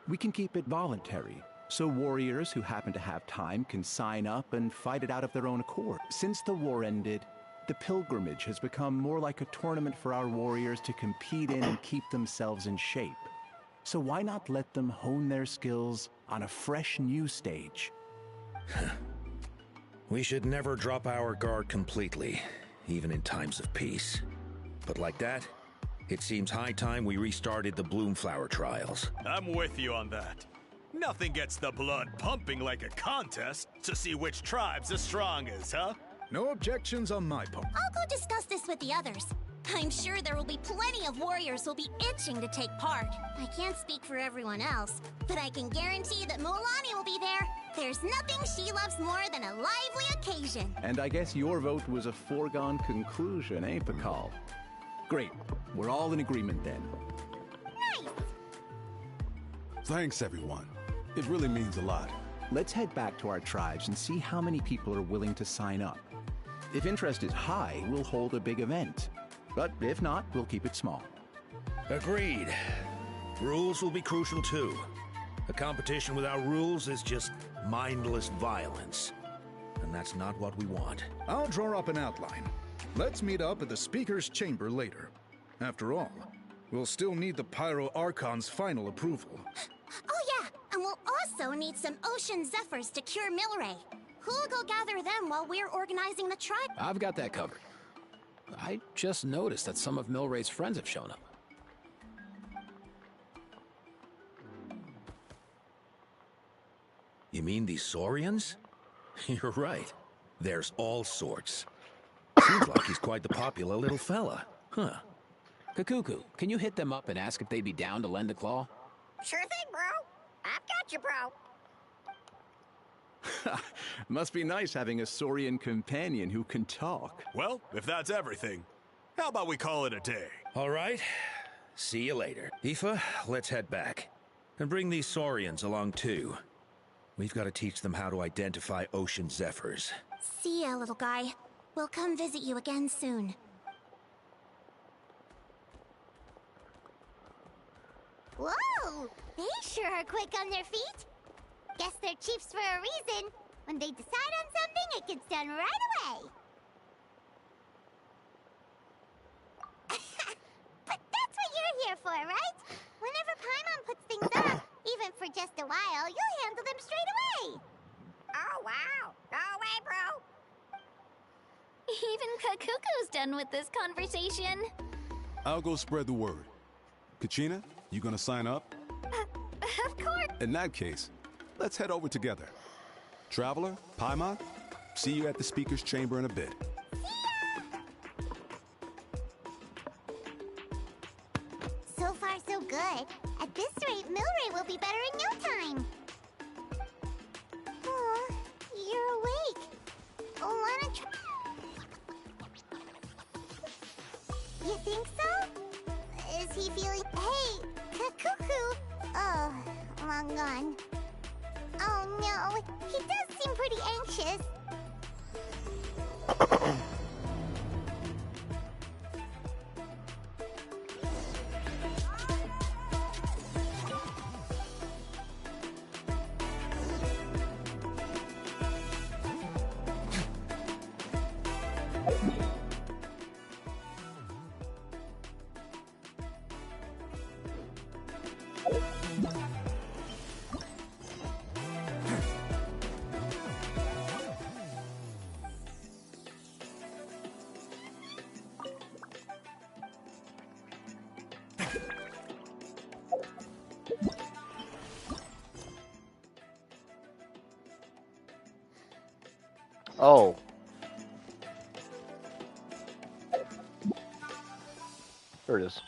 We can keep it voluntary, so warriors who happen to have time can sign up and fight it out of their own accord. Since the war ended, the pilgrimage has become more like a tournament for our warriors to compete in and keep themselves in shape. So why not let them hone their skills on a fresh new stage? We should never drop our guard completely, even in times of peace. But like that, it seems high time we restarted the Bloomflower trials. I'm with you on that. Nothing gets the blood pumping like a contest to see which tribe's the strongest, huh? No objections on my part. I'll go discuss this with the others. I'm sure there will be plenty of warriors who'll be itching to take part. I can't speak for everyone else, but I can guarantee that Mualani will be there. There's nothing she loves more than a lively occasion. And I guess your vote was a foregone conclusion, eh, Pakal? Great. We're all in agreement then. Nice! Thanks, everyone. It really means a lot. Let's head back to our tribes and see how many people are willing to sign up. If interest is high, we'll hold a big event. But if not, we'll keep it small. Agreed. Rules will be crucial too. A competition without rules is just mindless violence. And that's not what we want. I'll draw up an outline. Let's meet up at the Speaker's Chamber later. After all, we'll still need the Pyro Archon's final approval. Oh yeah, and we'll also need some Ocean Zephyrs to cure Milray. Who'll go gather them while we're organizing the tribe? I've got that covered. I just noticed that some of Milray's friends have shown up. You mean these Saurians? You're right. There's all sorts. Seems like he's quite the popular little fella. Huh. Kakuku, can you hit them up and ask if they'd be down to lend a claw? Sure thing, bro. I've got you, bro. Must be nice having a Saurian companion who can talk. Well, if that's everything, how about we call it a day? All right. See you later. Aoife, let's head back. And bring these Saurians along too. We've got to teach them how to identify Ocean Zephyrs. See ya, little guy. We'll come visit you again soon. Whoa! They sure are quick on their feet. Guess they're chiefs for a reason. When they decide on something, it gets done right away. But that's what you're here for, right? Whenever Paimon puts things off, even for just a while, you'll handle them straight away. Oh, wow. Go away, bro. Even Kakuku's done with this conversation. I'll go spread the word. Kachina, you gonna sign up? Of course. In that case, let's head over together. Traveler, Paimon, see you at the Speaker's Chamber in a bit. So far, so good. At this rate, Milray will be better in no time. Oh, you're awake. Wanna try? You think so? Is he feeling... Hey, Kakuku! Oh, long gone. Oh no, he does seem pretty anxious. Oh. There it is.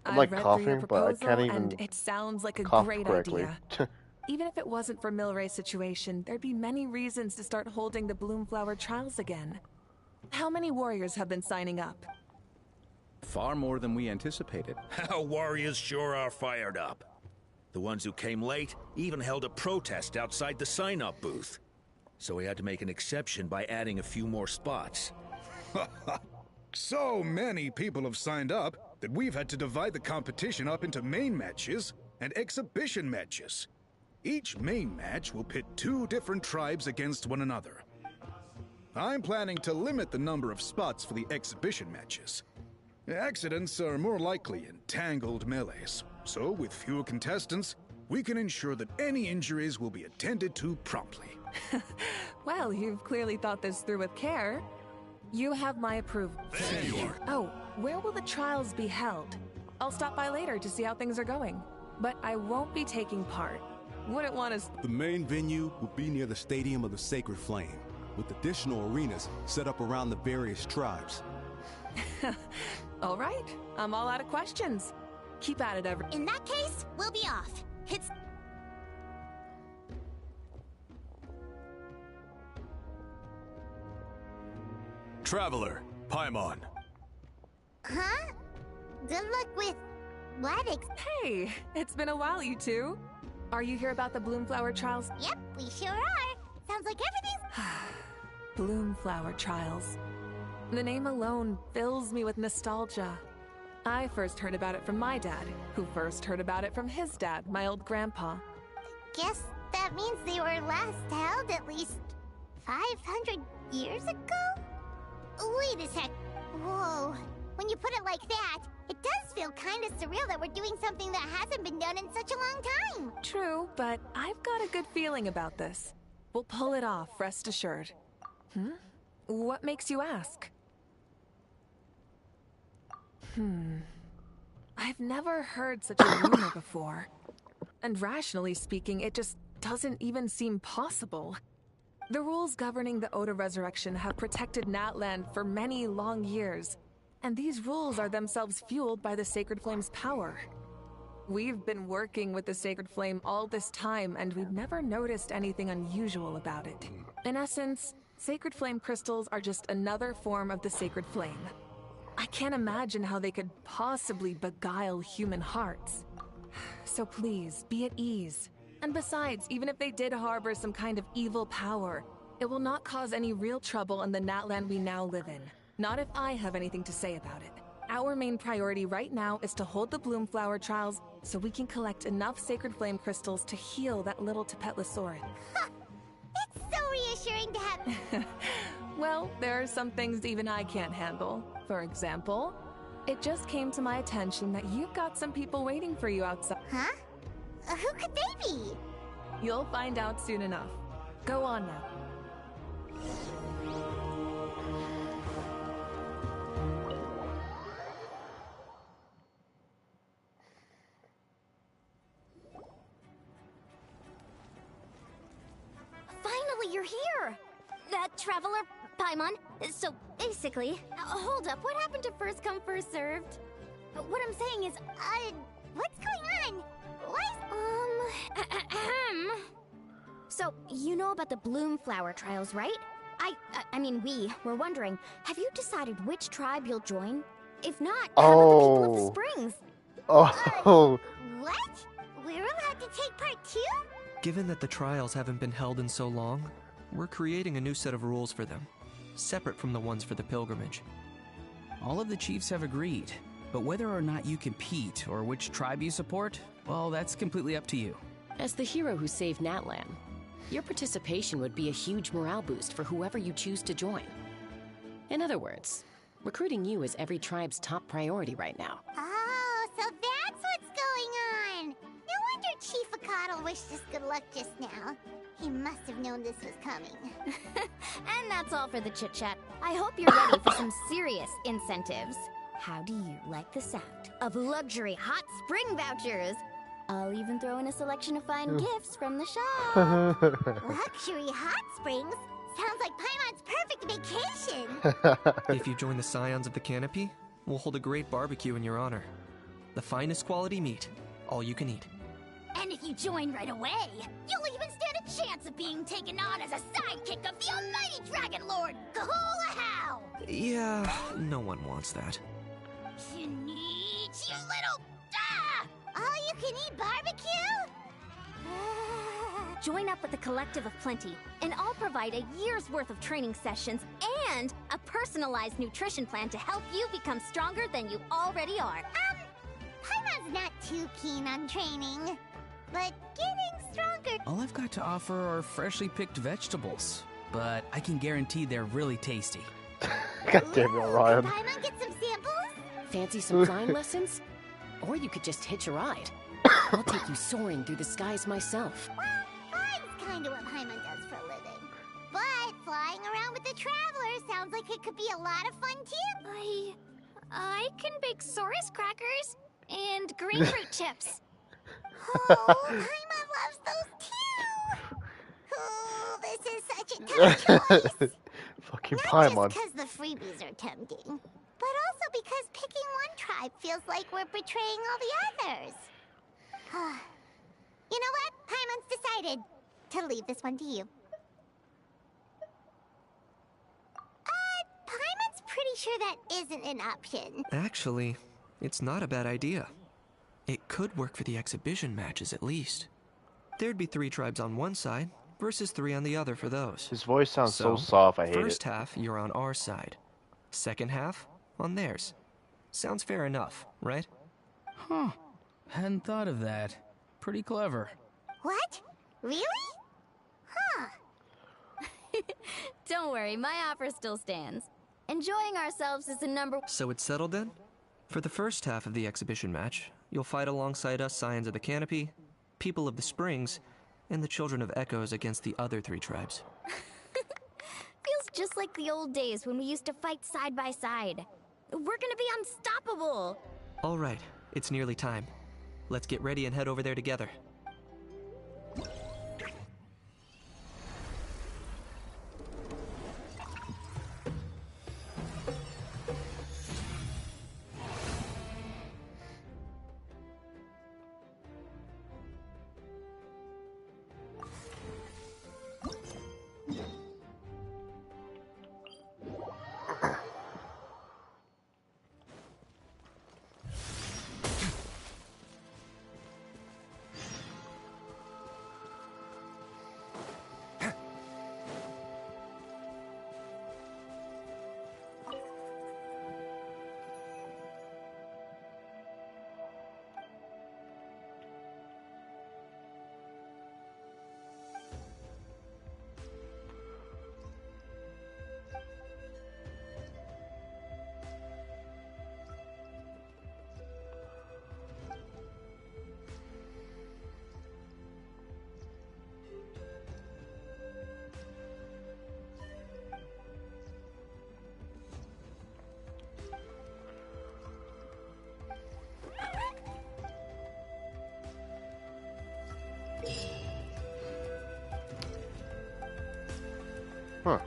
I'm like I've read through your coughing, but I proposal, can't and even it sounds like a cough great correctly. idea. Even if it wasn't for Milray's situation, there'd be many reasons to start holding the Bloomflower trials again. How many warriors have been signing up? Far more than we anticipated. Our warriors sure are fired up. The ones who came late even held a protest outside the sign-up booth. So we had to make an exception by adding a few more spots. So many people have signed up that we've had to divide the competition up into main matches and exhibition matches. Each main match will pit 2 different tribes against one another. I'm planning to limit the number of spots for the exhibition matches. Accidents are more likely in tangled melees, so with fewer contestants, we can ensure that any injuries will be attended to promptly. Well, you've clearly thought this through with care. You have my approval. Thank you. Oh, where will the trials be held? I'll stop by later to see how things are going. But I won't be taking part. Wouldn't want to... The main venue will be near the Stadium of the Sacred Flame, with additional arenas set up around the various tribes. All right, I'm all out of questions. Keep at it, everyone. In that case, we'll be off. It's... Traveler, Paimon. Huh? Good luck with... what Hey, it's been a while, you two. Are you here about the Bloomflower trials? Yep, we sure are. Sounds like everything's... Bloomflower trials. The name alone fills me with nostalgia. I first heard about it from my dad, who first heard about it from his dad, my old grandpa. Guess that means they were last held at least 500 years ago? Wait a sec. Whoa. When you put it like that, It does feel kind of surreal that we're doing something that hasn't been done in such a long time. True, but I've got a good feeling about this. We'll pull it off, rest assured. What makes you ask? I've never heard such a rumor before. And rationally speaking, it just doesn't even seem possible. The rules governing the Oda Resurrection have protected Natlan for many long years, and these rules are themselves fueled by the Sacred Flame's power. We've been working with the Sacred Flame all this time, and we've never noticed anything unusual about it. In essence, Sacred Flame crystals are just another form of the Sacred Flame. I can't imagine how they could possibly beguile human hearts. So please, be at ease. And besides, even if they did harbor some kind of evil power, it will not cause any real trouble in the Natlan we now live in. Not if I have anything to say about it. Our main priority right now is to hold the Bloomflower trials so we can collect enough Sacred Flame crystals to heal that little Tepetlasaurin. It's so reassuring to have... Well, there are some things even I can't handle. For example, it just came to my attention that you've got some people waiting for you outside. Huh? Who could they be? You'll find out soon enough. Go on now. Finally, you're here! Traveler, Paimon. So, basically... hold up, what happened to first come, first served? What I'm saying is, what's going on? So, you know about the Bloomflower trials, right? I mean, we were wondering, have you decided which tribe you'll join? If not, how about the people of the springs? Oh. What? We're allowed to take part too? Given that the trials haven't been held in so long, we're creating a new set of rules for them, separate from the ones for the pilgrimage. All of the chiefs have agreed, but whether or not you compete or which tribe you support, well, that's completely up to you. As the hero who saved Natlan, your participation would be a huge morale boost for whoever you choose to join. In other words, recruiting you is every tribe's top priority right now. Oh, so that's what's going on! No wonder Chief Akatl wished us good luck just now. He must have known this was coming. And that's all for the chit-chat. I hope you're ready for some serious incentives. How do you like the sound of luxury hot spring vouchers? I'll even throw in a selection of fine gifts from the shop. Luxury hot springs? Sounds like Paimon's perfect vacation. If you join the Scions of the Canopy, we'll hold a great barbecue in your honor. The finest quality meat, all you can eat. And if you join right away, you'll even stand a chance of being taken on as a sidekick of the almighty Dragon Lord, Kahula-How! Yeah, no one wants that. You little... All-you-can-eat barbecue? Join up with the Collective of Plenty, and I'll provide a year's worth of training sessions and a personalized nutrition plan to help you become stronger than you already are. Paimon's not too keen on training, but getting stronger... All I've got to offer are freshly picked vegetables, but I can guarantee they're really tasty. God damn it, Ryan. Can Paimon get some samples? Fancy some flying lessons? Or you could just hitch a ride. I'll take you soaring through the skies myself. Well, flying's kind of what Paimon does for a living. But flying around with the Traveler sounds like it could be a lot of fun too. I can bake Saurus crackers and grapefruit chips. Oh, Paimon loves those too. Oh, this is such a tough choice. Fucking Not Paimon. just because the freebies are tempting, but also because picking one tribe feels like we're betraying all the others. You know what? Paimon's decided to leave this one to you. Paimon's pretty sure that isn't an option. Actually, it's not a bad idea. It could work for the exhibition matches at least. There'd be 3 tribes on one side versus 3 on the other for those. His voice sounds so soft, I hate first it. half, you're on our side. Second half, on theirs. Sounds fair enough, right? Huh. Hadn't thought of that. Pretty clever. What? Really? Huh. Don't worry, my offer still stands. Enjoying ourselves is the number... So it's settled then? For the first half of the exhibition match, you'll fight alongside us Scions of the Canopy, People of the Springs, and the Children of Echoes against the other 3 tribes. Feels just like the old days when we used to fight side by side. We're gonna be unstoppable! All right, it's nearly time. Let's get ready and head over there together. Huh.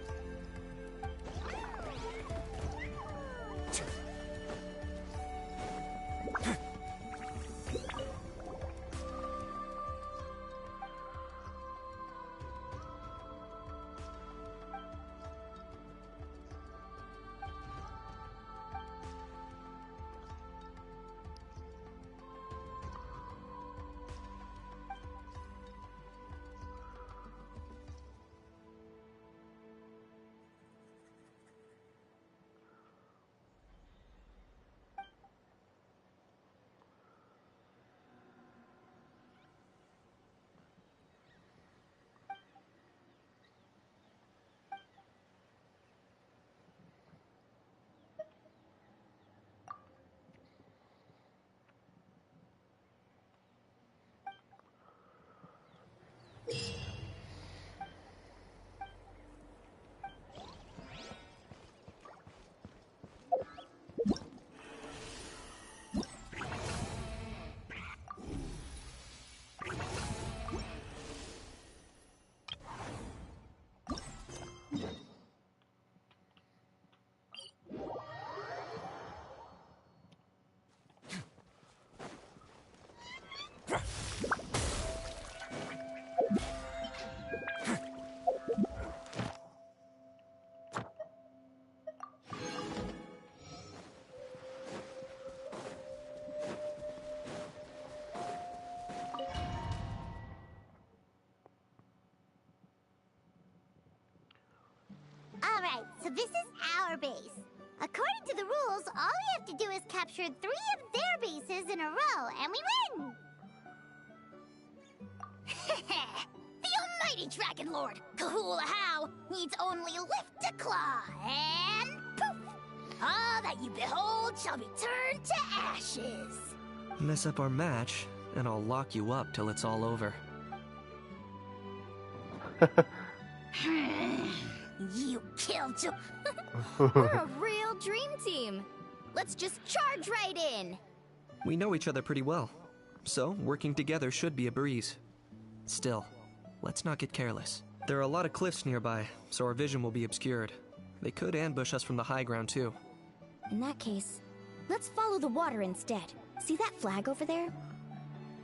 Alright, so this is our base. According to the rules, all we have to do is capture 3 of their bases in a row, and we win! The almighty Dragon Lord, Kahula How, needs only lift a claw, and poof! All that you behold shall be turned to ashes. Mess up our match, and I'll lock you up till it's all over. You killed to... We're a real dream team. Let's just charge right in. We know each other pretty well, so working together should be a breeze. Still, let's not get careless. There are a lot of cliffs nearby, so our vision will be obscured. They could ambush us from the high ground too. In that case, let's follow the water instead. See that flag over there?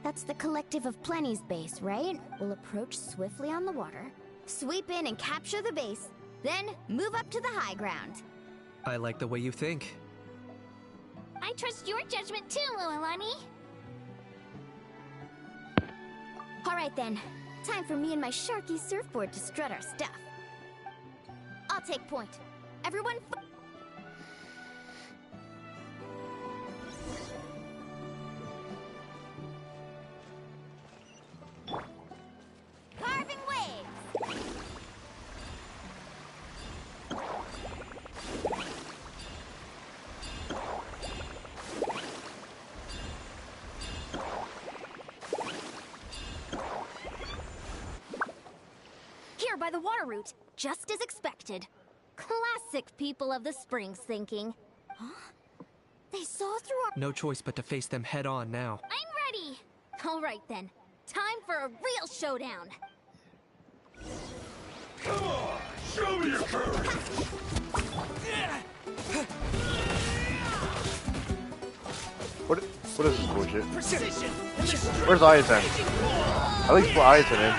That's the Collective of Plenty's base, right? We'll approach swiftly on the water, sweep in and capture the base, then move up to the high ground. I like the way you think. I trust your judgment too, Lualani. Alright then, time for me and my Sharky surfboard to strut our stuff. I'll take point. Everyone Carving waves! Here by the water route, just as expected. Classic people of the springs thinking. Huh? They saw through our— No choice but to face them head on now. I'm ready! Alright then, time for a real showdown. Come on, show me your courage! What is this bullshit? Precision. Where's Ayaten? At least put Ayaten in.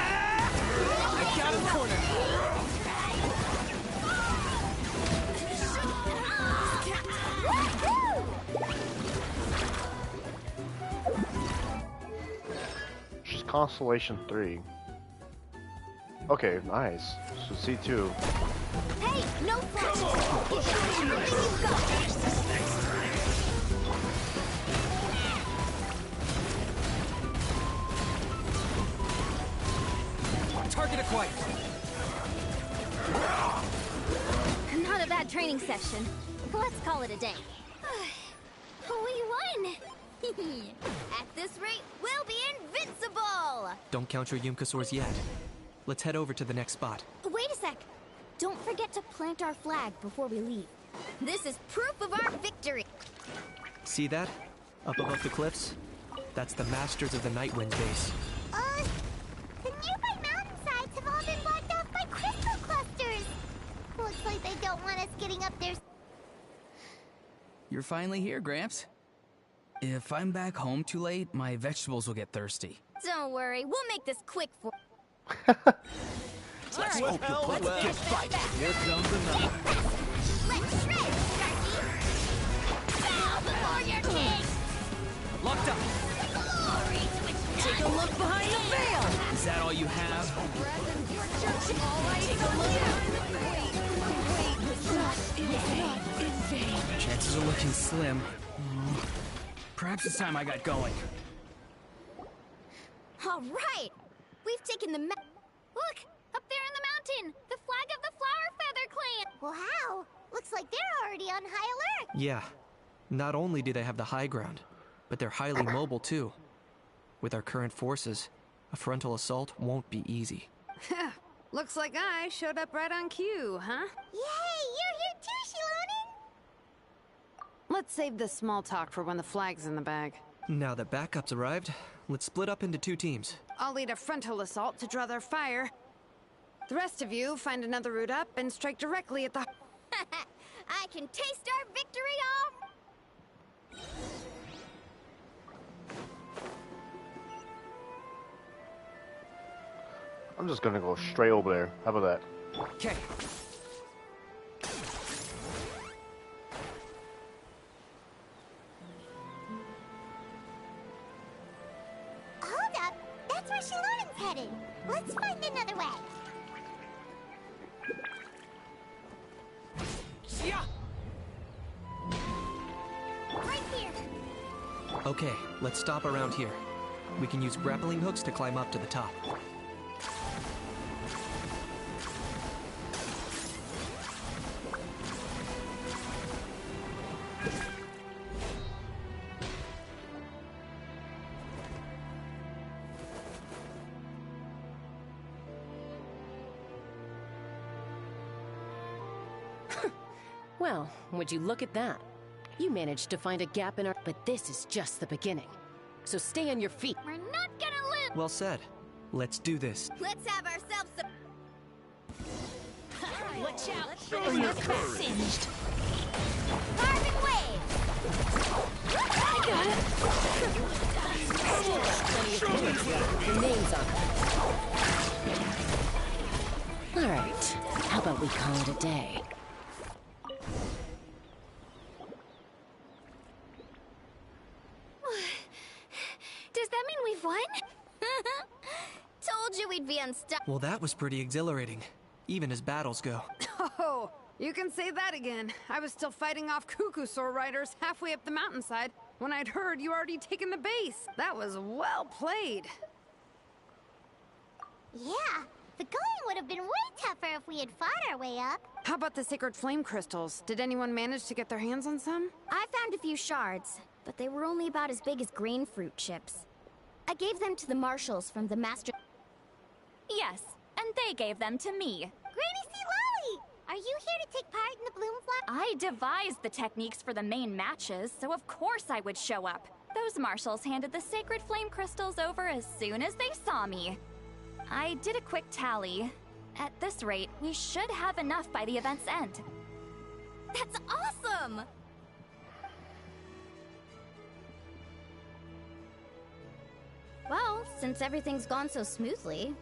I got him cornered. She's Constellation 3. Okay, nice. So C2. Hey, no flash! Target acquired. Not a bad training session. Let's call it a day. We won! At this rate, we'll be invincible! Don't count your Yumkasaurs yet. Let's head over to the next spot. Wait a sec. Don't forget to plant our flag before we leave. This is proof of our victory. See that? Up above the cliffs? That's the Masters of the Nightwind base. The nearby mountainsides have all been blocked off by crystal clusters. Looks like they don't want us getting up there. You're finally here, Gramps. If I'm back home too late, my vegetables will get thirsty. Don't worry, we'll make this quick for— Let's hope you put a good fight. Here comes another. Let's shred, Starkey! Bow before your king! Locked up. Glory switch. Take a look behind the veil. Is that all you have? Chances are looking slim. Perhaps it's time I got going. All right, we've taken the look up there in the mountain, the flag of the Flower Feather Clan. Wow, looks like they're already on high alert. Yeah. Not only do they have the high ground, but they're highly mobile too. With our current forces, a frontal assault won't be easy. Looks like I showed up right on cue, huh? Yay, you're here too, Shilonen. Let's save this small talk for when the flag's in the bag. Now that backup's arrived, let's split up into 2 teams. I'll lead a frontal assault to draw their fire. The rest of you find another route up and strike directly at the— I can taste our victory all— I'm just gonna go straight over there. How about that? Okay. Hold up, that's where Shilonen's headed. Let's find another way. Yeah. right here. Okay, let's stop around here. We can use grappling hooks to climb up to the top. Well, would you look at that? You managed to find a gap in our— But this is just the beginning. So stay on your feet. We're not gonna lose. Well said. Let's do this. Let's have ourselves some— Watch out. Show your singed. Carving wave. I got it. The name's on it. All right. How about we call it a day? Does that mean we've won? Told you we'd be unstuck. Well, that was pretty exhilarating, even as battles go. Oh, you can say that again. I was still fighting off Cuckoosaur riders halfway up the mountainside when I'd heard you already taken the base. That was well played. Yeah, the going would have been way tougher if we had fought our way up. How about the sacred flame crystals? Did anyone manage to get their hands on some? I found a few shards, but they were only about as big as grain fruit chips. I gave them to the marshals from the master. Yes, and they they gave them to me. Granny C. Lolly! Are you here to take part in the Bloom Flop? I devised the techniques for the main matches, so of course I would show up. Those marshals handed the sacred flame crystals over as soon as they saw me. I did a quick tally. At this rate, we should have enough by the event's end. That's awesome! Well, since everything's gone so smoothly,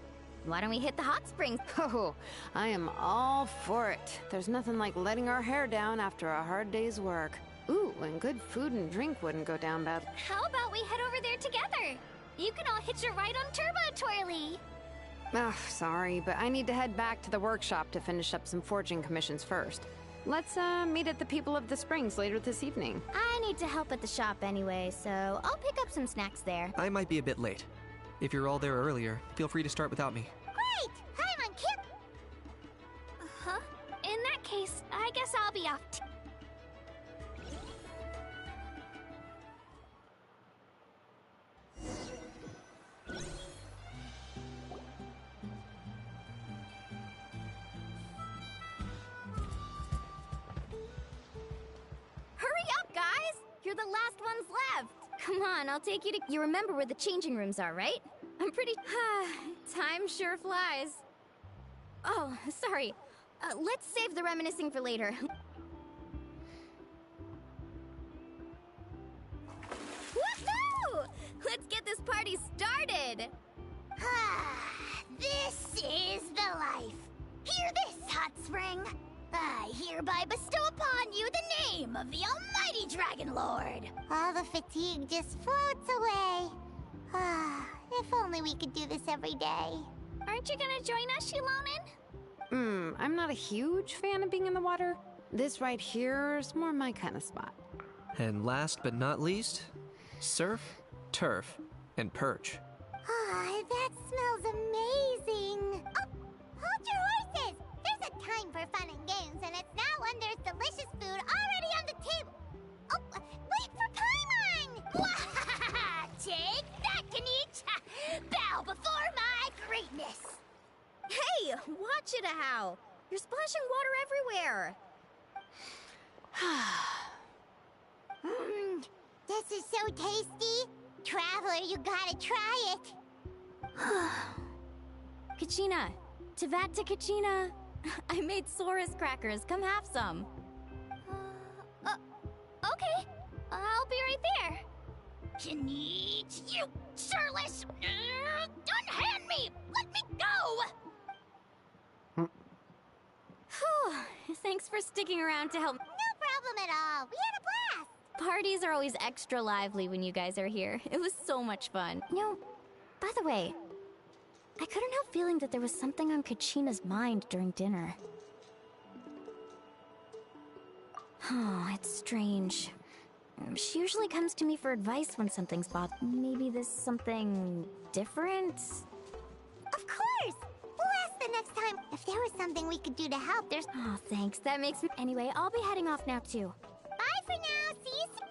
why don't we hit the hot springs? Oh, I am all for it. There's nothing like letting our hair down after a hard day's work. Ooh, and good food and drink wouldn't go down bad. How about we head over there together? You can all hitch a ride on Turbo Twirly. Ugh, sorry, but I need to head back to the workshop to finish up some forging commissions first. Let's, meet at the People of the Springs later this evening. I need to help at the shop anyway, so I'll pick up some snacks there. I might be a bit late. If you're all there earlier, feel free to start without me. Great! I'm on Kip! Huh? In that case, I guess I'll be off too. Hurry up, guys! You're the last ones left! Come on, I'll take you to... You remember where the changing rooms are, right? I'm pretty... Time sure flies. Oh, sorry. Let's save the reminiscing for later. Woohoo! Let's get this party started! This is the life. Hear this, Hot Spring. I hereby bestow upon you the name of the Almighty Dragon Lord. All the fatigue just floats away. If only we could do this every day. Aren't you gonna join us, Shilonin? I'm not a huge fan of being in the water. This right here is more my kind of spot. And last but not least, surf, turf, and perch. That smells amazing. Oh, hold your horses. There's a time for fun and games, and it's now when there's delicious food already on the table. Oh, wait for Paimon! Take that, Kanich! Bow before my greatness. Hey, watch it, how? You're splashing water everywhere. This is so tasty. Traveler, you gotta try it. Kachina! Tevat to Kachina! I made Sora's crackers. Come have some. Okay. I'll be right there. Kanich, you shirtless! Unhand me! Let me go! Thanks for sticking around to help. No problem at all. We had a blast. Parties are always extra lively when you guys are here. It was so much fun. By the way, I couldn't help feeling that there was something on Kachina's mind during dinner. Oh, it's strange. She usually comes to me for advice when something's bothered. Maybe this something different? Of course! We'll ask the next time. If there was something we could do to help, there's... Oh, thanks. That makes me... Anyway, I'll be heading off now, too. Bye for now. See you soon.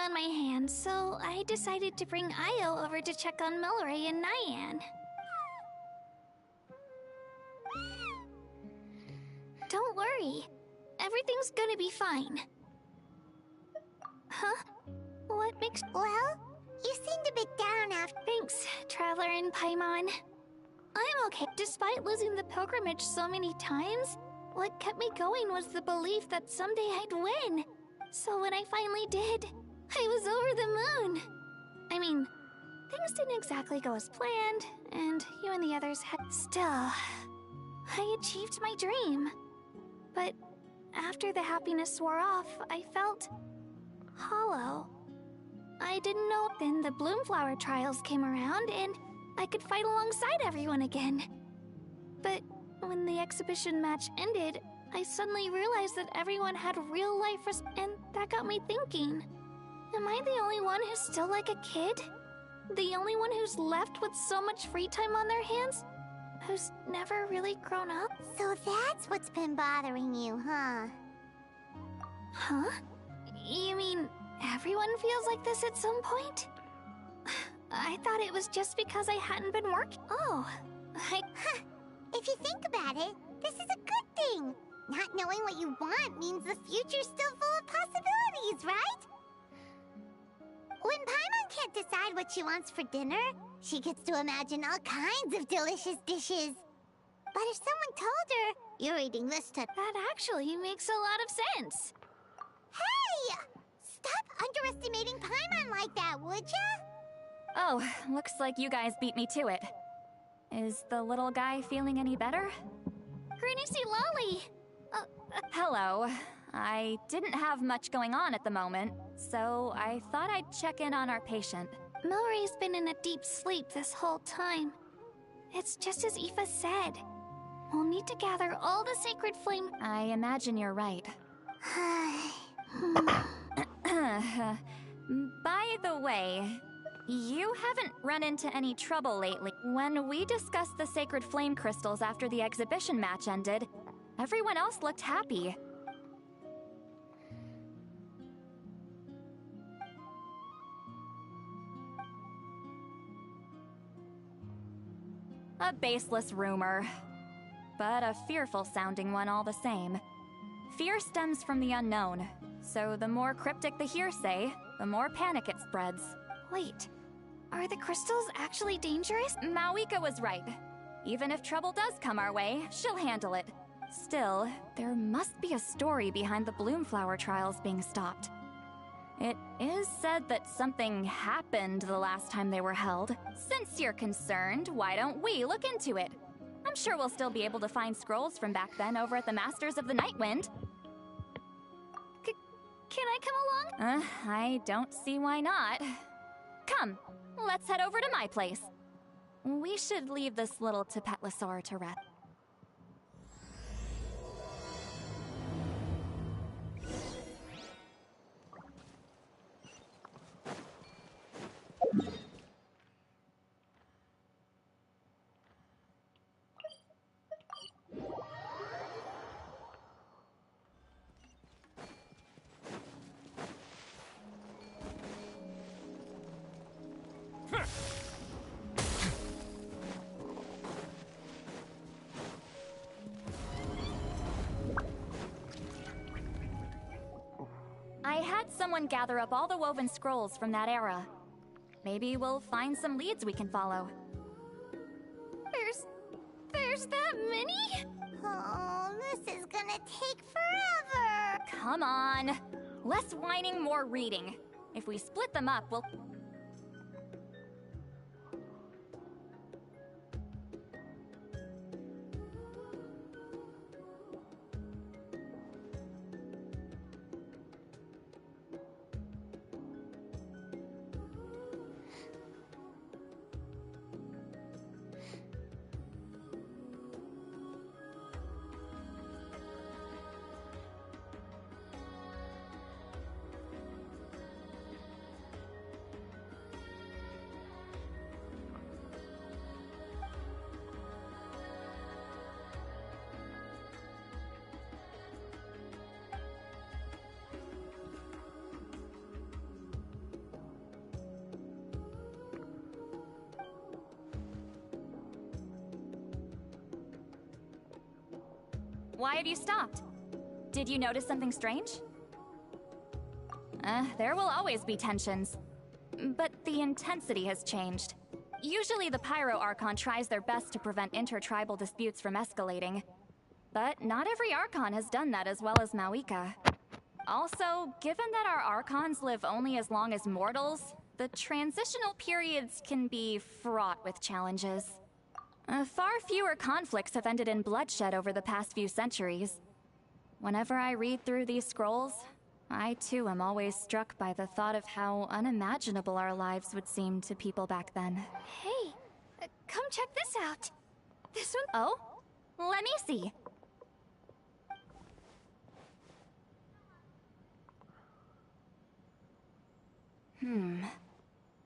on my hands, so I decided to bring Io over to check on Milray and Nyan. Don't worry. Everything's gonna be fine. Huh? What makes... Well, you seemed a bit down after... Thanks, Traveler and Paimon. I'm okay. Despite losing the pilgrimage so many times, what kept me going was the belief that someday I'd win. So when I finally did, I was over the moon. I mean, things didn't exactly go as planned, and you and the others had... Still, I achieved my dream. But after the happiness wore off, I felt hollow. I didn't know. Then the Bloomflower trials came around, and I could fight alongside everyone again. But when the exhibition match ended, I suddenly realized that everyone had real life and that got me thinking. Am I the only one who's still like a kid? The only one who's left with so much free time on their hands? Who's never really grown up? So that's what's been bothering you, huh? Huh? You mean everyone feels like this at some point? I thought it was just because I hadn't been working. Oh, If you think about it, this is a good thing. Not knowing what you want means the future's still full of possibilities, right? When Paimon can't decide what she wants for dinner, she gets to imagine all kinds of delicious dishes. But if someone told her, you're eating this to... That actually makes a lot of sense. Hey! Stop underestimating Paimon like that, would ya? Oh, looks like you guys beat me to it. Is the little guy feeling any better? Greenicy Lolly! Hello. I didn't have much going on at the moment, so I thought I'd check in on our patient. Milray's been in a deep sleep this whole time. It's just as Aoife said. We'll need to gather all the sacred flame... I imagine you're right. By the way, you haven't run into any trouble lately. When we discussed the sacred flame crystals after the exhibition match ended, everyone else looked happy. A baseless rumor, but a fearful-sounding one all the same. Fear stems from the unknown, so the more cryptic the hearsay, the more panic it spreads. Wait, are the crystals actually dangerous? Mawika was right. Even if trouble does come our way, she'll handle it. Still, there must be a story behind the Bloomflower trials being stopped. It is said that something happened the last time they were held. Since you're concerned, why don't we look into it? I'm sure we'll still be able to find scrolls from back then over at the Masters of the Nightwind. Can I come along? I don't see why not. Come, let's head over to my place. We should leave this little Tepetlosaur to rest. I had someone gather up all the woven scrolls from that era. Maybe we'll find some leads we can follow. There's that many? Oh, this is gonna take forever. Come on. Less whining, more reading. If we split them up, we'll... Why have you stopped? Did you notice something strange? There will always be tensions. But the intensity has changed. Usually the Pyro Archon tries their best to prevent intertribal disputes from escalating. But not every Archon has done that as well as Mauika. Also, given that our Archons live only as long as mortals, the transitional periods can be fraught with challenges. Far fewer conflicts have ended in bloodshed over the past few centuries. Whenever I read through these scrolls, I too am always struck by the thought of how unimaginable our lives would seem to people back then. Hey, come check this out. This one. Oh? Let me see.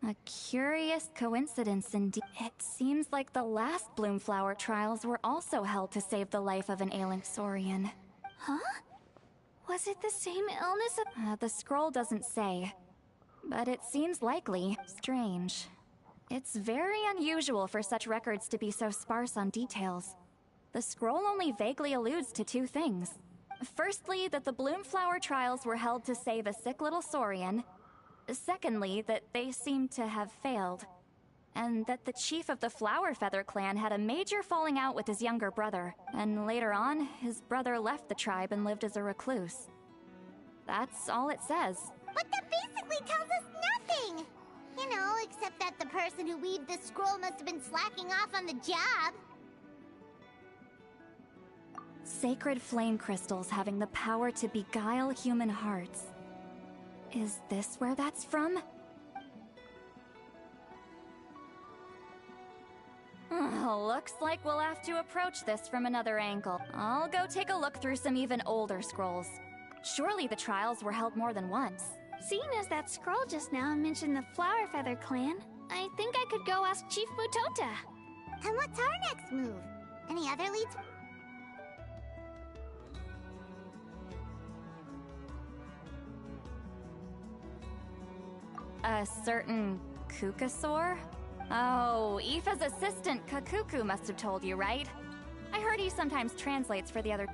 A curious coincidence indeed. It seems like the last Bloomflower trials were also held to save the life of an ailing Saurian. Huh? Was it the same illness of— the scroll doesn't say, but it seems likely. Strange. It's very unusual for such records to be so sparse on details. The scroll only vaguely alludes to two things. Firstly, that the Bloomflower trials were held to save a sick little Saurian. Secondly, that they seem to have failed. And that the chief of the Flower Feather clan had a major falling out with his younger brother. And later on, his brother left the tribe and lived as a recluse. That's all it says. But that basically tells us nothing! You know, except that the person who weaved this scroll must have been slacking off on the job. Sacred flame crystals having the power to beguile human hearts. Is this where that's from? Looks like we'll have to approach this from another angle. I'll go take a look through some even older scrolls. Surely the trials were held more than once. Seeing as that scroll just now mentioned the Flower Feather clan, I think I could go ask Chief Mutota. And what's our next move? Any other leads? A certain Kukasaur? Oh, Aoife's assistant Kakuku must have told you, right? I heard he sometimes translates for the other...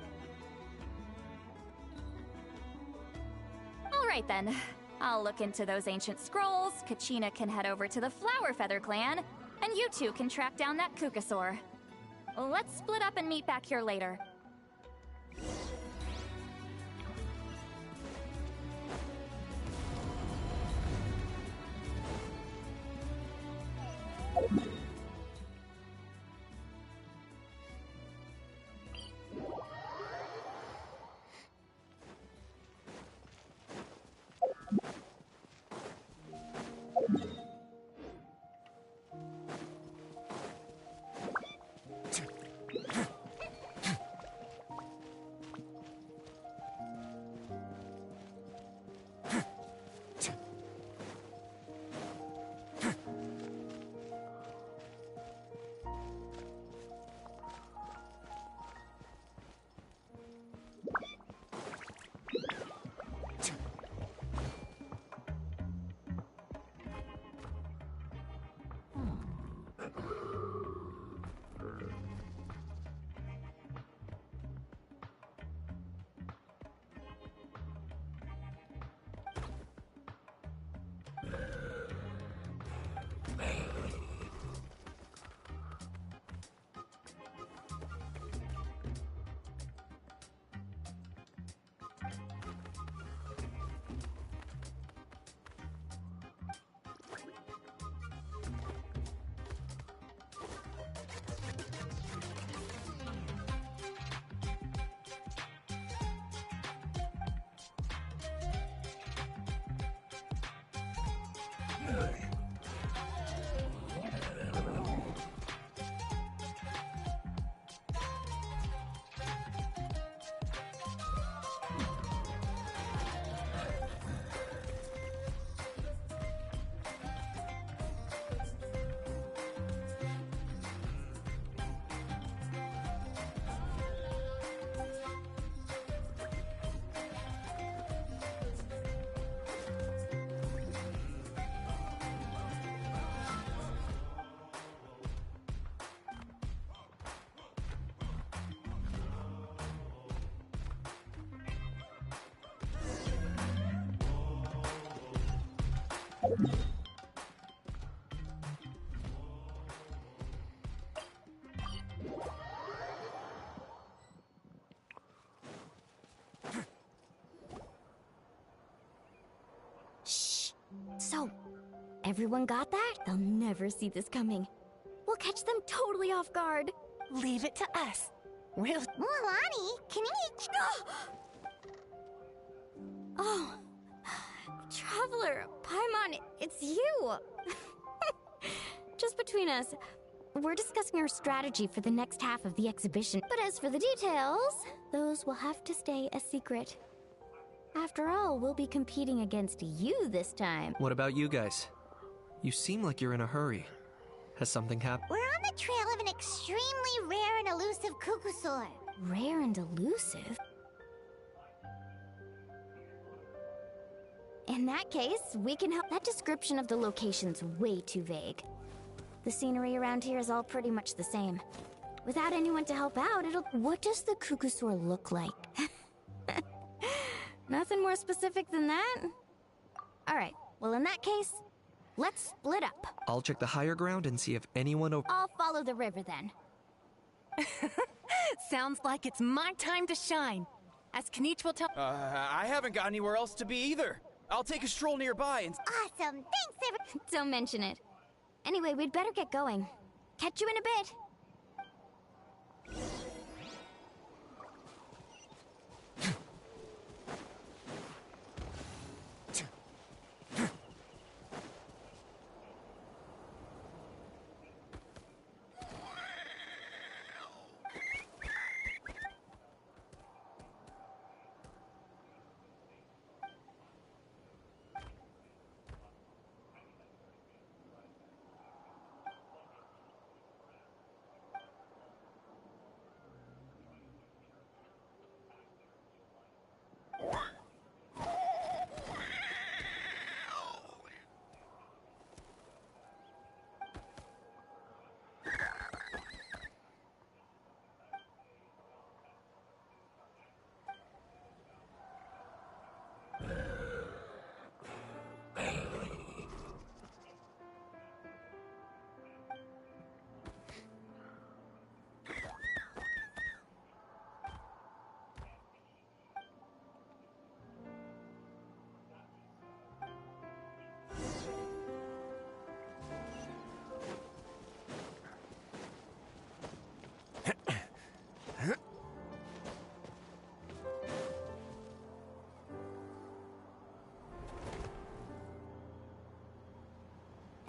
Alright then. I'll look into those ancient scrolls, Kachina can head over to the Flower Feather clan, and you two can track down that Kukasaur. Let's split up and meet back here later. Shh. So, everyone got that? They'll never see this coming. We'll catch them totally off guard. Leave it to us. We'll... Milani, can you... Oh, Traveler, Paimon, it's you! Just between us, we're discussing our strategy for the next half of the exhibition. But as for the details, those will have to stay a secret. After all, we'll be competing against you this time. What about you guys? You seem like you're in a hurry. Has something happened? We're on the trail of an extremely rare and elusive Kukusaur. Rare and elusive? In that case, we can help. That description of the location's way too vague. The scenery around here is all pretty much the same. Without anyone to help out, it'll... What does the Kukusaur look like? Nothing more specific than that? Alright, well in that case, let's split up. I'll check the higher ground and see if anyone over... I'll follow the river then. Sounds like it's my time to shine. As Kenichi will tell... I haven't got anywhere else to be either. I'll take a stroll nearby and... Awesome, thanks everyone. Don't mention it. Anyway, we'd better get going. Catch you in a bit.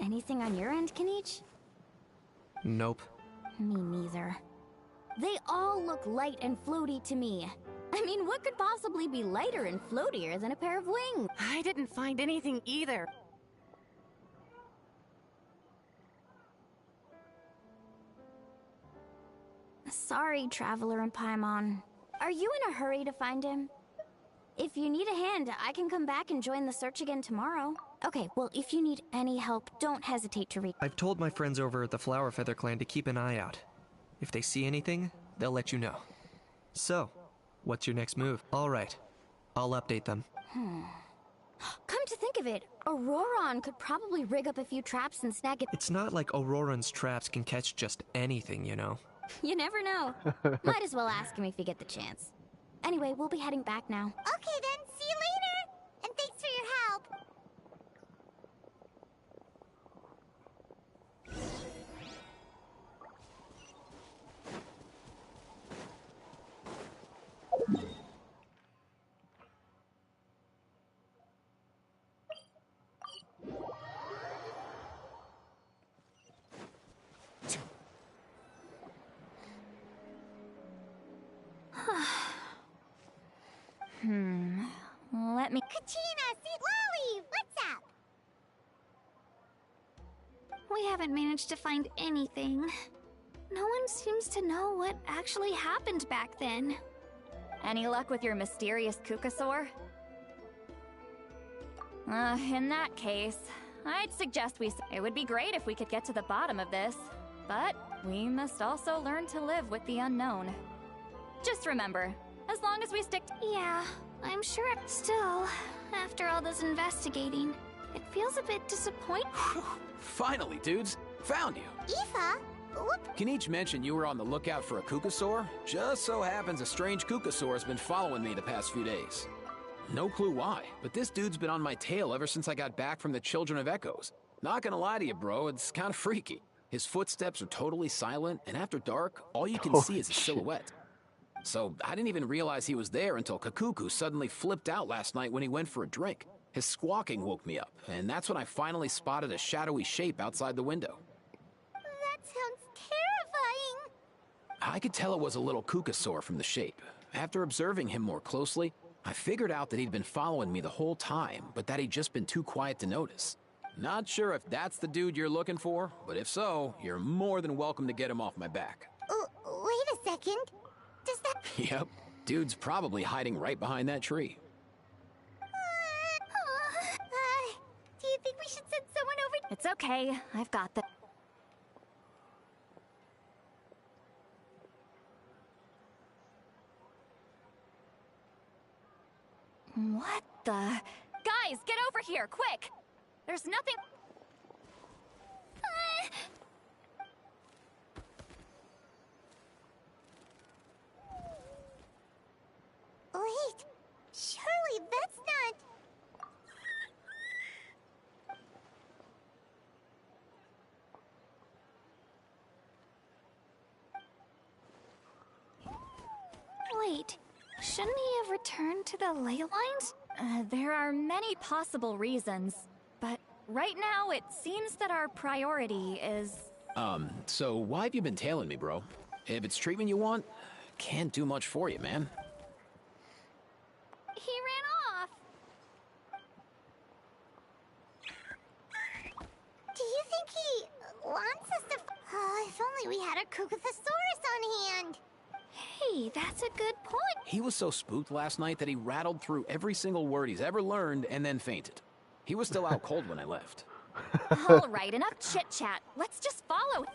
Anything on your end, Kenichi? Nope. Me neither. They all look light and floaty to me. I mean, what could possibly be lighter and floatier than a pair of wings? I didn't find anything either. Sorry, Traveler and Paimon. Are you in a hurry to find him? If you need a hand, I can come back and join the search again tomorrow. Okay, well, if you need any help, don't hesitate to reach. I've told my friends over at the Flower Feather Clan to keep an eye out. If they see anything, they'll let you know. So, what's your next move? All right, I'll update them. Come to think of it, Auroron could probably rig up a few traps and snag it. It's not like Auroran's traps can catch just anything, you know. You never know. Might as well ask him if you get the chance. Anyway, we'll be heading back now. Okay then, see you later! And thanks for your help! Let me... Kachina, see Lolly! What's up? We haven't managed to find anything. No one seems to know what actually happened back then. Any luck with your mysterious Kukusaur? In that case, I'd suggest it would be great if we could get to the bottom of this. But we must also learn to live with the unknown. Just remember, as long as we stick to... Yeah, I'm sure. Still, after all this investigating, It feels a bit disappointing. Finally, dudes. Found you. Aoife? Whoop. Can each mention you were on the lookout for a Kukasaur? Just so happens a strange Kukasaur has been following me the past few days. No clue why, but this dude's been on my tail ever since I got back from the Children of Echoes. Not gonna lie to you, bro, it's kind of freaky. His footsteps are totally silent, and after dark, all you can see is his silhouette. So I didn't even realize he was there until Kakuku suddenly flipped out last night when he went for a drink. His squawking woke me up, and that's when I finally spotted a shadowy shape outside the window. That sounds terrifying. I could tell it was a little Kukasaur from the shape. After observing him more closely, I figured out that he'd been following me the whole time, but that he'd just been too quiet to notice. Not sure if that's the dude you're looking for, but if so, you're more than welcome to get him off my back. Wait a second. Does that... Yep, dude's probably hiding right behind that tree. Do you think we should send someone over? It's okay. I've got the... What the... Guys, get over here, quick! There's nothing... Wait, surely that's not... Wait, shouldn't he have returned to the ley lines? There are many possible reasons, but right now it seems that our priority is... So why have you been tailing me, bro? If it's treatment you want, can't do much for you, man. He ran off! Do you think he wants us to... Oh, if only we had a Kukathosaurus on hand. Hey, that's a good point. He was so spooked last night that he rattled through every single word he's ever learned and then fainted. He was still out cold when I left. All right, enough chit-chat. Let's just follow.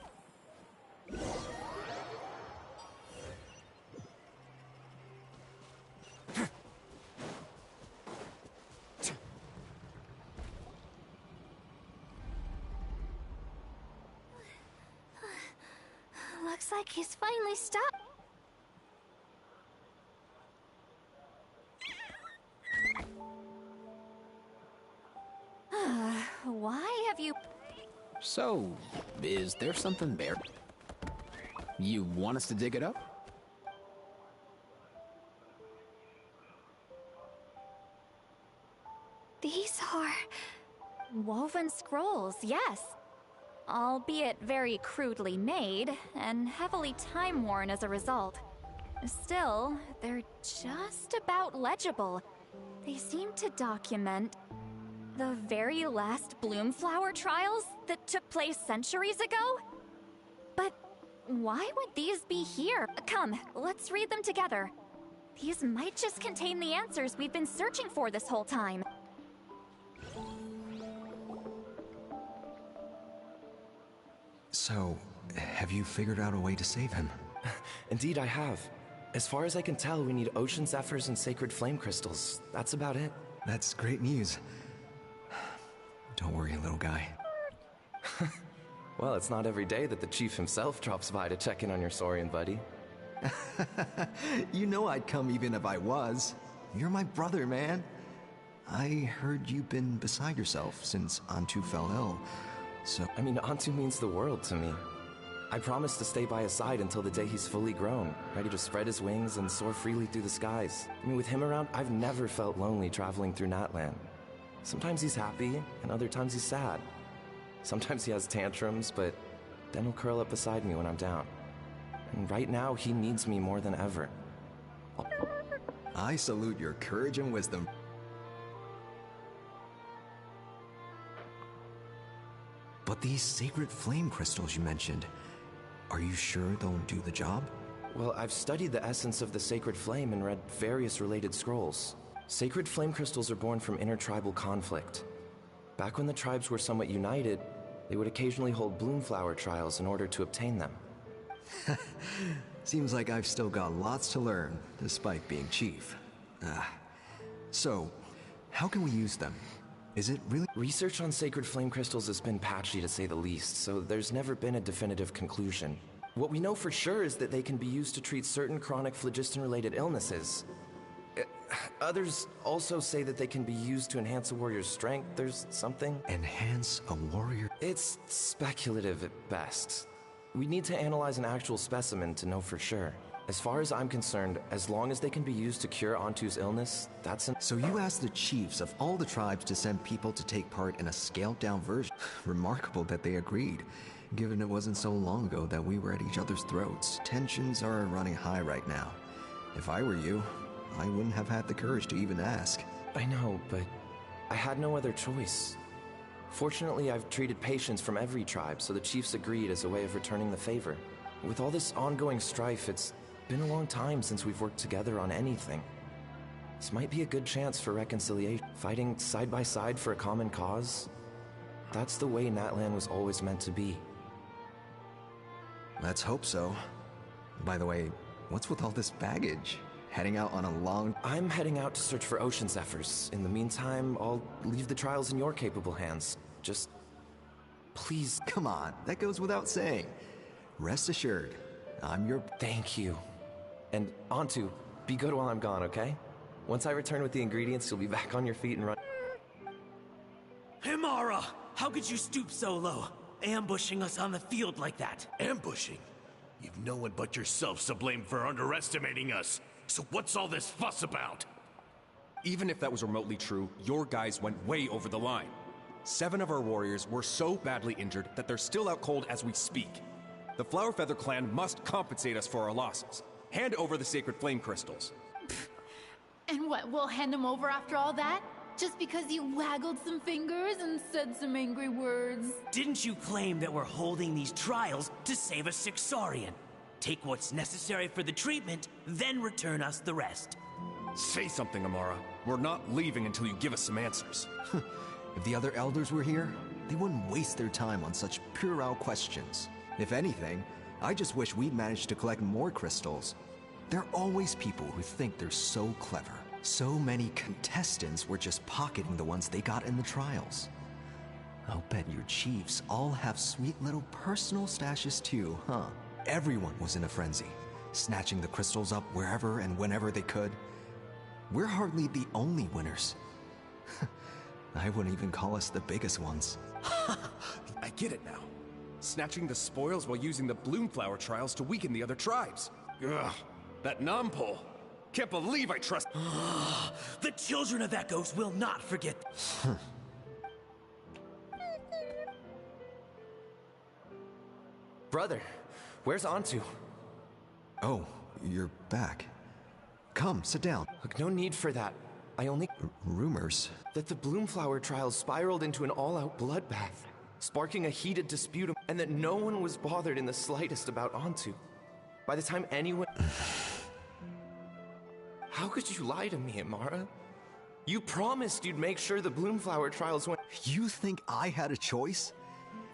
Looks like he's finally stopped. Why have you... So, is there something there? You want us to dig it up? These are... woven scrolls, yes. Albeit very crudely made, and heavily time-worn as a result. Still, they're just about legible. They seem to document the very last Bloomflower trials that took place centuries ago? But why would these be here? Come, let's read them together. These might just contain the answers we've been searching for this whole time. So, have you figured out a way to save him? Indeed, I have. As far as I can tell, we need ocean zephyrs and sacred flame crystals. That's about it. That's great news. Don't worry, little guy. Well, it's not every day that the chief himself drops by to check in on your Saurian buddy. You know I'd come even if I was. You're my brother, man. I heard you've been beside yourself since Antu fell ill, so... I mean, Antu means the world to me. I promise to stay by his side until the day he's fully grown, ready to spread his wings and soar freely through the skies. I mean, with him around, I've never felt lonely traveling through Natlan. Sometimes he's happy, and other times he's sad. Sometimes he has tantrums, but then he'll curl up beside me when I'm down. And right now, he needs me more than ever. I salute your courage and wisdom. But these sacred flame crystals you mentioned, are you sure they'll do the job? Well, I've studied the essence of the sacred flame and read various related scrolls. Sacred flame crystals are born from intertribal conflict. Back when the tribes were somewhat united, they would occasionally hold Bloomflower trials in order to obtain them. Seems like I've still got lots to learn, despite being chief. So, how can we use them? Is it really? Research on sacred flame crystals has been patchy to say the least, so there's never been a definitive conclusion. What we know for sure is that they can be used to treat certain chronic phlogiston-related illnesses. Others also say that they can be used to enhance a warrior's strength. There's something. Enhance a warrior? It's speculative at best. We need to analyze an actual specimen to know for sure. As far as I'm concerned, as long as they can be used to cure Antu's illness, that's So you asked the chiefs of all the tribes to send people to take part in a scaled-down version. Remarkable that they agreed, given it wasn't so long ago that we were at each other's throats. Tensions are running high right now. If I were you, I wouldn't have had the courage to even ask. I know, but I had no other choice. Fortunately, I've treated patients from every tribe, so the chiefs agreed as a way of returning the favor. With all this ongoing strife, it's been a long time since we've worked together on anything. This might be a good chance for reconciliation. Fighting side by side for a common cause, that's the way Natlan was always meant to be. Let's hope so. By the way, what's with all this baggage? Heading out on a long... I'm heading out to search for ocean zephyrs. In the meantime, I'll leave the trials in your capable hands. Just... please... Come on, that goes without saying. Rest assured, I'm your... Thank you. And Antu, be good while I'm gone, okay? Once I return with the ingredients, you'll be back on your feet and run... Himara! How could you stoop so low? Ambushing us on the field like that. Ambushing? You've no one but yourselves to blame for underestimating us. So what's all this fuss about? Even if that was remotely true, your guys went way over the line. 7 of our warriors were so badly injured that they're still out cold as we speak. The Flower Feather clan must compensate us for our losses. Hand over the sacred flame crystals. And what, we'll hand them over after all that? Just because you waggled some fingers and said some angry words? Didn't you claim that we're holding these trials to save a sick Saurian? Take what's necessary for the treatment, then return us the rest. Say something, Amara. We're not leaving until you give us some answers. If the other elders were here, they wouldn't waste their time on such puerile questions. If anything, I just wish we'd managed to collect more crystals. There are always people who think they're so clever. So many contestants were just pocketing the ones they got in the trials. I'll bet your chiefs all have sweet little personal stashes too, huh? Everyone was in a frenzy, snatching the crystals up wherever and whenever they could. We're hardly the only winners. I wouldn't even call us the biggest ones. I get it now. Snatching the spoils while using the Bloomflower trials to weaken the other tribes. Ugh, that Nampol. Can't believe I trust... The children of Echoes will not forget... Brother, where's Antu? Oh, you're back. Come, sit down. Look, no need for that. I only... Rumors? That the Bloomflower trials spiraled into an all-out bloodbath, sparking a heated dispute, and that no one was bothered in the slightest about Antu. By the time anyone... How could you lie to me, Amara? You promised you'd make sure the Bloomflower trials went... You think I had a choice?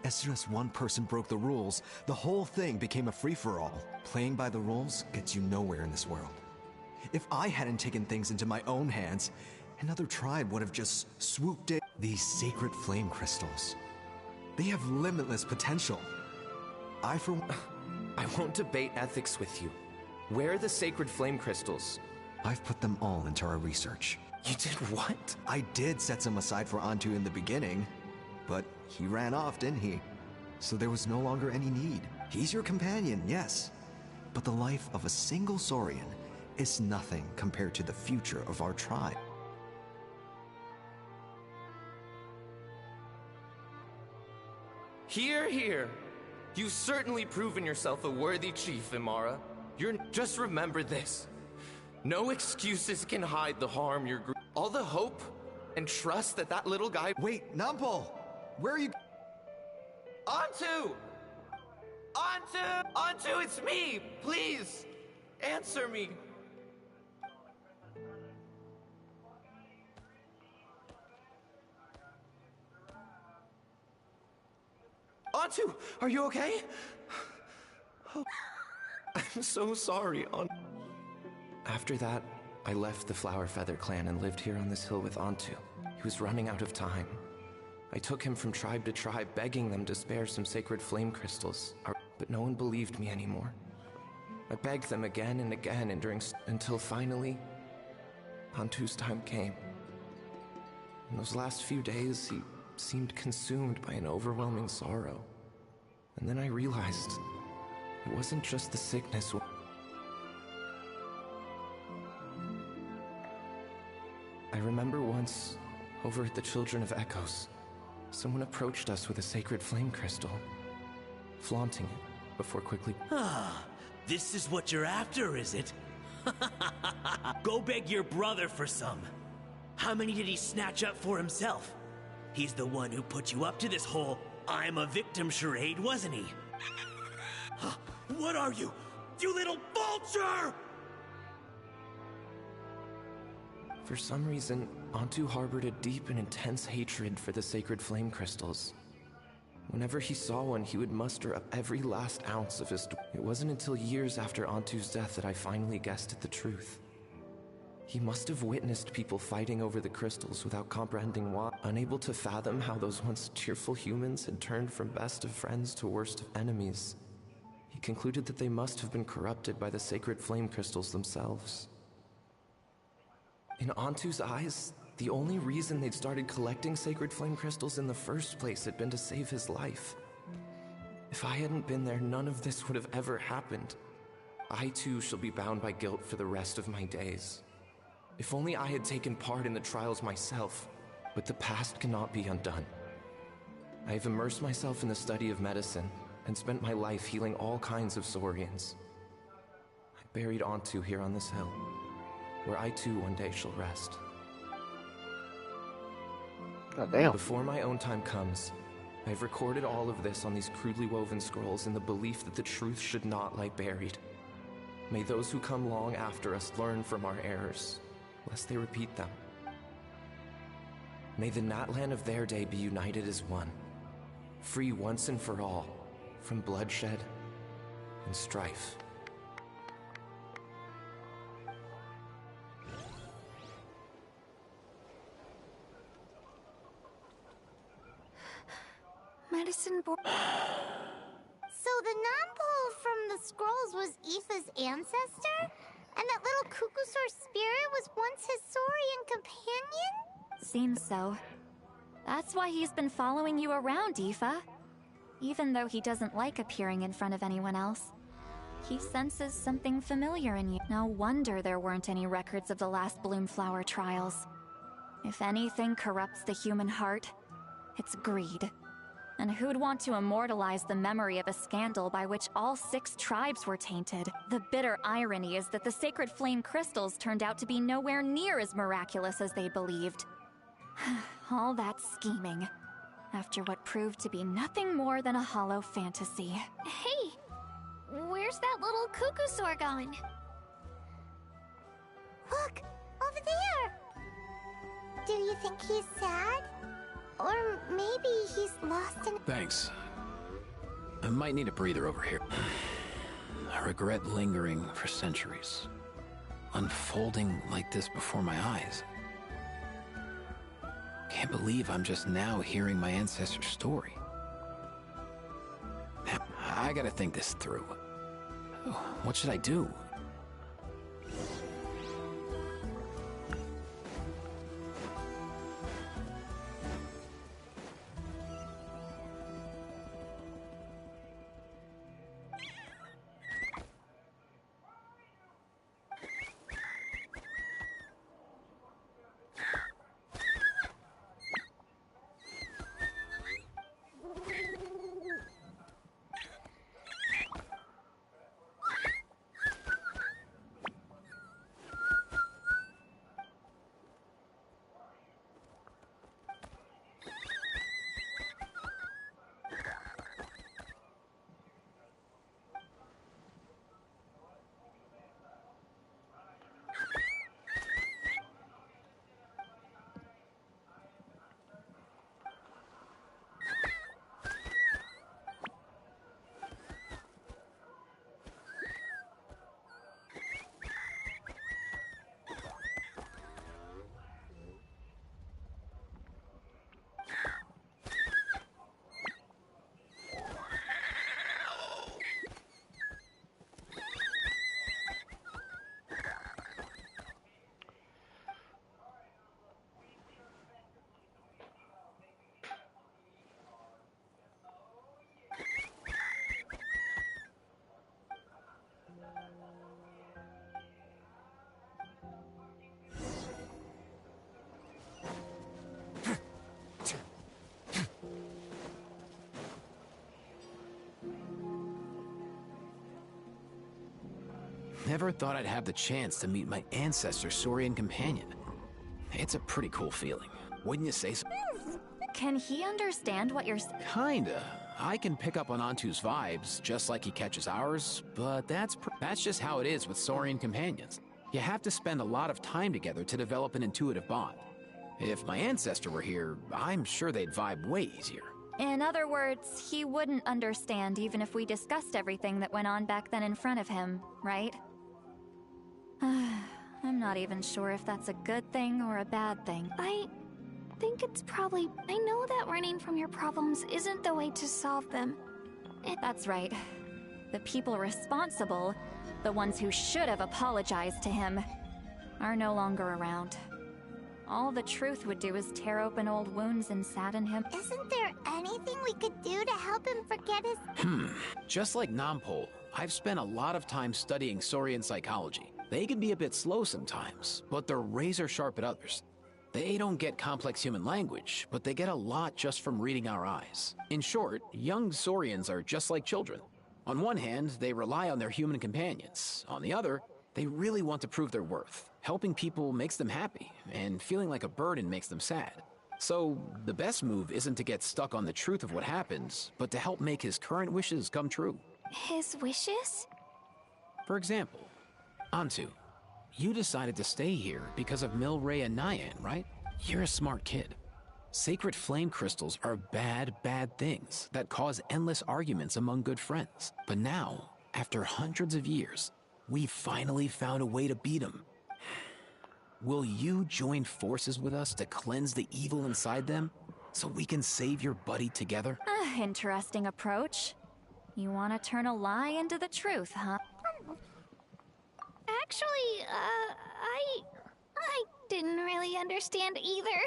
As soon as one person broke the rules, the whole thing became a free-for-all. Playing by the rules gets you nowhere in this world. If I hadn't taken things into my own hands, another tribe would have just swooped in. These sacred flame crystals, they have limitless potential. I won't debate ethics with you. Where are the sacred flame crystals? I've put them all into our research. You did what? I did set some aside for Antu in the beginning, but he ran off, didn't he? So there was no longer any need. He's your companion, yes. But the life of a single Saurian is nothing compared to the future of our tribe. Hear, hear. You've certainly proven yourself a worthy chief, Imara. Just remember this. No excuses can hide the harm you're... All the hope and trust that little guy... Wait, Nampol! Where are you... Antu! Antu! Antu, it's me! Please! Answer me! Antu! Are you okay? Oh, I'm so sorry, Antu. After that, I left the Flower Feather clan and lived here on this hill with Antu. He was running out of time. I took him from tribe to tribe, begging them to spare some sacred flame crystals, but no one believed me anymore. I begged them again and again, until finally, Antu's time came. In those last few days, he seemed consumed by an overwhelming sorrow. And then I realized it wasn't just the sickness. I remember once, over at the Children of Echoes, someone approached us with a sacred flame crystal, flaunting it before quickly... Ah, this is what you're after, is it? Go beg your brother for some. How many did he snatch up for himself? He's the one who put you up to this whole I'm a victim charade, wasn't he? What are you? You little vulture! For some reason, Antu harbored a deep and intense hatred for the sacred flame crystals. Whenever he saw one, he would muster up every last ounce of his... It wasn't until years after Antu's death that I finally guessed at the truth. He must have witnessed people fighting over the crystals without comprehending why. Unable to fathom how those once cheerful humans had turned from best of friends to worst of enemies, he concluded that they must have been corrupted by the sacred flame crystals themselves. In Antu's eyes, the only reason they'd started collecting sacred flame crystals in the first place had been to save his life. If I hadn't been there, none of this would have ever happened. I too shall be bound by guilt for the rest of my days. If only I had taken part in the trials myself, but the past cannot be undone. I have immersed myself in the study of medicine and spent my life healing all kinds of Saurians. I buried Antu here on this hill, where I too one day shall rest. God damn. Before my own time comes, I've recorded all of this on these crudely woven scrolls in the belief that the truth should not lie buried. May those who come long after us learn from our errors, lest they repeat them. May the Natlan of their day be united as one, free once and for all from bloodshed and strife. Medicine board. So the non-pole from the scrolls was Aoife's ancestor? And that little Cuckoosaur spirit was once his Saurian companion? Seems so. That's why he's been following you around, Aoife. Even though he doesn't like appearing in front of anyone else, he senses something familiar in you. No wonder there weren't any records of the last Bloomflower trials. If anything corrupts the human heart, it's greed. And who'd want to immortalize the memory of a scandal by which all 6 tribes were tainted? The bitter irony is that the sacred flame crystals turned out to be nowhere near as miraculous as they believed. All that scheming, after what proved to be nothing more than a hollow fantasy. Hey, where's that little Cuckoosaur gone? Look, over there! Do you think he's sad? Or maybe he's lost in... Thanks. I might need a breather over here. A regret lingering for centuries. Unfolding like this before my eyes. Can't believe I'm just now hearing my ancestor's story. Now, I gotta think this through. What should I do? Never thought I'd have the chance to meet my ancestor Saurian companion. It's a pretty cool feeling, wouldn't you say so? Can he understand what you're Kinda. I can pick up on Antu's vibes, just like he catches ours, but that's just how it is with Saurian companions. You have to spend a lot of time together to develop an intuitive bond. If my ancestor were here, I'm sure they'd vibe way easier. In other words, he wouldn't understand even if we discussed everything that went on back then in front of him, right? I'm not even sure if that's a good thing or a bad thing. I think it's probably... I know that running from your problems isn't the way to solve them. That's right. The people responsible, the ones who should have apologized to him, are no longer around. All the truth would do is tear open old wounds and sadden him. Isn't there anything we could do to help him forget his... Just like Nampol, I've spent a lot of time studying Saurian psychology. They can be a bit slow sometimes, but they're razor sharp at others. They don't get complex human language, but they get a lot just from reading our eyes. In short, young Saurians are just like children. On one hand, they rely on their human companions. On the other, they really want to prove their worth. Helping people makes them happy, and feeling like a burden makes them sad. So, the best move isn't to get stuck on the truth of what happens, but to help make his current wishes come true. His wishes? For example, Antu, you decided to stay here because of Milray and Nyan, right? You're a smart kid. Sacred flame crystals are bad things that cause endless arguments among good friends. But now, after hundreds of years, we finally found a way to beat them. Will you join forces with us to cleanse the evil inside them, so we can save your buddy together? Interesting approach. You want to turn a lie into the truth, huh? Actually, I didn't really understand either.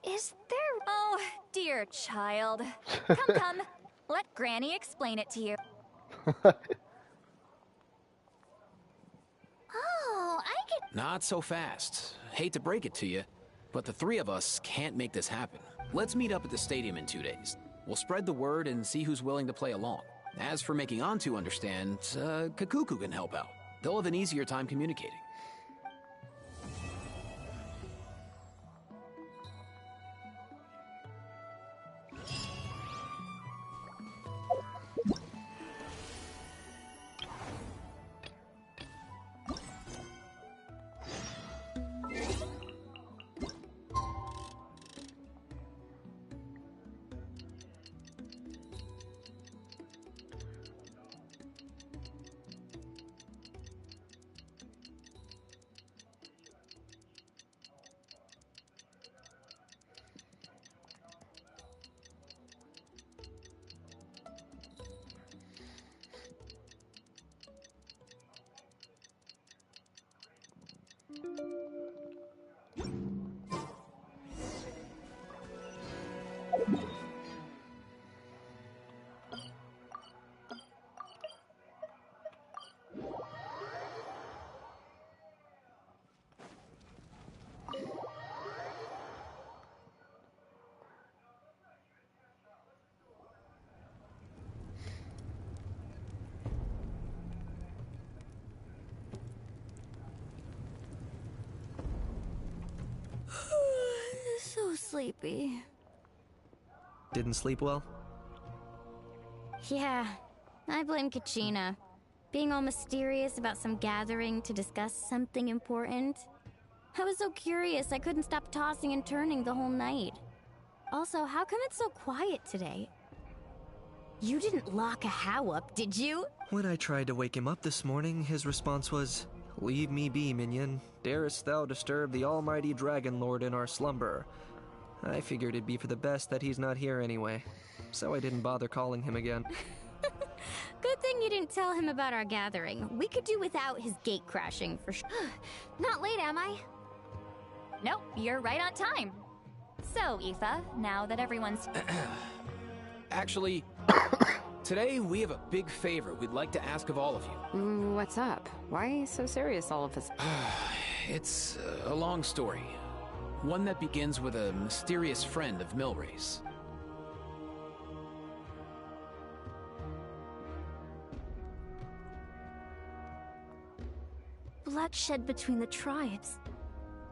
Is there... Oh, dear child. Come. Let Granny explain it to you. Oh, I get... Not so fast. Hate to break it to you, but the three of us can't make this happen. Let's meet up at the stadium in 2 days. We'll spread the word and see who's willing to play along. As for making Antu understand, Kakuku can help out. They'll have an easier time communicating. So sleepy. Didn't sleep well? Yeah, I blame Kachina. Being all mysterious about some gathering to discuss something important. I was so curious I couldn't stop tossing and turning the whole night. Also, how come it's so quiet today? You didn't lock a How up, did you? When I tried to wake him up this morning, his response was, "Leave me be, minion. Darest thou disturb the almighty Dragon Lord in our slumber?" I figured it'd be for the best that he's not here anyway, so I didn't bother calling him again. Good thing you didn't tell him about our gathering. We could do without his gate crashing for sure. Not late, am I? Nope, you're right on time. So, Aoife, now that everyone's... Actually, today we have a big favor we'd like to ask of all of you. What's up? Why so serious all of a sudden? It's a long story. One that begins with a mysterious friend of Milray's. bloodshed between the tribes.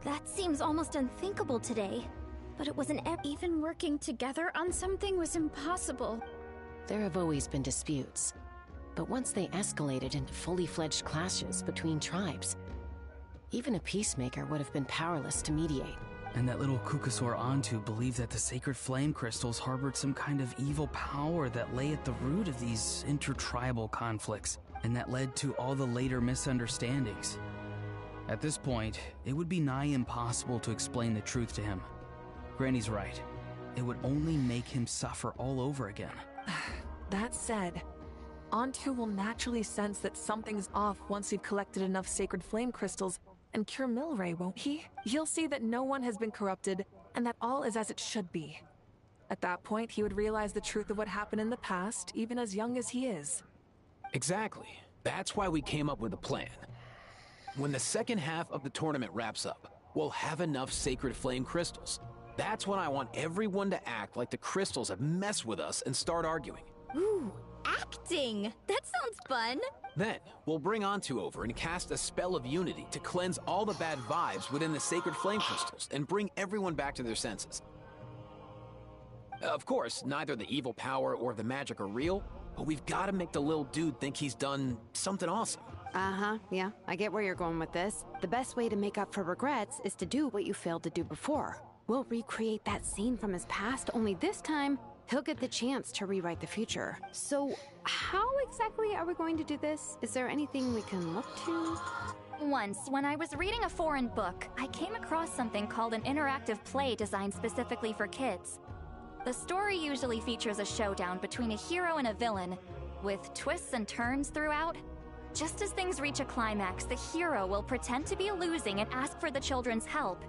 That seems almost unthinkable today. But it wasn't even working together on something was impossible. There have always been disputes, but once they escalated into fully fledged clashes between tribes, even a peacemaker would have been powerless to mediate. And that little Kukusor Antu believed that the sacred flame crystals harbored some kind of evil power that lay at the root of these intertribal conflicts, and that led to all the later misunderstandings. At this point, it would be nigh impossible to explain the truth to him. Granny's right. It would only make him suffer all over again. That said, Antu will naturally sense that something's off once we've collected enough sacred flame crystals and cure Milray, won't he? He'll see that no one has been corrupted and that all is as it should be. At that point, he would realize the truth of what happened in the past, even as young as he is. Exactly. That's why we came up with a plan. When the second half of the tournament wraps up, we'll have enough sacred flame crystals. That's when I want everyone to act like the crystals have messed with us and start arguing. Ooh, acting! That sounds fun! Then, we'll bring Antu over and cast a spell of unity to cleanse all the bad vibes within the sacred flame crystals and bring everyone back to their senses. Of course, neither the evil power or the magic are real, but we've got to make the little dude think he's done something awesome. Uh-huh, yeah, I get where you're going with this. The best way to make up for regrets is to do what you failed to do before. We'll recreate that scene from his past, only this time, he'll get the chance to rewrite the future. So, how exactly are we going to do this? Is there anything we can look to? Once, when I was reading a foreign book, I came across something called an interactive play designed specifically for kids. The story usually features a showdown between a hero and a villain, with twists and turns throughout. Just as things reach a climax, the hero will pretend to be losing and ask for the children's help.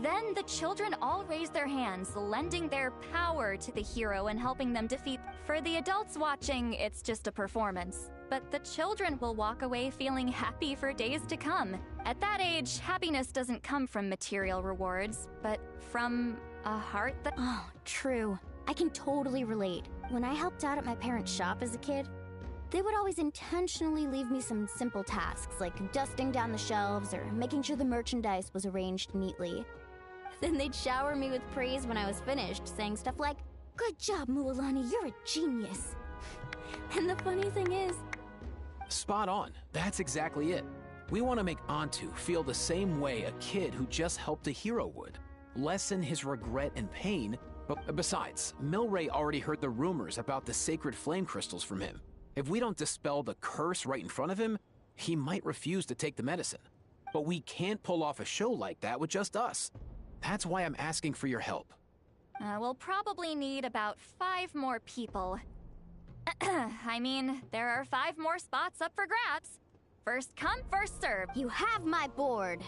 Then the children all raise their hands, lending their power to the hero and helping them defeat. For the adults watching, it's just a performance. But the children will walk away feeling happy for days to come. At that age, happiness doesn't come from material rewards, but from a heart that... Oh, true. I can totally relate. When I helped out at my parents' shop as a kid, they would always intentionally leave me some simple tasks, like dusting down the shelves or making sure the merchandise was arranged neatly. Then they'd shower me with praise when I was finished, saying stuff like, "Good job, Mualani, you're a genius." And the funny thing is... Spot on. That's exactly it. We want to make Antu feel the same way a kid who just helped a hero would. Lessen his regret and pain, but besides, Milray already heard the rumors about the sacred flame crystals from him. If we don't dispel the curse right in front of him, he might refuse to take the medicine. But we can't pull off a show like that with just us. That's why I'm asking for your help. We'll probably need about 5 more people. I mean, there are 5 more spots up for grabs. First come, first serve. You have my board.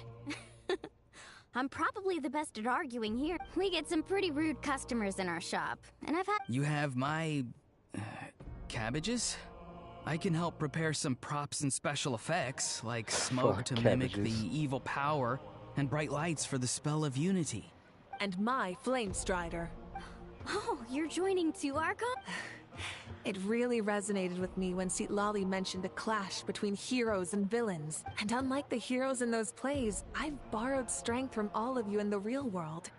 I'm probably the best at arguing here. We get some pretty rude customers in our shop, and I've had... You have my... cabbages? I can help prepare some props and special effects, like smoke to mimic the evil power, and bright lights for the spell of unity. And my flame strider. Oh, you're joining too, Archon? It really resonated with me when Citlali mentioned a clash between heroes and villains. And unlike the heroes in those plays, I've borrowed strength from all of you in the real world.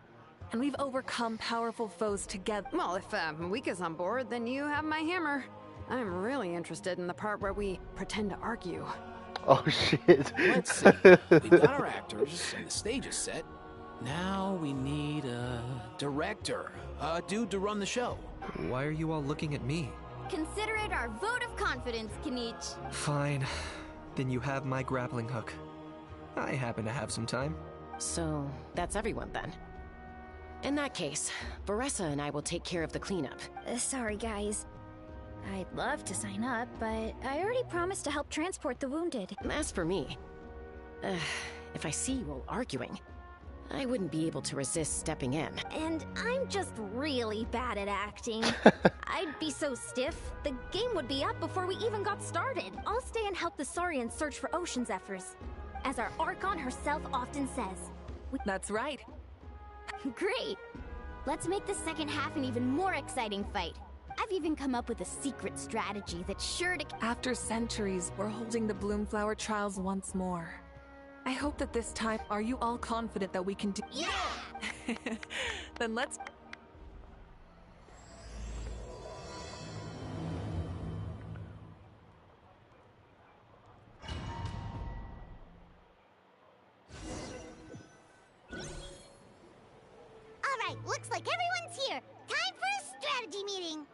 And we've overcome powerful foes together. Well, if Mika's on board, then you have my hammer. I'm really interested in the part where we pretend to argue. Oh, shit. Let's see. We've got our actors, and the stage is set. Now we need a director. A dude to run the show. Why are you all looking at me? Consider it our vote of confidence, Kanich. Fine. Then you have my grappling hook. I happen to have some time. So, that's everyone then. In that case, Varessa and I will take care of the cleanup. Sorry, guys. I'd love to sign up, but I already promised to help transport the wounded. As for me, if I see you all arguing, I wouldn't be able to resist stepping in. And I'm just really bad at acting. I'd be so stiff, the game would be up before we even got started. I'll stay and help the Saurians search for Ocean Zephyrs, as our Archon herself often says. That's right. Great! Let's make the second half an even more exciting fight. I've even come up with a secret strategy that's sure to... After centuries, we're holding the Bloomflower trials once more. I hope that this time, are you all confident that we can do— Yeah! Then let's— Alright, looks like everyone's here. Time for a strategy meeting.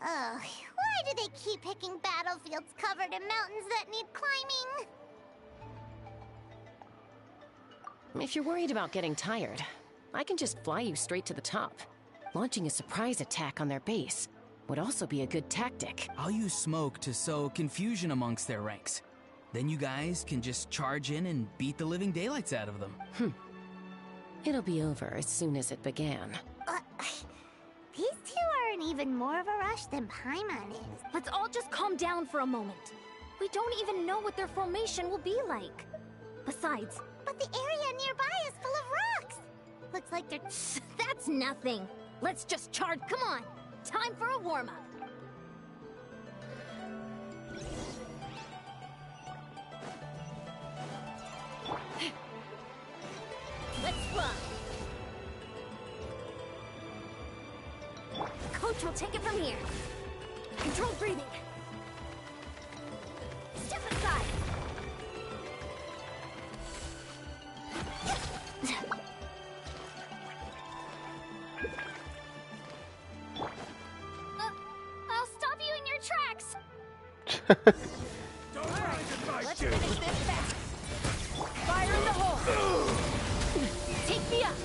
Ugh, why do they keep picking battlefields covered in mountains that need climbing? If you're worried about getting tired, I can just fly you straight to the top. Launching a surprise attack on their base would also be a good tactic. I'll use smoke to sow confusion amongst their ranks. Then you guys can just charge in and beat the living daylights out of them. It'll be over as soon as it began. These two are in even more of a rush than Paimon is. Let's all just calm down for a moment. We don't even know what their formation will be like. Besides, but the area nearby is full of rocks. Looks like they're... That's nothing. Let's just charge. Come on. Time for a warm-up. Let's fly. Coach will take it from here. Controlled breathing. Step aside. I'll stop you in your tracks. Let's finish this fast. Fire in the hole. Take me up.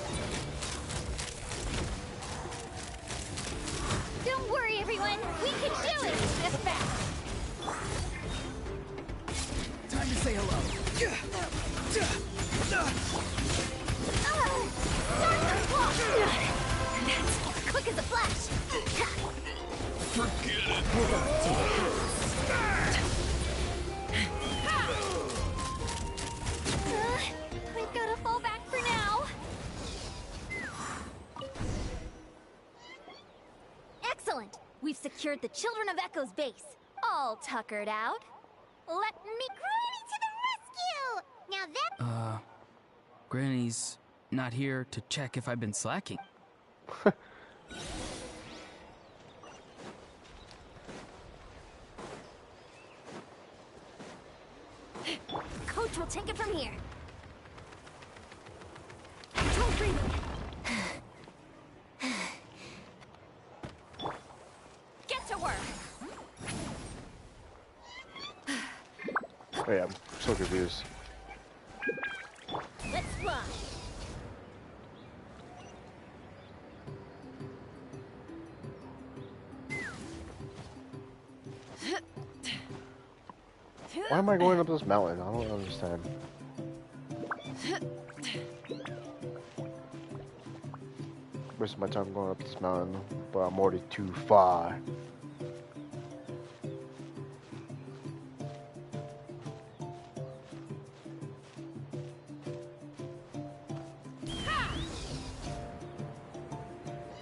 Don't worry, everyone. We can do it this fast. Time to say hello. Start the clock. That's quick as a flash. Forget it. We've got to fall back for now. Excellent. We've secured the Children of Echo's base. All tuckered out. Let me Granny to the rescue! Now that... Granny's not here to check if I've been slacking. Coach will take it from here. Control breathing. Get to work. Wait, I'm so confused. Let's fly. Why am I going up this mountain? I don't understand. Wasting my time going up this mountain, but I'm already too far.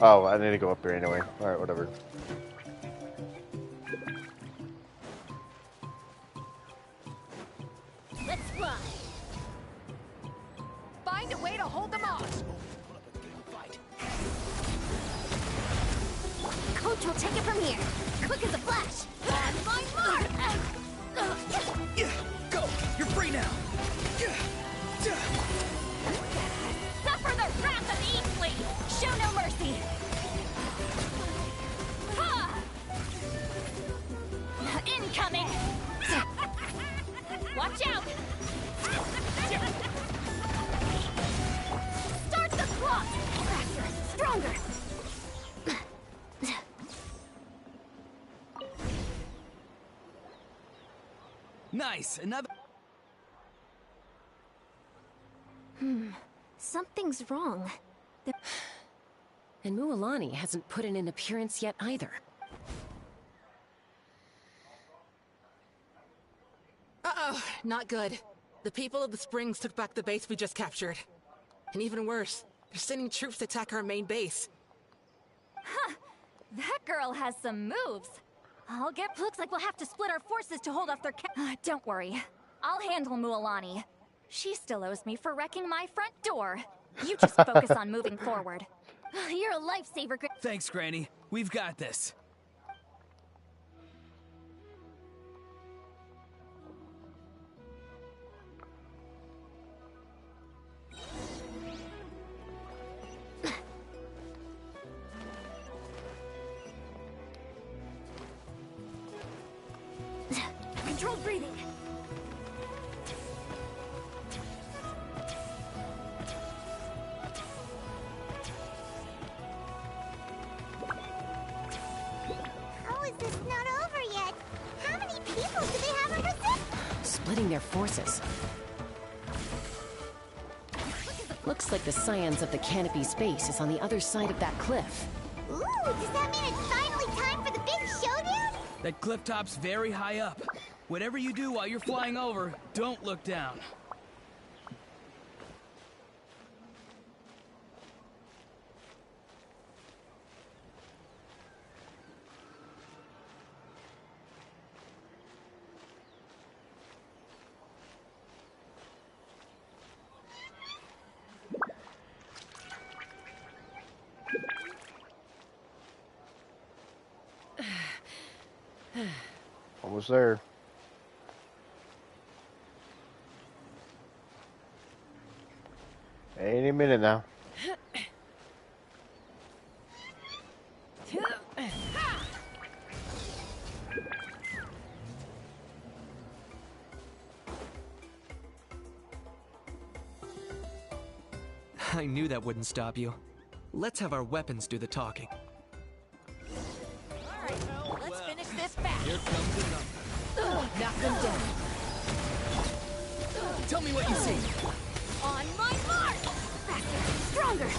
Oh, I need to go up there anyway. Alright, whatever. Let's fly. Find a way to hold them off. Coach will take it from here. Quick as a flash. On my mark. Go! You're free now! Suffer the wrath of the Eat Fleet. Show no mercy. Ha! Incoming. Watch out. Start the clock. Faster, stronger. Nice! Another... Something's wrong. And Mualani hasn't put in an appearance yet either. Uh-oh, not good. The people of the Springs took back the base we just captured. And even worse, they're sending troops to attack our main base. Huh. That girl has some moves. Looks like we'll have to split our forces to hold off their don't worry. I'll handle Mualani. She still owes me for wrecking my front door. You just focus on moving forward. You're a lifesaver, Thanks, Granny. We've got this. Controlled breathing. How is this not over yet? How many people do they have in resistance? Splitting their forces. Looks like the scions of the canopy's base is on the other side of that cliff. Ooh, does that mean it's finally time for the big showdown? That cliff top's very high up. Whatever you do while you're flying over, don't look down. Almost there. Any minute now. I knew that wouldn't stop you. Let's have our weapons do the talking. Alright, let's finish this fast. Here comes the number. Knock them down. Tell me what you see. On my mark! Faster, stronger!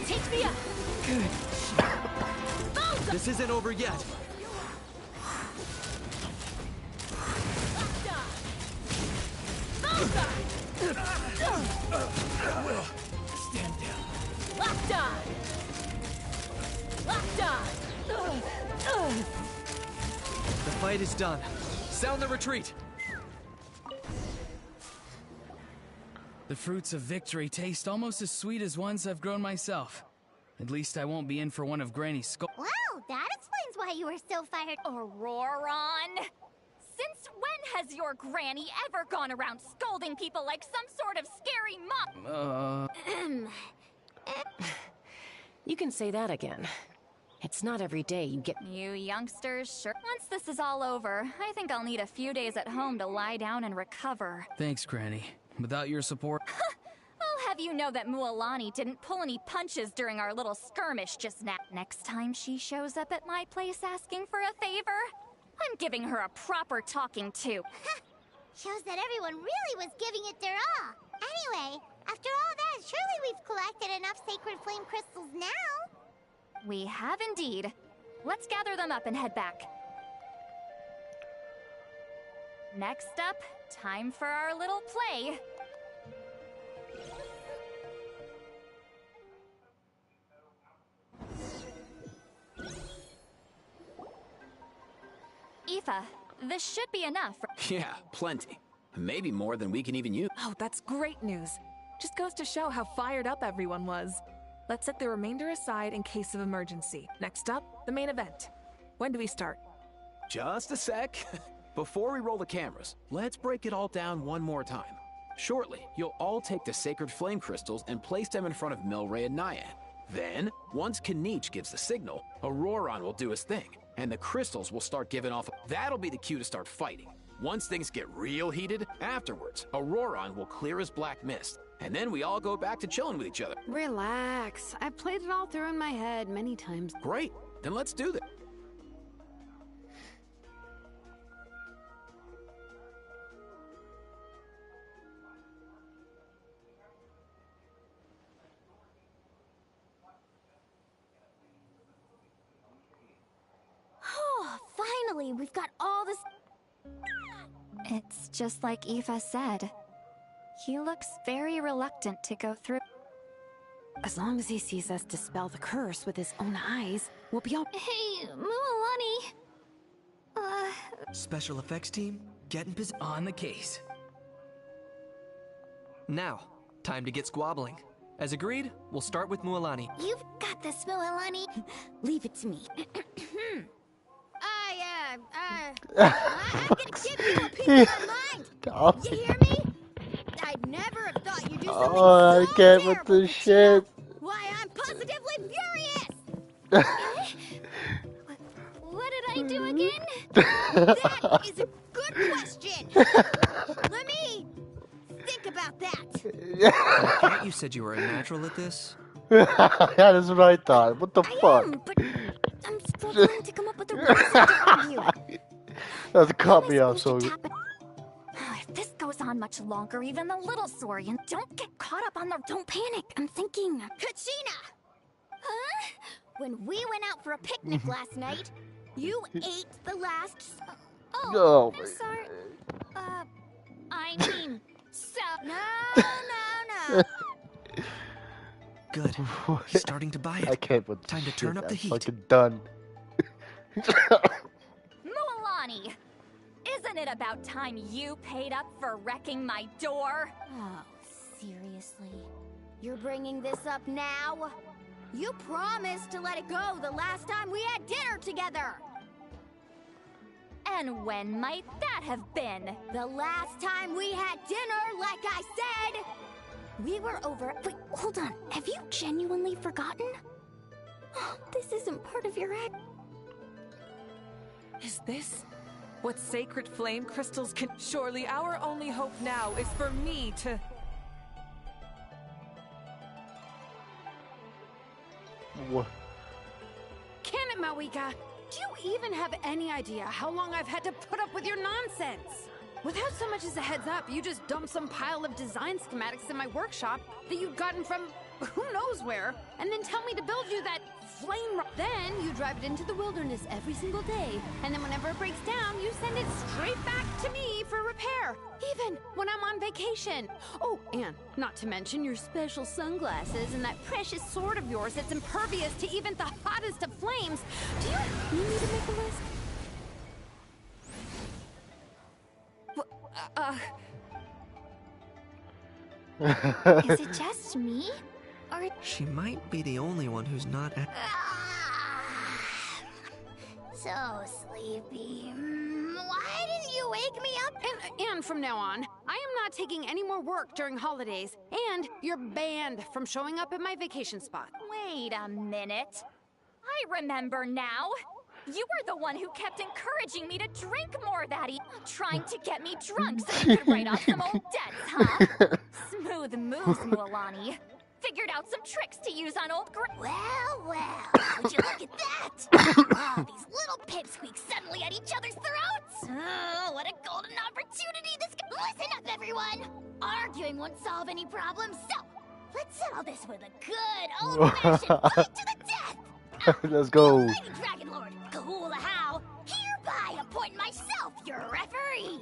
Take me up! Good. This isn't over yet. Stand down. Locked on! Locked on! The fight is done. Sound the retreat. The fruits of victory taste almost as sweet as ones I've grown myself. At least I won't be in for one of Granny's skull. Wow, that explains why you were so fired. Auroron! Since when has your granny ever gone around scolding people like some sort of scary mom? You can say that again. It's not every day you get... You youngsters, sure. Once this is all over, I think I'll need a few days at home to lie down and recover. Thanks, Granny. Without your support... I'll have you know that Mualani didn't pull any punches during our little skirmish just now. Next time she shows up at my place asking for a favor, I'm giving her a proper talking to. Shows that everyone really was giving it their all. Anyway, after all that, surely we've collected enough sacred flame crystals now. We have indeed. Let's gather them up and head back. Next up, time for our little play. Aoife, this should be enough. Yeah, plenty. Maybe more than we can even use. Oh, that's great news. Just goes to show how fired up everyone was. Let's set the remainder aside in case of emergency. Next up, the main event. When do we start? Just a sec. Before we roll the cameras, let's break it all down one more time. Shortly, you'll all take the sacred flame crystals and place them in front of Milray and Nyan. Then, once Kanich gives the signal, Auroron will do his thing, and the crystals will start giving off. That'll be the cue to start fighting. Once things get real heated, afterwards, Auroron will clear his black mist, and then we all go back to chilling with each other. Relax. I've played it all through in my head many times. Great. Then let's do this. Oh, finally, we've got all this... It's just like Aoife said. He looks very reluctant to go through. As long as he sees us dispel the curse with his own eyes, we'll be all— Hey, Mualani. Special effects team, get in position. On the case. Now, time to get squabbling. As agreed, we'll start with Mualani. You've got this, Mualani. Leave it to me. I'm gonna give you a piece of my mind. You hear me? I'd never have thought you'd do something Oh, I so can't with terrible. this shit. Why, I'm positively furious. What did I do again? That is a good question. Let me think about that. Can't you said you were a natural at this? Yeah, that's what I thought. What the fuck? But I'm still trying to come up with a reason to argue. That caught me off so. If this goes on much longer, even the little Saurian, don't get caught up on the. Don't panic. I'm thinking. Kachina! Huh? When we went out for a picnic last night, you ate the last. Oh, I'm sorry. I mean, so. No. Good. He's starting to buy it. I can't with Time to shit. turn up the I'm heat. fucking done. Mualani, isn't it about time you paid up for wrecking my door? Oh, seriously? You're bringing this up now? You promised to let it go the last time we had dinner together. And when might that have been? The last time we had dinner, like I said, we were over. Wait, hold on. Have you genuinely forgotten? This isn't part of your act. Is this what sacred flame crystals can? Surely our only hope now is for me to. What? Can it, Mawika? Do you even have any idea how long I've had to put up with your nonsense? Without so much as a heads up, you just dumped some pile of design schematics in my workshop that you'd gotten from who knows where, and then tell me to build you that flame. Then you drive it into the wilderness every single day, and then whenever it breaks down, you send it straight back to me for repair, even when I'm on vacation. Oh, and not to mention your special sunglasses and that precious sword of yours that's impervious to even the hottest of flames. Do you need me to make a list? Is it just me? Or She might be the only one who's not at. So sleepy. Why didn't you wake me up? And from now on, I am not taking any more work during holidays. And you're banned from showing up at my vacation spot. wait a minute. I remember now. You were the one who kept encouraging me to drink more that evening, trying to get me drunk so you could write off some old debts, huh? Smooth moves, Mualani. Figured out some tricks to use on old Well, would you look at that? Oh, these little pipsqueaks suddenly at each other's throats. Oh, what a golden opportunity this could. Listen up, everyone. Arguing won't solve any problems, so let's settle this with a good old-fashioned fight to the death. Let's go. Lady Dragon Lord, Kahula How, hereby appoint myself your referee.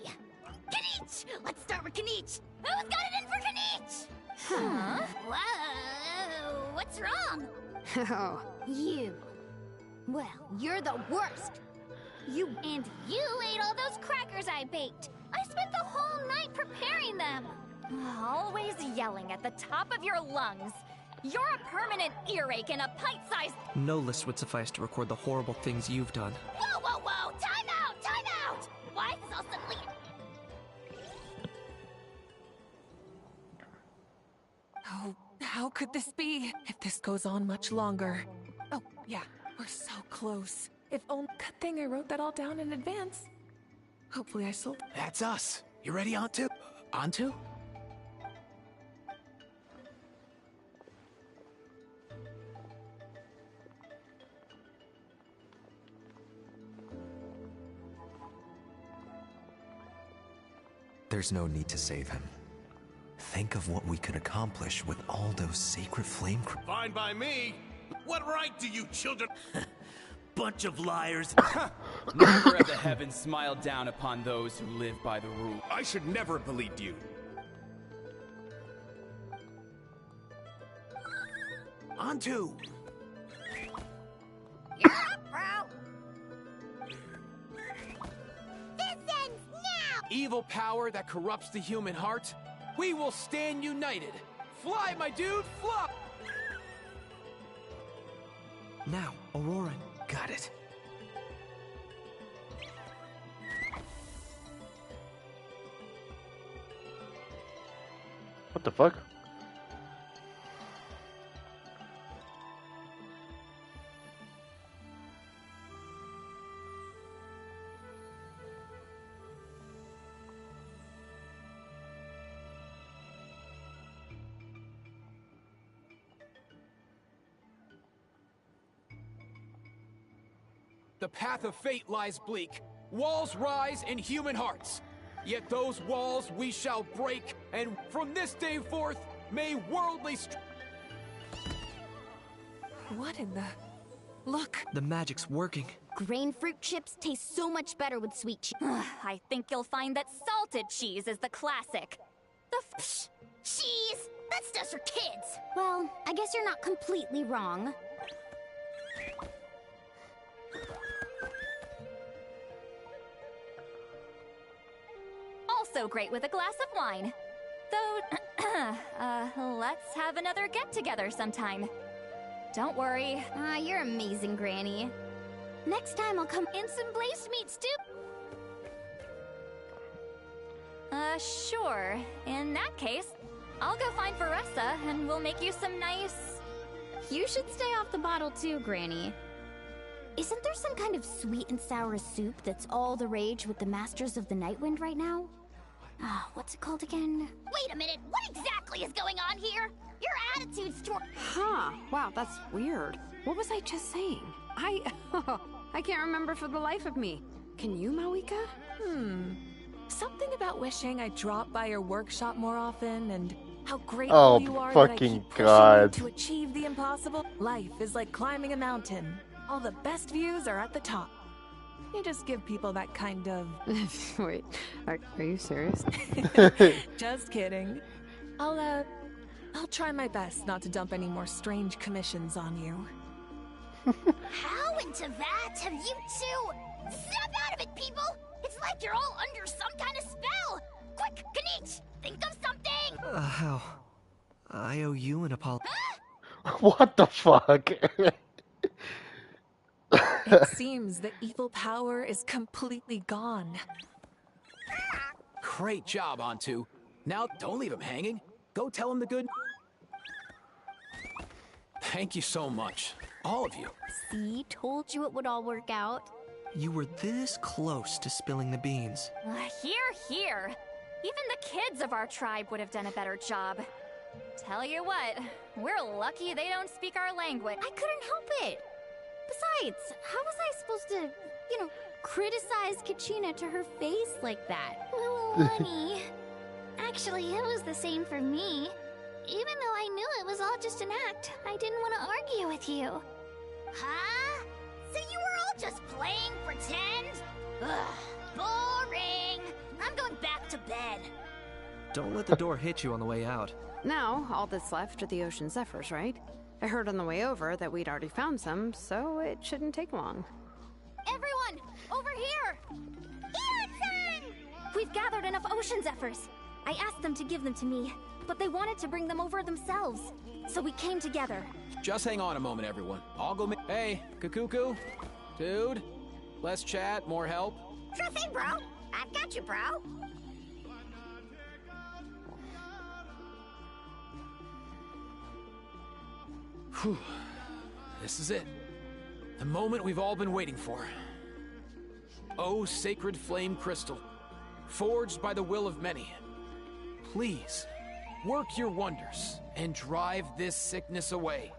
Kanich! Let's start with Kanich. Who's got it in for Kanich? Huh? Whoa, what's wrong? Oh, you. Well, you're the worst. You ate all those crackers I baked. I spent the whole night preparing them. Always yelling at the top of your lungs. You're a permanent earache and a pint-sized... No list would suffice to record the horrible things you've done. Whoa! Time out! Why is this all suddenly... Oh, how could this be? If this goes on much longer. Oh, yeah, we're so close. If only. Good thing I wrote that all down in advance. Hopefully I sold. That's us. You ready, Antu? Antu? There's no need to save him. Think of what we could accomplish with all those sacred flame. Fine by me. What right do you children? Bunch of liars. Never have the heavens smiled down upon those who live by the rule. I should never have believed you. On to. You're up, bro. This ends now. Evil power that corrupts the human heart, we will stand united. Fly, my dude, fly! Now, Aurora. Got it. What the fuck? The path of fate lies bleak. Walls rise in human hearts. Yet those walls we shall break, and from this day forth, may worldly What in the... Look! The magic's working. Grain fruit chips taste so much better with sweet cheese. I think you'll find that salted cheese is the classic. Cheese! That's just for kids! Well, I guess you're not completely wrong. Also great with a glass of wine. Though, let's have another get-together sometime. Don't worry. You're amazing, Granny. Next time I'll come in some blaze meat stew. Sure. In that case, I'll go find Veressa and we'll make you some nice... You should stay off the bottle too, Granny. Isn't there some kind of sweet and sour soup that's all the rage with the Masters of the Nightwind right now? What's it called again? Wait a minute, what exactly is going on here? Your attitude's toward... Huh. Wow, that's weird. What was I just saying? I can't remember for the life of me. Can you, Mawika? Something about wishing I dropped by your workshop more often, and how grateful Oh, you are that I fucking keep pushing God. you to achieve the impossible. Life is like climbing a mountain. All the best views are at the top. You just give people that kind of... Wait, are you serious? Just kidding. I'll try my best not to dump any more strange commissions on you. How into that have you two? Snap out of it, people! It's like you're all under some kind of spell! Quick, Kanich, think of something! How? I owe you an apology. What the fuck? It seems the evil power is completely gone. Great job, Ontu. Now, don't leave him hanging. Go tell him the good... Thank you so much. All of you. See, told you it would all work out. You were this close to spilling the beans. Here. Even the kids of our tribe would have done a better job. Tell you what, we're lucky they don't speak our language. I couldn't help it. Besides, how was I supposed to, criticize Kachina to her face like that? Well, honey, actually, it was the same for me. Even though I knew it was all just an act, I didn't want to argue with you. Huh? So you were all just playing pretend? Ugh, boring. I'm going back to bed. Don't let the door hit you on the way out. Now, all that's left are the Ocean Zephyrs, right? I heard on the way over that we'd already found some, so it shouldn't take long. Everyone, over here! Ian-san! We've gathered enough Ocean Zephyrs. I asked them to give them to me, but they wanted to bring them over themselves. So we came together. Just hang on a moment, everyone. I'll go Hey, Kakuku? Dude? Less chat, more help? Sure thing, bro. I've got you, bro. Whew. This is it. The moment we've all been waiting for. Oh, sacred flame crystal, forged by the will of many. Please, work your wonders and drive this sickness away.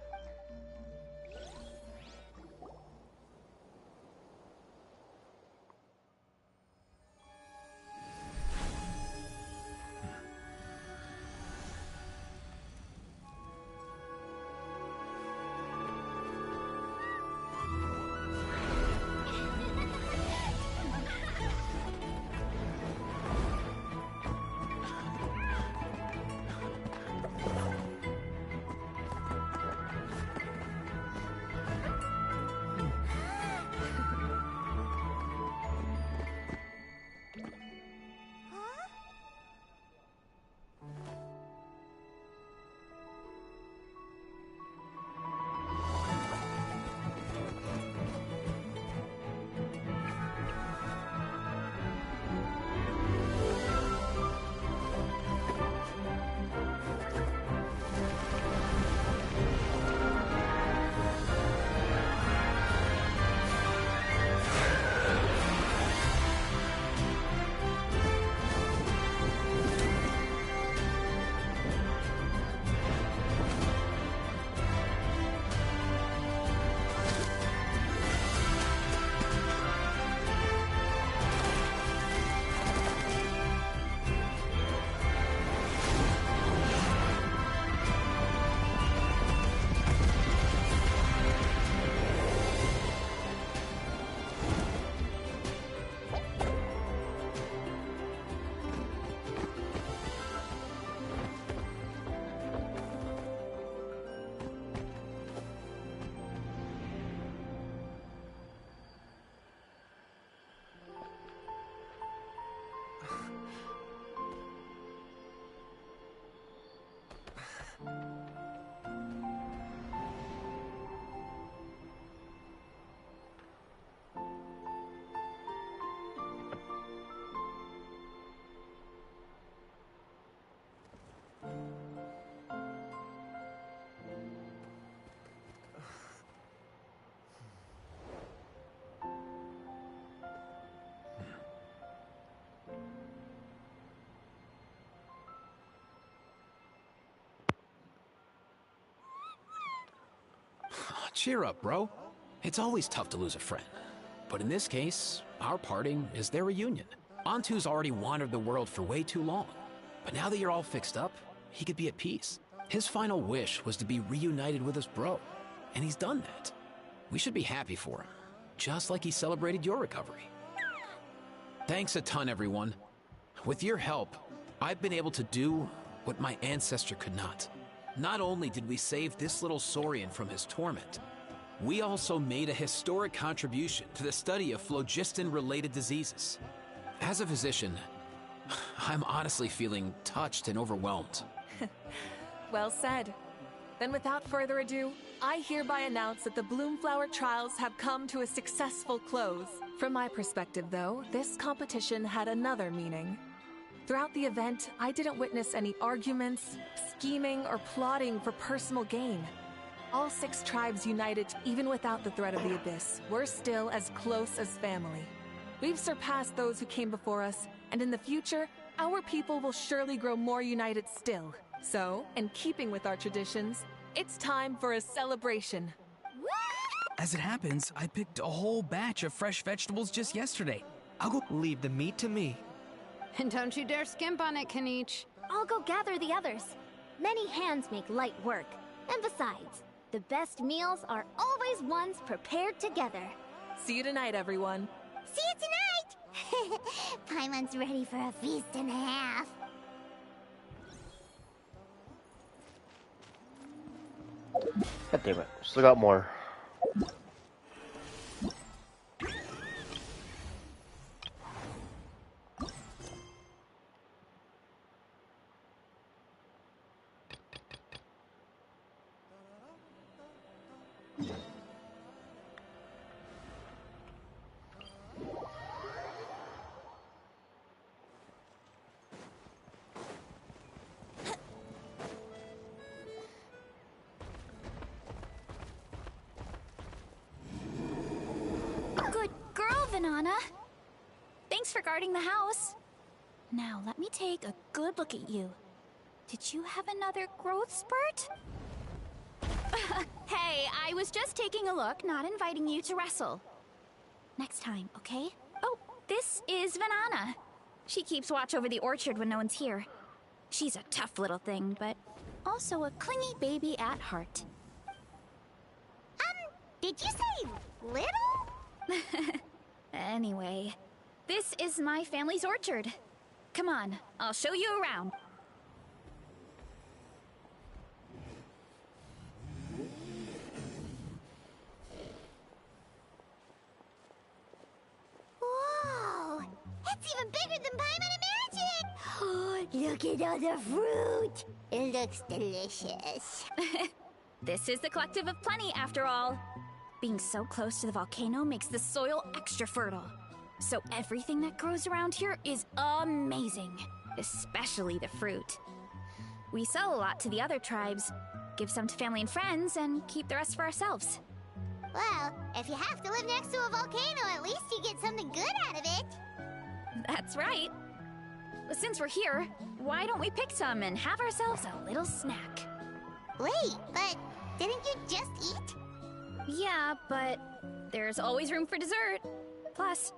Cheer up, bro. It's always tough to lose a friend. But in this case, our parting is their reunion. Antu's already wandered the world for way too long. But now that you're all fixed up, he could be at peace. His final wish was to be reunited with his bro. And he's done that. We should be happy for him. Just like he celebrated your recovery. Thanks a ton, everyone. With your help, I've been able to do what my ancestor could not. Not only did we save this little Saurian from his torment, we also made a historic contribution to the study of phlogiston-related diseases. As a physician, I'm honestly feeling touched and overwhelmed. Well said. Then without further ado, I hereby announce that the Bloomflower trials have come to a successful close. From my perspective, though, this competition had another meaning. Throughout the event, I didn't witness any arguments, scheming, or plotting for personal gain. All 6 tribes united, even without the threat of the Abyss, we're still as close as family. We've surpassed those who came before us, and in the future, our people will surely grow more united still. So, in keeping with our traditions, it's time for a celebration. As it happens, I picked a whole batch of fresh vegetables just yesterday. I'll go leave the meat to me. And don't you dare skimp on it, Kaniche. I'll go gather the others. Many hands make light work. And besides, the best meals are always ones prepared together. See you tonight, everyone. See you tonight! Paimon's ready for a feast and a half. God damn it. Still got more. Good girl, Vanana. Thanks for guarding the house. Now, let me take a good look at you. Did you have another growth spurt? Hey, I was just taking a look, not inviting you to wrestle. Next time, okay? Oh, this is Vanana. She keeps watch over the orchard when no one's here. She's a tough little thing, but also a clingy baby at heart. Did you say little? Anyway, this is my family's orchard. Come on, I'll show you around. Whoa! It's even bigger than Paimon imagined! Look at all the fruit! It looks delicious. This is the Collective of Plenty, after all. Being so close to the volcano makes the soil extra fertile. So everything that grows around here is amazing, especially the fruit. We sell a lot to the other tribes, give some to family and friends, and keep the rest for ourselves. Well, if you have to live next to a volcano, at least you get something good out of it. That's right. But since we're here, why don't we pick some and have ourselves a little snack? Wait, but didn't you just eat? Yeah, but there's always room for dessert. Plus,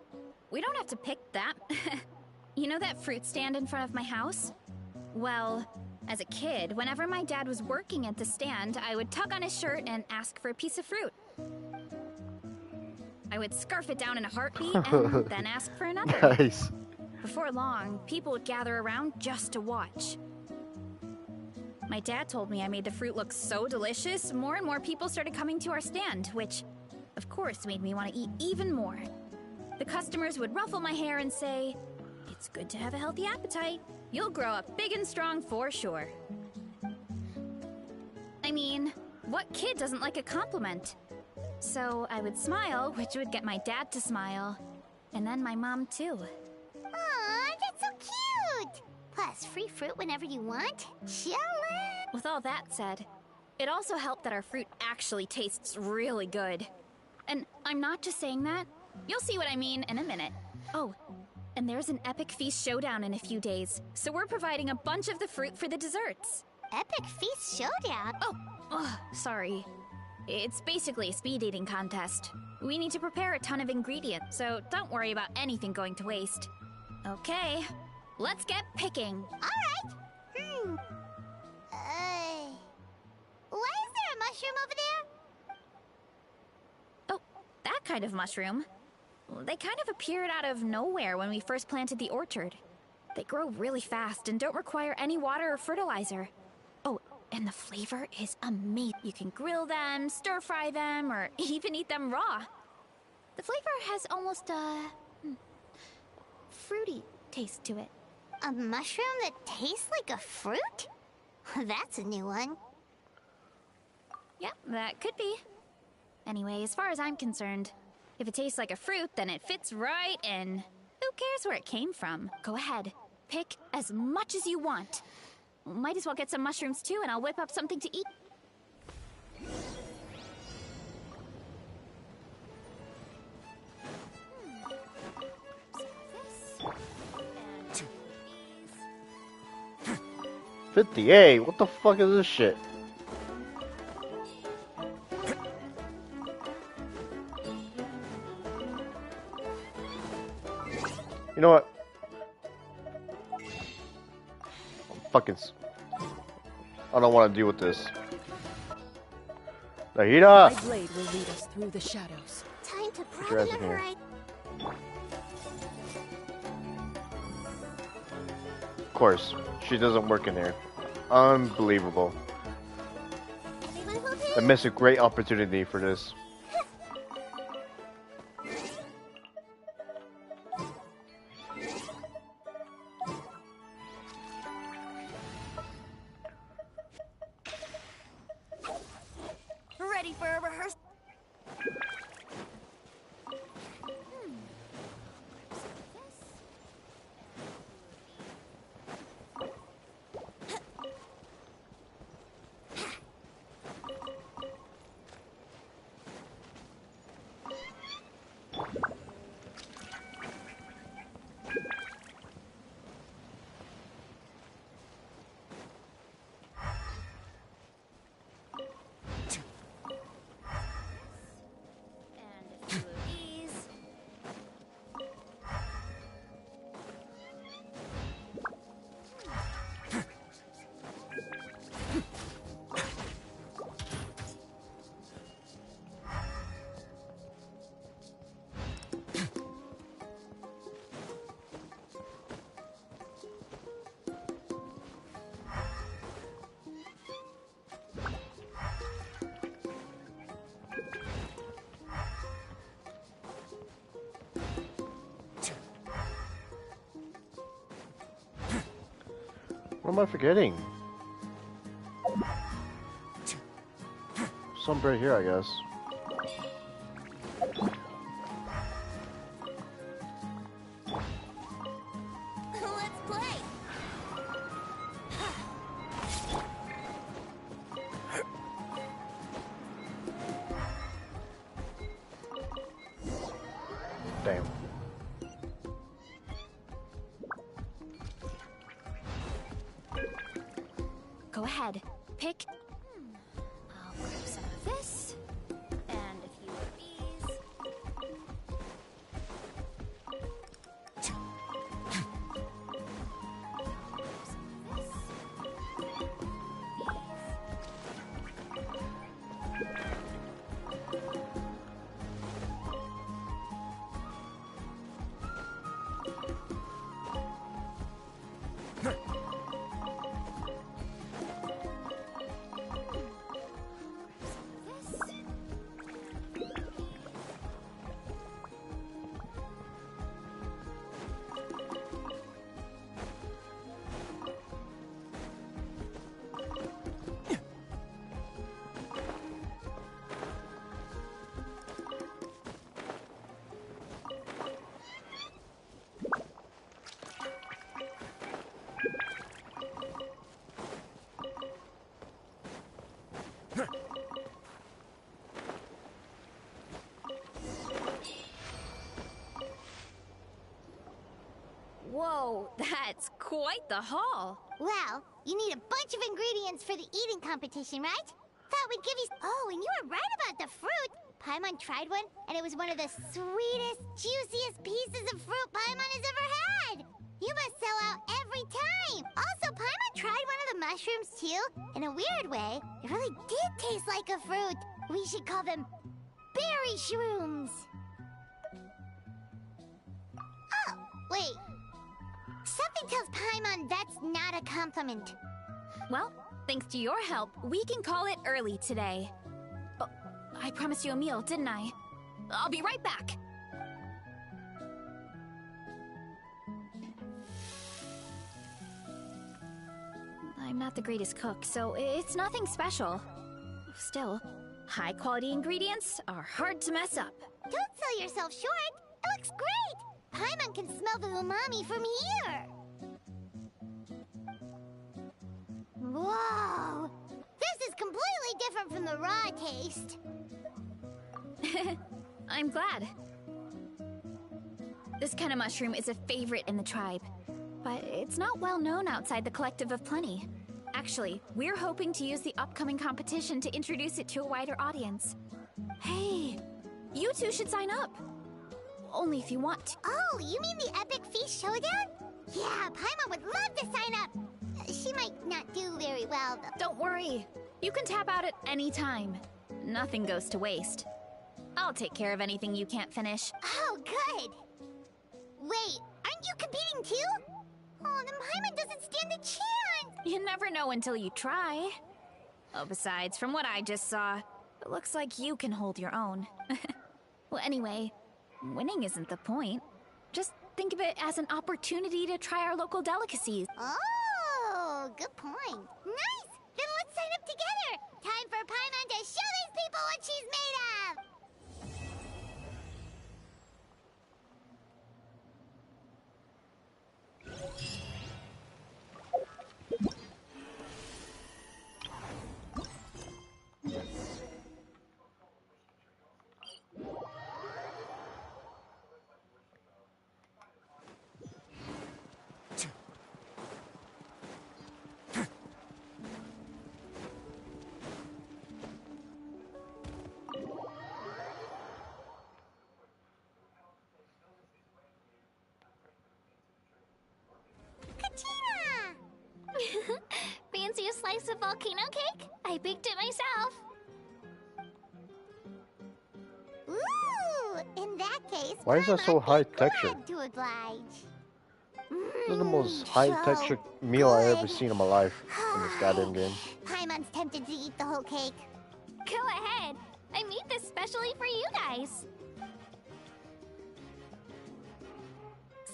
we don't have to pick that. You know that fruit stand in front of my house? Well, as a kid, whenever my dad was working at the stand, I would tug on his shirt and ask for a piece of fruit. I would scarf it down in a heartbeat and then ask for another. Nice. Before long, people would gather around just to watch. My dad told me I made the fruit look so delicious, more and more people started coming to our stand, which, of course, made me want to eat even more. The customers would ruffle my hair and say, "It's good to have a healthy appetite. You'll grow up big and strong for sure." I mean, what kid doesn't like a compliment? So I would smile, which would get my dad to smile, and then my mom too. Aw, that's so cute! Plus, free fruit whenever you want. Chillin'! With all that said, it also helped that our fruit actually tastes really good. And I'm not just saying that. You'll see what I mean in a minute. Oh, and there's an epic feast showdown in a few days, so we're providing a bunch of the fruit for the desserts. Epic Feast Showdown? Oh, sorry. It's basically a speed eating contest. We need to prepare a ton of ingredients, so don't worry about anything going to waste. Okay, let's get picking. Alright. Why is there a mushroom over there? Oh, that kind of mushroom. They kind of appeared out of nowhere when we first planted the orchard. They grow really fast and don't require any water or fertilizer. Oh, and the flavor is amazing. You can grill them, stir-fry them, or even eat them raw. The flavor has almost a fruity taste to it. A mushroom that tastes like a fruit? That's a new one. Yeah, that could be. Anyway, as far as I'm concerned, if it tastes like a fruit, then it fits right in. Who cares where it came from? Go ahead, pick as much as you want. Might as well get some mushrooms too, and I'll whip up something to eat. $58? What the fuck is this shit? You know what? I don't want to deal with this. Nahida! My blade will lead us through the shadows. Time to Put your ass in here. Of course, she doesn't work in here. Unbelievable. I missed a great opportunity for this. Ready for a rehearsal? What am I forgetting? Some right here, I guess. Let's play. Damn. Go ahead, pick. I'll grab some of this, and a few of these. Whoa, that's quite the haul. Well, you need a bunch of ingredients for the eating competition, right? Thought we'd give you... Oh, and you were right about the fruit. Paimon tried one, and it was one of the sweetest, juiciest pieces of fruit Paimon has ever had. You must sell out every time. Also, Paimon tried one of the mushrooms, too. In a weird way, it really did taste like a fruit. We should call them berry shrooms. Oh, wait. Something tells Paimon that's not a compliment. Well, thanks to your help, we can call it early today. Oh, I promised you a meal, didn't I? I'll be right back. I'm not the greatest cook, so it's nothing special. Still, high-quality ingredients are hard to mess up. Don't sell yourself short. It looks great. Paimon can smell the umami from here. Whoa! This is completely different from the raw taste. I'm glad. This kind of mushroom is a favorite in the tribe, but it's not well known outside the Collective of Plenty. Actually, we're hoping to use the upcoming competition to introduce it to a wider audience. Hey, you two should sign up. Only if you want to. Oh, you mean the Epic Feast Showdown? Yeah, Paimon would love to sign up. She might not do very well, though. Don't worry. You can tap out at any time. Nothing goes to waste. I'll take care of anything you can't finish. Oh, good. Wait, aren't you competing too? Oh, then Paimon doesn't stand a chance. You never know until you try. Oh, besides, from what I just saw, it looks like you can hold your own. Well, anyway, winning isn't the point. Just think of it as an opportunity to try our local delicacies. Oh, good point. Nice! Then let's sign up together. Time for Paimon to show these people what she's made of. Fancy a slice of volcano cake? I baked it myself. Ooh, in that case, Why is that so high texture? glad to oblige. This is the most high texture meal I ever seen in my life in this goddamn game. Paimon's tempted to eat the whole cake. Go ahead. I made this specially for you guys.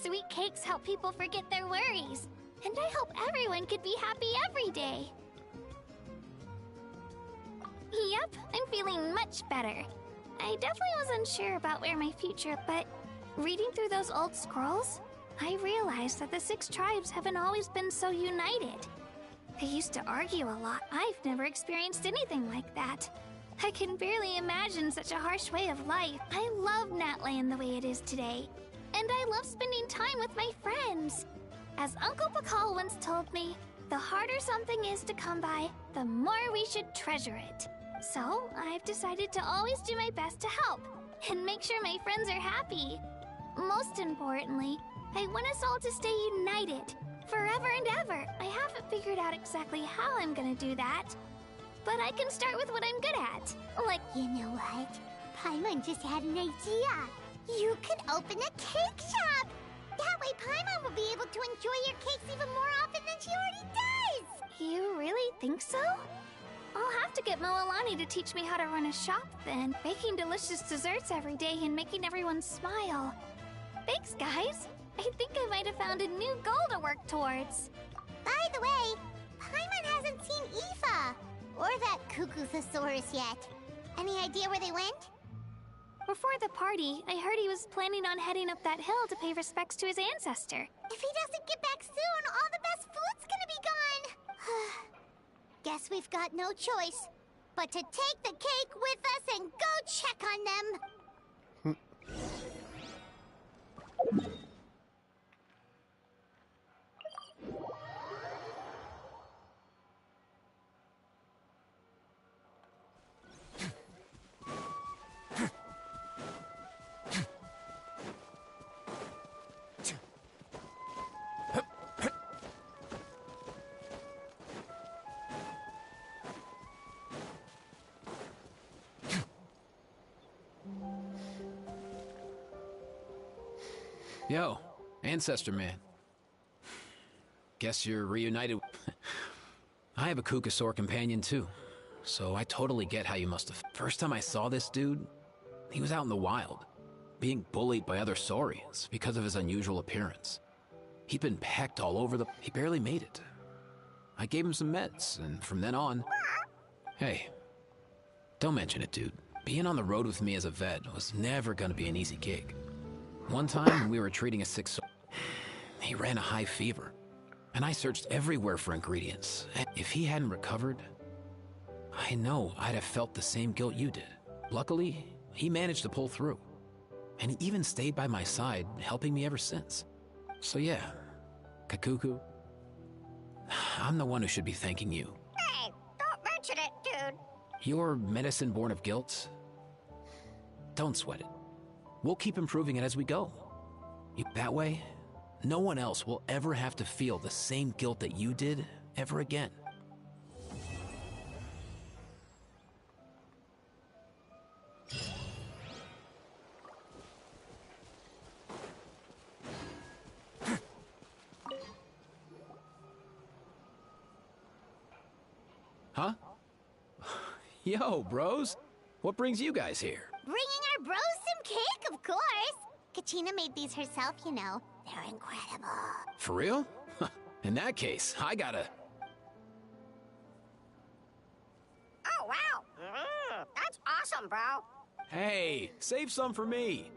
Sweet cakes help people forget their worries. And I hope everyone could be happy every day. Yep, I'm feeling much better. I definitely wasn't sure about where my future, but reading through those old scrolls, I realized that the 6 tribes haven't always been so united. They used to argue a lot. I've never experienced anything like that. I can barely imagine such a harsh way of life. I love Natland the way it is today. And I love spending time with my friends. As Uncle Pakal once told me, the harder something is to come by, the more we should treasure it. So, I've decided to always do my best to help, and make sure my friends are happy. Most importantly, I want us all to stay united, forever and ever. I haven't figured out exactly how I'm gonna do that, but I can start with what I'm good at. Like, you know what? Paimon just had an idea. You could open a cake shop! That way Paimon will be able to enjoy your cakes even more often than she already does! You really think so? I'll have to get Moalani to teach me how to run a shop then. Baking delicious desserts every day and making everyone smile. Thanks, guys. I think I might have found a new goal to work towards. By the way, Paimon hasn't seen Aoife or that Cuckoo-thosaurus yet. Any idea where they went? Before the party, I heard he was planning on heading up that hill to pay respects to his ancestor. If he doesn't get back soon, all the best food's gonna be gone! Guess we've got no choice but to take the cake with us and go check on them! Yo, Ancestor Man. Guess you're reunited. I have a Kukasaur companion too, so I totally get how you must have. First time I saw this dude, he was out in the wild, being bullied by other saurians because of his unusual appearance. He'd been pecked all over the... He barely made it. I gave him some meds, and from then on... Hey, don't mention it, dude. Being on the road with me as a vet was never gonna be an easy gig. One time, when we were treating a sick he ran a high fever, and I searched everywhere for ingredients. If he hadn't recovered, I know I'd have felt the same guilt you did. Luckily, he managed to pull through, and he even stayed by my side, helping me ever since. So yeah, Kakuku, I'm the one who should be thanking you. Hey, don't mention it, dude. Your medicine born of guilt? Don't sweat it. We'll keep improving it as we go. That way, no one else will ever have to feel the same guilt that you did ever again. Huh? Yo, bros. What brings you guys here? Bringing our bros some cake, of course. Kachina made these herself, you know. They're incredible. For real? In that case, I gotta... Oh, wow. That's awesome, bro. Hey, save some for me.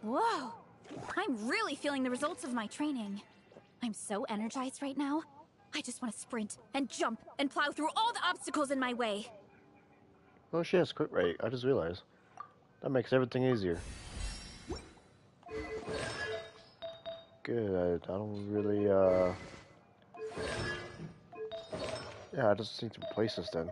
Whoa! I'm really feeling the results of my training. I'm so energized right now. I just want to sprint and jump and plow through all the obstacles in my way. Oh, she has crit rate. I just realized. That makes everything easier. Good. I don't really, yeah, I just need to replace this then.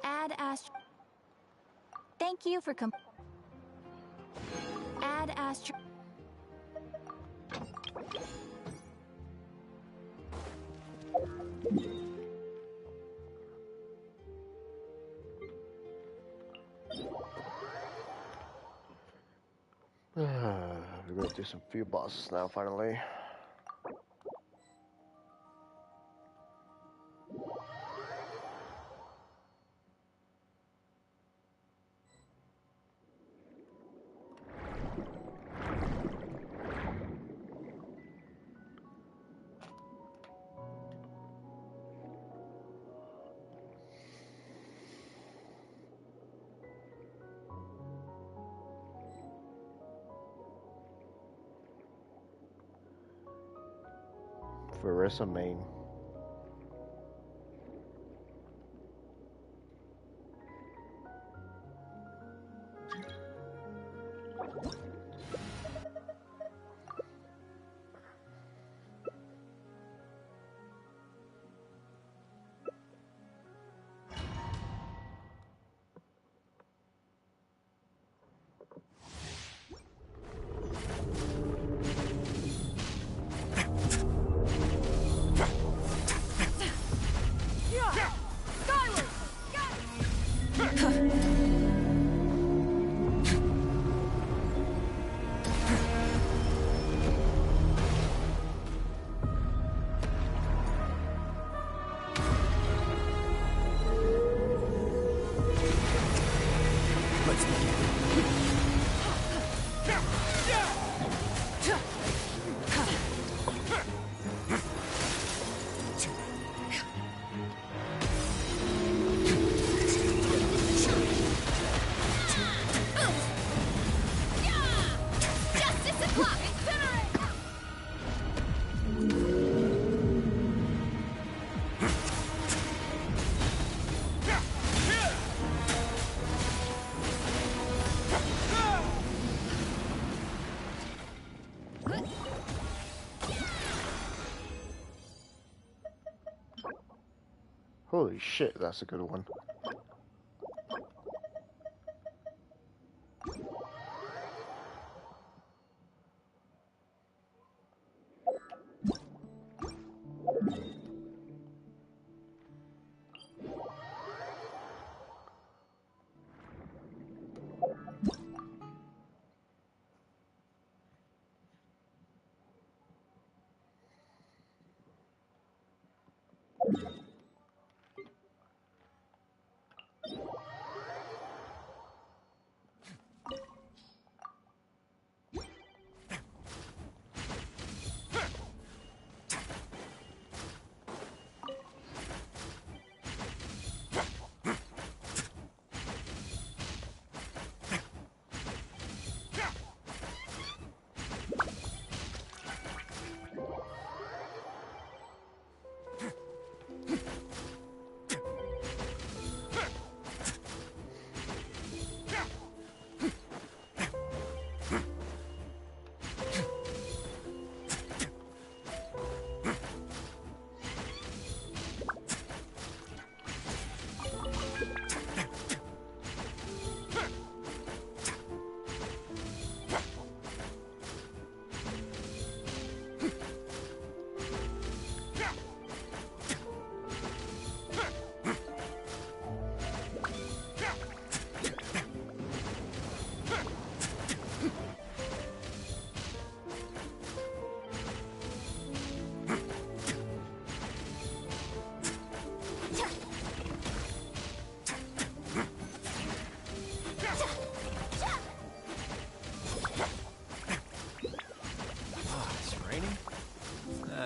Add Astro. Thank you for Add Astro. We're gonna do some few bosses now, finally. Verissa main. Holy shit, that's a good one.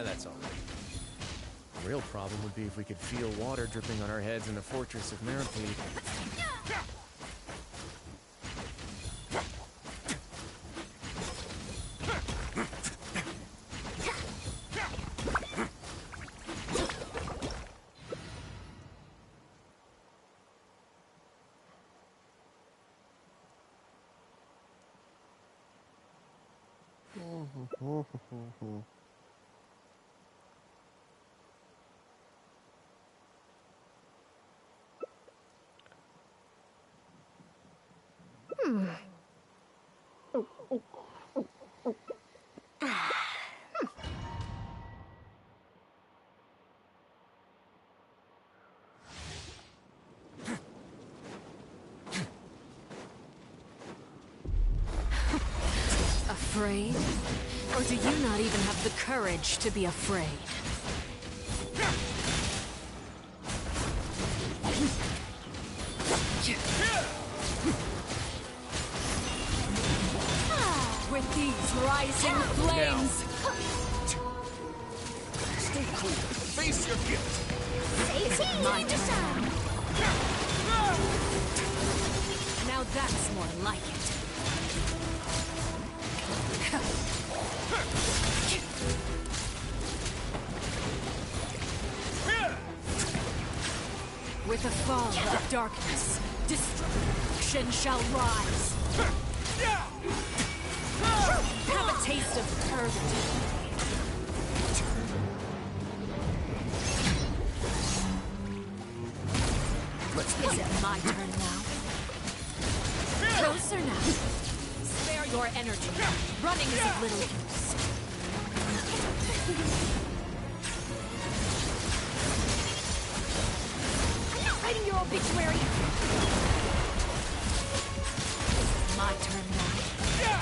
That's all right. The real problem would be if we could feel water dripping on our heads in the fortress of Meripede. Afraid? Or do you not even have the courage to be afraid? With these rising flames! Stay cool. Face your guilt. My turn. Now that's more like it. With the fall of darkness, destruction shall rise. Have a taste of purgatory. Is it my turn now? Closer now. Spare your energy. Running is of little use. I'm not writing your obituary. My turn now.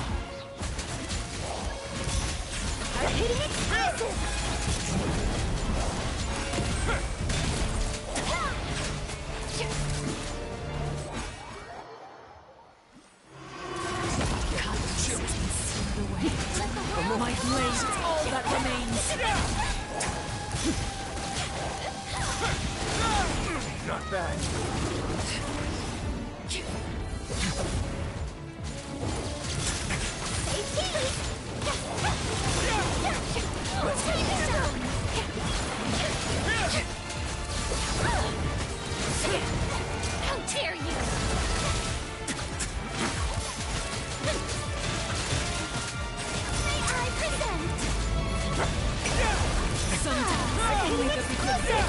I'm hitting explosive. My blade is all that remains. Not bad. Let's take this down. How dare you! Sometimes only the beginning.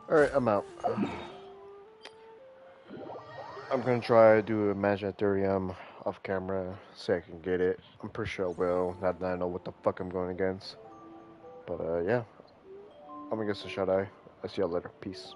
Alright, I'm out. I'm gonna try to do Imaginatorium off camera, see if I can get it. I'm pretty sure I will, now that I know what the fuck I'm going against. But yeah, I'm gonna get some shut eye. I'll see y'all later. Peace.